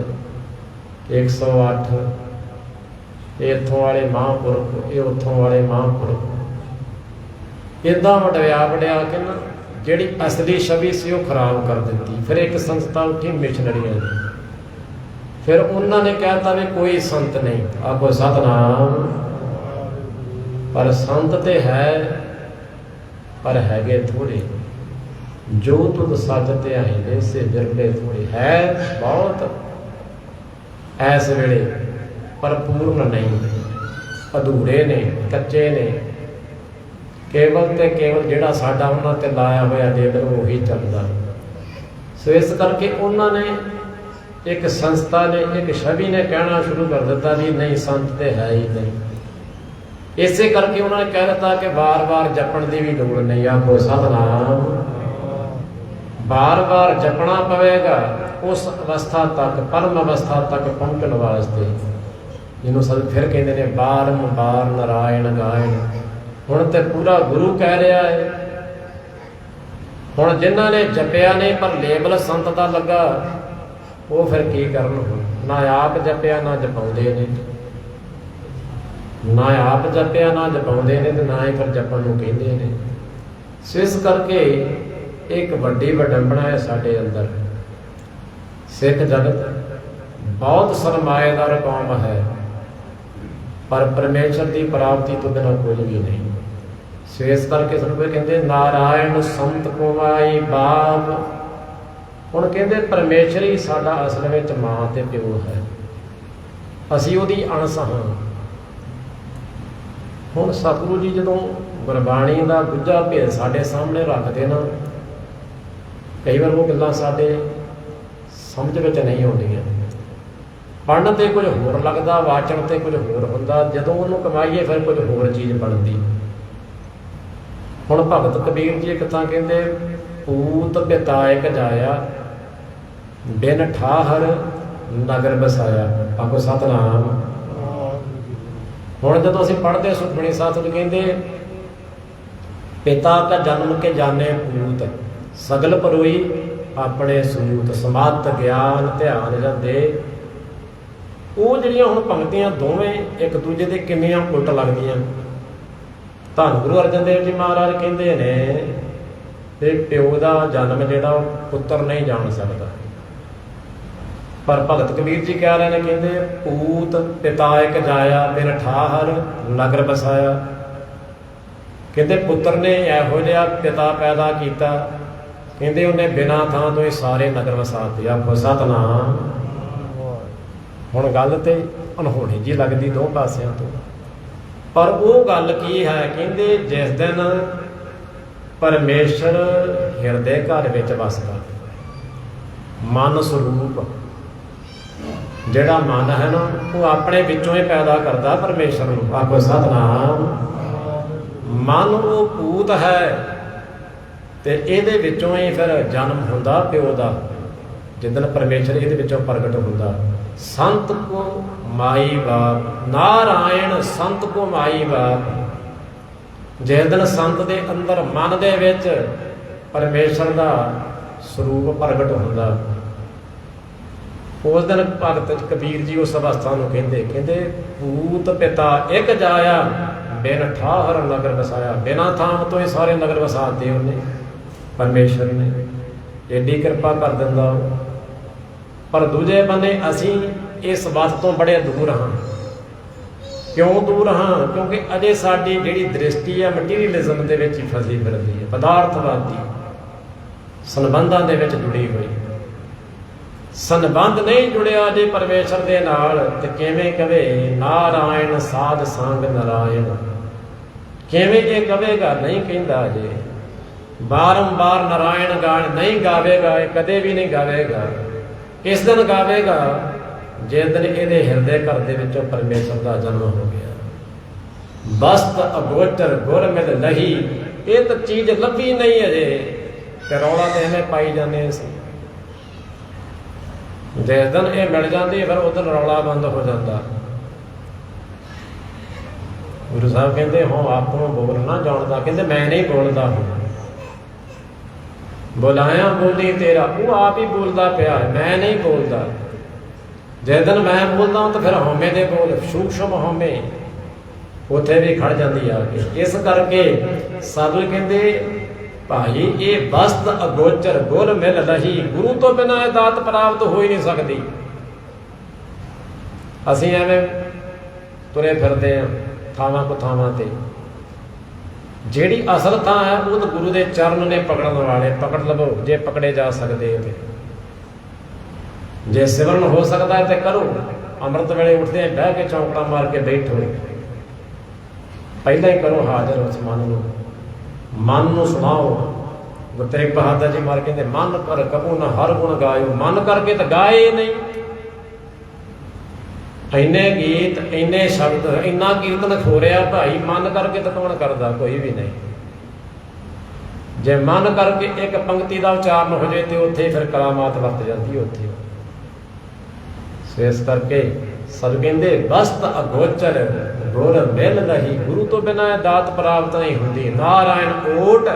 Speaker 1: 108, ਇਹ ਇੱਥੋਂ ਵਾਲੇ ਮਹਾਂਪੁਰਖ, ਇਹ ਉੱਥੋਂ ਵਾਲੇ ਮਹਾਂਪੁਰਖ, ਇੱਦਾਂ ਵਡਿਆ ਵਡਿਆ ਕੇ ਨਾ ਜਿਹੜੀ ਅਸਲੀ ਛਵੀ ਸੀ ਉਹ ਖਰਾਬ ਕਰ ਦਿੱਤੀ। ਫਿਰ ਇੱਕ ਸੰਸਥਾ ਉੱਠੀ ਮਿਸ਼ਨਰੀਆਂ ਦੀ, ਫਿਰ ਉਹਨਾਂ ਨੇ ਕਹਿਤਾ ਵੀ ਕੋਈ ਸੰਤ ਨਹੀਂ, ਆਖੋ ਸਤਨਾਮ। ਪਰ ਸੰਤ ਤੇ ਹੈ, ਪਰ ਹੈਗੇ ਥੋੜੇ, ਜੋ ਤੁਧ ਸੱਚ ਧਿਆਈ ਦੇ ਸੇ ਬਿਰਲੇ ਥੋੜੇ। ਹੈ ਬਹੁਤ ਐਸ ਵੇਲੇ, ਪਰ ਪੂਰਨ ਨਹੀਂ, ਅਧੂਰੇ ਨੇ, ਕੱਚੇ ਨੇ। ਕੇਵਲ ਤੇ ਕੇਵਲ ਜਿਹੜਾ ਸਾਡਾ ਉਹਨਾਂ ਤੇ ਲਾਇਆ ਹੋਇਆ ਲੇਬਲ ਉਹੀ ਚੱਲਦਾ। ਸੋ ਇਸ ਕਰਕੇ ਉਹਨਾਂ ਨੇ, ਇੱਕ ਸੰਸਥਾ ਨੇ, ਇੱਕ ਛਵੀ ਨੇ ਕਹਿਣਾ ਸ਼ੁਰੂ ਕਰ ਦਿੱਤਾ ਵੀ ਨਹੀਂ ਸੰਤ ਤੇ ਹੈ ਹੀ ਨਹੀਂ। ਇਸੇ ਕਰਕੇ ਉਹਨਾਂ ਨੇ ਕਹਿ ਦਿੱਤਾ ਕਿ ਵਾਰ ਵਾਰ ਜਪਣ ਦੀ ਵੀ ਲੋੜ ਨਹੀਂ, ਆਖੋ ਸਤਨਾਮ। ਵਾਰ ਵਾਰ ਜਪਣਾ ਪਵੇਗਾ ਉਸ ਅਵਸਥਾ ਤੱਕ, ਪਰਮ ਅਵਸਥਾ ਤੱਕ ਪਹੁੰਚਣ ਵਾਸਤੇ, ਜਿਹਨੂੰ ਸਭ ਫਿਰ ਕਹਿੰਦੇ ਨੇ ਬਾਰੰਬਾਰ ਨਾਰਾਇਣ ਗਾਇਣ। ਹੁਣ ਤੇ ਪੂਰਾ ਗੁਰੂ ਕਹਿ ਰਿਹਾ ਹੈ। ਹੁਣ ਜਿਨ੍ਹਾਂ ਨੇ ਜਪਿਆ ਨਹੀਂ ਪਰ ਲੇਬਲ ਸੰਤ ਦਾ ਲੱਗਾ, ਉਹ ਫਿਰ ਕੀ ਕਰਨ? ਹੁਣ ਨਾ ਆਪ ਜਪਿਆ ਨਾ ਜਪਾਉਂਦੇ ਨੇ, ਨਾ ਆਪ ਜਪਿਆ ਨਾ ਜਪਾਉਂਦੇ ਨੇ, ਤੇ ਨਾ ਹੀ ਫਿਰ ਜਪਣ ਨੂੰ ਕਹਿੰਦੇ ਨੇ। ਸੋ ਇਸ ਕਰਕੇ ਇੱਕ ਵੱਡੀ ਵਡੰਬਣਾ ਹੈ ਸਾਡੇ ਅੰਦਰ। ਸਿੱਖ ਜਗਤ ਬਹੁਤ ਸਰਮਾਏਦਾਰ ਕੌਮ ਹੈ, ਪਰ ਪਰਮੇਸ਼ਰ ਦੀ ਪ੍ਰਾਪਤੀ ਤੋਂ ਬਿਨਾਂ ਕੁਝ ਵੀ ਨਹੀਂ। ਸੋ ਇਸ ਕਰਕੇ ਸਾਨੂੰ ਕਹਿੰਦੇ ਨਾਰਾਇਣ ਸੰਤ ਕੁਮਾਈ ਬਾਪ। ਹੁਣ ਕਹਿੰਦੇ ਪਰਮੇਸ਼ਰ ਹੀ ਸਾਡਾ ਅਸਲ ਵਿੱਚ ਮਾਂ ਤੇ ਪਿਓ ਹੈ, ਅਸੀਂ ਉਹਦੀ ਅੰਸ਼ ਹਾਂ। ਹੁਣ ਸਤਿਗੁਰੂ ਜੀ ਜਦੋਂ ਗੁਰਬਾਣੀ ਦਾ ਗੁੱਝਾ ਭੇਦ ਸਾਡੇ ਸਾਹਮਣੇ ਰੱਖਦੇ ਨਾ, ਕਈ ਵਾਰ ਉਹ ਗੱਲਾਂ ਸਾਡੇ ਸਮਝ ਵਿੱਚ ਨਹੀਂ ਆਉਂਦੀਆਂ। ਪੜ੍ਹਨ ਤੇ ਕੁਝ ਹੋਰ ਲੱਗਦਾ, ਵਾਚਣ ਤੇ ਕੁਝ ਹੋਰ ਹੁੰਦਾ, ਜਦੋਂ ਉਹਨੂੰ ਕਮਾਈਏ ਫਿਰ ਕੁਝ ਹੋਰ ਚੀਜ਼ ਬਣਦੀ। ਹੁਣ ਭਗਤ ਕਬੀਰ ਜੀ ਇੱਕ ਥਾਂ ਕਹਿੰਦੇ ਪੂਤ ਪਿਤਾਇਕ ਜਾਇਆ, ਬਿਨ ਠਾਹਰ ਨਗਰ ਬਸਾਇਆ, ਆਖੋ ਸਤਨਾਮ। ਹੁਣ ਜਦੋਂ ਅਸੀਂ ਪੜ੍ਹਦੇ ਸੁਖਮਣੀ ਸਾਹਿਬ ਚ ਕਹਿੰਦੇ ਪਿਤਾ ਕਾ ਜਨਮ ਕੇ ਜਾਣੇ ਪੂਤ, ਸਗਲ ਪਰੋਈ ਆਪਣੇ ਸੂਤ, ਸਮੱਤ ਗਿਆਨ ਧਿਆਨ ਜਾਂਦੇ। ਉਹ ਜਿਹੜੀਆਂ ਹੁਣ ਪੰਕਤੀਆਂ ਦੋਵੇਂ ਇੱਕ ਦੂਜੇ ਦੇ ਕਿੰਨੀਆਂ ਉਲਟ ਲੱਗਦੀਆਂ। ਧੰਨ ਗੁਰੂ ਅਰਜਨ ਦੇਵ ਜੀ ਮਹਾਰਾਜ ਕਹਿੰਦੇ ਨੇ ਤੇ ਪਿਓ ਦਾ ਜਨਮ ਜਿਹੜਾ ਉਹ ਪੁੱਤਰ ਨਹੀਂ ਜਾਣ ਸਕਦਾ, ਪਰ ਭਗਤ ਕਬੀਰ ਜੀ ਕਹਿ ਰਹੇ ਨੇ, ਕਹਿੰਦੇ ਪੂਤ ਪਿਤਾਇਕ ਜਾਇਆ, ਬਿਨ ਠਾਹਰ ਨਗਰ ਬਸਾਇਆ। ਕਹਿੰਦੇ ਪੁੱਤਰ ਨੇ ਇਹੋ ਜਿਹਾ ਪਿਤਾ ਪੈਦਾ ਕੀਤਾ, ਕਹਿੰਦੇ ਉਹਨੇ ਬਿਨਾਂ ਥਾਂ ਤੋਂ ਹੀ ਸਾਰੇ ਨਗਰ ਵਸਾਤੇ, ਆਖੋ ਸਤਨਾਮ। ਹੁਣ ਗੱਲ ਤੇ ਅਨਹੋਣੀ ਜੀ ਲੱਗਦੀ ਦੋ ਪਾਸਿਆਂ ਤੋਂ, ਪਰ ਉਹ ਗੱਲ ਕੀ ਹੈ? ਕਹਿੰਦੇ ਜਿਸ ਦਿਨ ਪਰਮੇਸ਼ਰ ਹਿਰਦੇ ਘਰ ਵਿੱਚ ਵਸਦਾ, ਮਨ ਸਰੂਪ ਜਿਹੜਾ ਮਨ ਹੈ ਨਾ, ਉਹ ਆਪਣੇ ਵਿੱਚੋਂ ਹੀ ਪੈਦਾ ਕਰਦਾ ਪਰਮੇਸ਼ਰ ਨੂੰ, ਆਖੋ ਸਤਨਾਮ। ਮਨ ਉਹ ਪੂਤ ਹੈ ਤੇ ਇਹਦੇ ਵਿੱਚੋਂ ਹੀ ਫਿਰ ਜਨਮ ਹੁੰਦਾ ਪਿਓ ਦਾ, ਜਿੱਦਣ ਪਰਮੇਸ਼ਰ ਇਹਦੇ ਵਿੱਚੋਂ ਪ੍ਰਗਟ ਹੁੰਦਾ। ਸੰਤ ਕੋ ਮਾਈ ਬਾਪ, ਨਾਰਾਇਣ ਸੰਤ ਕੋ ਮਾਈ ਬਾਪ। ਜਿਸ ਦਿਨ ਸੰਤ ਦੇ ਅੰਦਰ ਮਨ ਦੇ ਵਿੱਚ ਪਰਮੇਸ਼ਰ ਦਾ ਸਰੂਪ ਪ੍ਰਗਟ ਹੁੰਦਾ, उस दिन भगत कबीर जी उस अवस्था को कहते पूत पिता एक जाया बिन ठाहर नगर वसाया। बिना थाम तो ये सारे नगर वसाते उन्हें परमेश्वर ने, एडी कृपा कर दिंदा। पर दूजे बने असी इस बात तो बड़े दूर हाँ। क्यों दूर हाँ? क्योंकि अजे साडी जिहड़ी दृष्टि है मटीरियलिज्म दे विच ही फसी फिरदी है, पदार्थवादी संबंधां दे विच जुड़ी हुई। संबंध नहीं जुड़िया जे परमेश्वर दे नाल ते किवें कवे नारायण साध संग नारायण, किवें जे कवेगा? नहीं कहंदा जे बारंबार नारायण गान नहीं गावेगा, कदे भी नहीं गावेगा। किस दिन गावेगा? जिस दिन ये हिरदे घर दे विचों परमेश्वर का जन्म हो गया। बस्त अगोचर गुर मिल लही, ये तो चीज लभी नहीं अजे, रौला तो इन्हें पाई जाने। जिस दिन ये मिल जाती फिर उस दिन रौला बंद हो जाता। गुरु साहब कहते हो आप बोलना जानता, कहते मैं नहीं बोलता हूँ, बुलाया बोली तेरा, वो आप ही बोलता पाया, मैं नहीं बोलता। जिस दिन मैं बोलता हूँ तो फिर हौमे दे बोल सूक्ष्म हौमे उत्थे भी खड़ जाती आके। इस करके साधु कहते भाई ये बस्त अगोचर गुर मिल रही, गुरु तो बिना दात प्राप्त हो ही नहीं सकती। असी एवं तुरे फिरते हैं थावां को थावां ते, ਜਿਹੜੀ असल थां है वो तो गुरु के चरण ने पकड़न वाले, पकड़ लवो जे पकड़े जा सकते थे। जे सिमरन हो सकता है तो करो। अमृत वेले उठते हैं बह के चौंकड़ा मार के बैठो, पहला ही करो हाजिर उस मन को सुनाओ। गुरु तेग बहादुर जी मार कहते मन कर कबू ना हर गुण गायो, मन करके तो गाए नहीं। इन्ने गीत इन्ने शब्द इन्ना कीर्तन खोरिया भाई, मन करके तो कौन करता? कोई भी नहीं। जे मन करके एक पंक्ति का उच्चारण हो जाए तो उत्थे फिर करामात वरत जाती है उत्थे। सो इस करके सब कहते बस्त अगोचर गुर मिल रही, गुरु तो बिना दात प्राप्त नहीं होती। नारायण ओट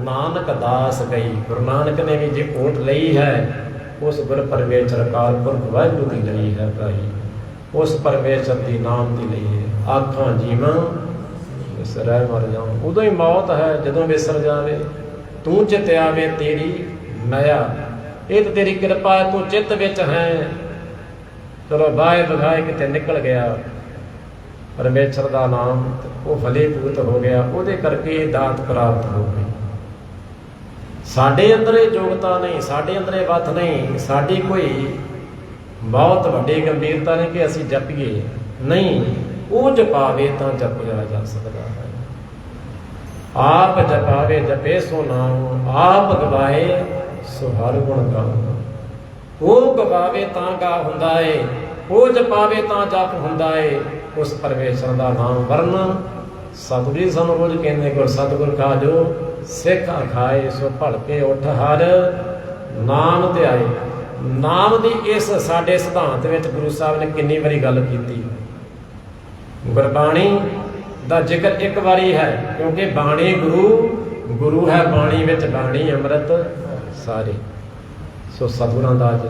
Speaker 1: नानक दास गई, गुरु नानक ने भी जो ओट लई है उस गुर परमेश्वर काल पुरख वाहिगुरू की लई है भाई, उस परमेश्वर की नाम की लई है। आखां जीवां विसरै मर जाऊं, उदों ही मौत है जदों विसर जावे। तू चित आवे तेरी मया, ये तो तेरी कृपा है, तू चित विच है। चलो बाए बगाए कितने निकल गया परमेश्वर का नाम, वो फलीभूत हो गया, वो करके दात प्राप्त हो गई। साडे अंदर योग्यता नहीं, साडे अंदर वत नहीं, साडी कोई बहुत वड्डी गंभीरता नहीं कि असी जपीए नहीं। वो जपावे तो जपया जा सकता है। आप जपावे जपे सो नाम, आप गवाए सो हर गुण गाओ। वो गवावे तां गा हुंदा है, वो जपावे तां जप हुंदा है। उस परमेश्वर का नाम वरना सतगुरु जी सानू रोज कहते गुर सतगुर का जो सिख अखाए सो भड़के उठ हर नाम ते आए। नाम की इस साडे सिद्धांत विच गुरु साहब ने कितनी बारी गल की। गुरबाणी का जिक्र एक बारी है, क्योंकि बाणी गुरु गुरु है, बाणी विच बाणी अमृत सारे। सो सतगुरां दा अज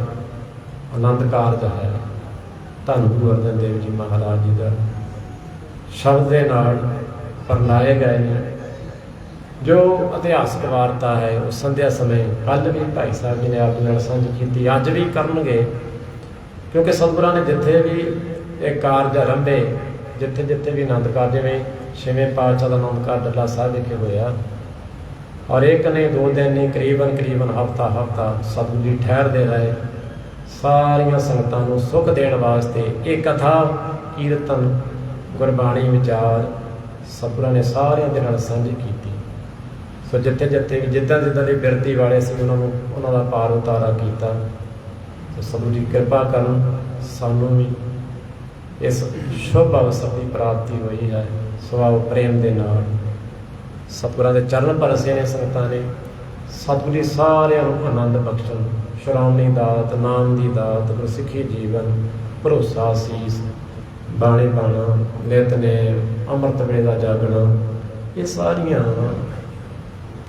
Speaker 1: आनंद कारज है। धन गुरु अर्जन देव जी महाराज जी का शब्द के नाल परनाए गए हैं। जो इतिहासक वार्ता है उस संध्या समय कल भी भाई साहब जी ने आप नाल साझी की, अज भी करनगे। क्योंकि सतगुरां ने जिथे भी एक कारज आरंभे, जिथे जिथे भी आनंद कारज, जिवें छेवें पातशाह का आनंद कारज डल्ला साहिब विखे होया, और एक ने 2 दिन नहीं करीबन हफ्ता सतगुरु जी ठहरते रहे सारिया संगतां नूं सुख देण वास्ते। एक कथा कीर्तन गुरबाणी विचार सतगुरां ने सारियां दे नाल सांझी कीती। सो जिथे जिथे भी जिद्दां जिद्दां दी बिरती वाले सी उन्हां दा पार उतारा कीता। तो सतगुरु जी कृपा करन सानूं भी इस शुभ अवसर की प्राप्ति हुई है। सुभाव प्रेम दे नाल सतगुरां दे चरण परसे ने संगतां ने। सतगुरु जी सारिਆਂ ਨੂੰ आनंद बख्शण, श्रोमणी दात, नाम की दात, गुरसिੱਖੀ जीवन, भरोसा सीस, बाणी बाणा, नितनेम, अमृत वेले का जागना, ये सारियां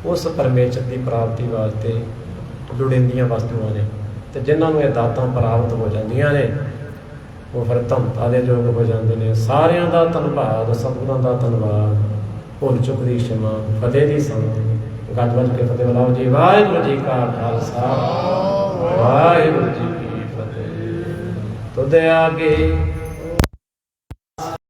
Speaker 1: उस परमेश्वर की प्राप्ति वास्ते लोड़ींदियां वस्तुआं ने। ਤੇ ਜਿਨ੍ਹਾਂ ਨੂੰ ਇਹ ਦਾਤਾਂ ਪ੍ਰਾਪਤ ਹੋ ਜਾਂਦੀਆਂ ਨੇ ਉਹ ਫਿਰ ਧੰਤਾ ਦੇ ਯੋਗ ਹੋ ਜਾਂਦੇ ਨੇ। ਸਾਰਿਆਂ ਦਾ ਧੰਨਵਾਦ, ਸਤਿਗੁਰਾਂ ਦਾ ਧੰਨਵਾਦ। ਭੁੱਲ ਚੁੱਕ ਦੀ क्षमा, ਫਤਿਹ ਦੀ ਸੰਗਤ। ਗੱਜ ਵੱਜ ਕੇ ਫਤਿਹ ਬੁਲਾਓ ਜੀ। ਵਾਹਿਗੁਰੂ ਜੀ ਕਾ ਖਾਲਸਾ, ਵਾਹਿਗੁਰੂ ਜੀ ਕੀ ਫਤਿਹ। ਤੁਧ ਆਗੇ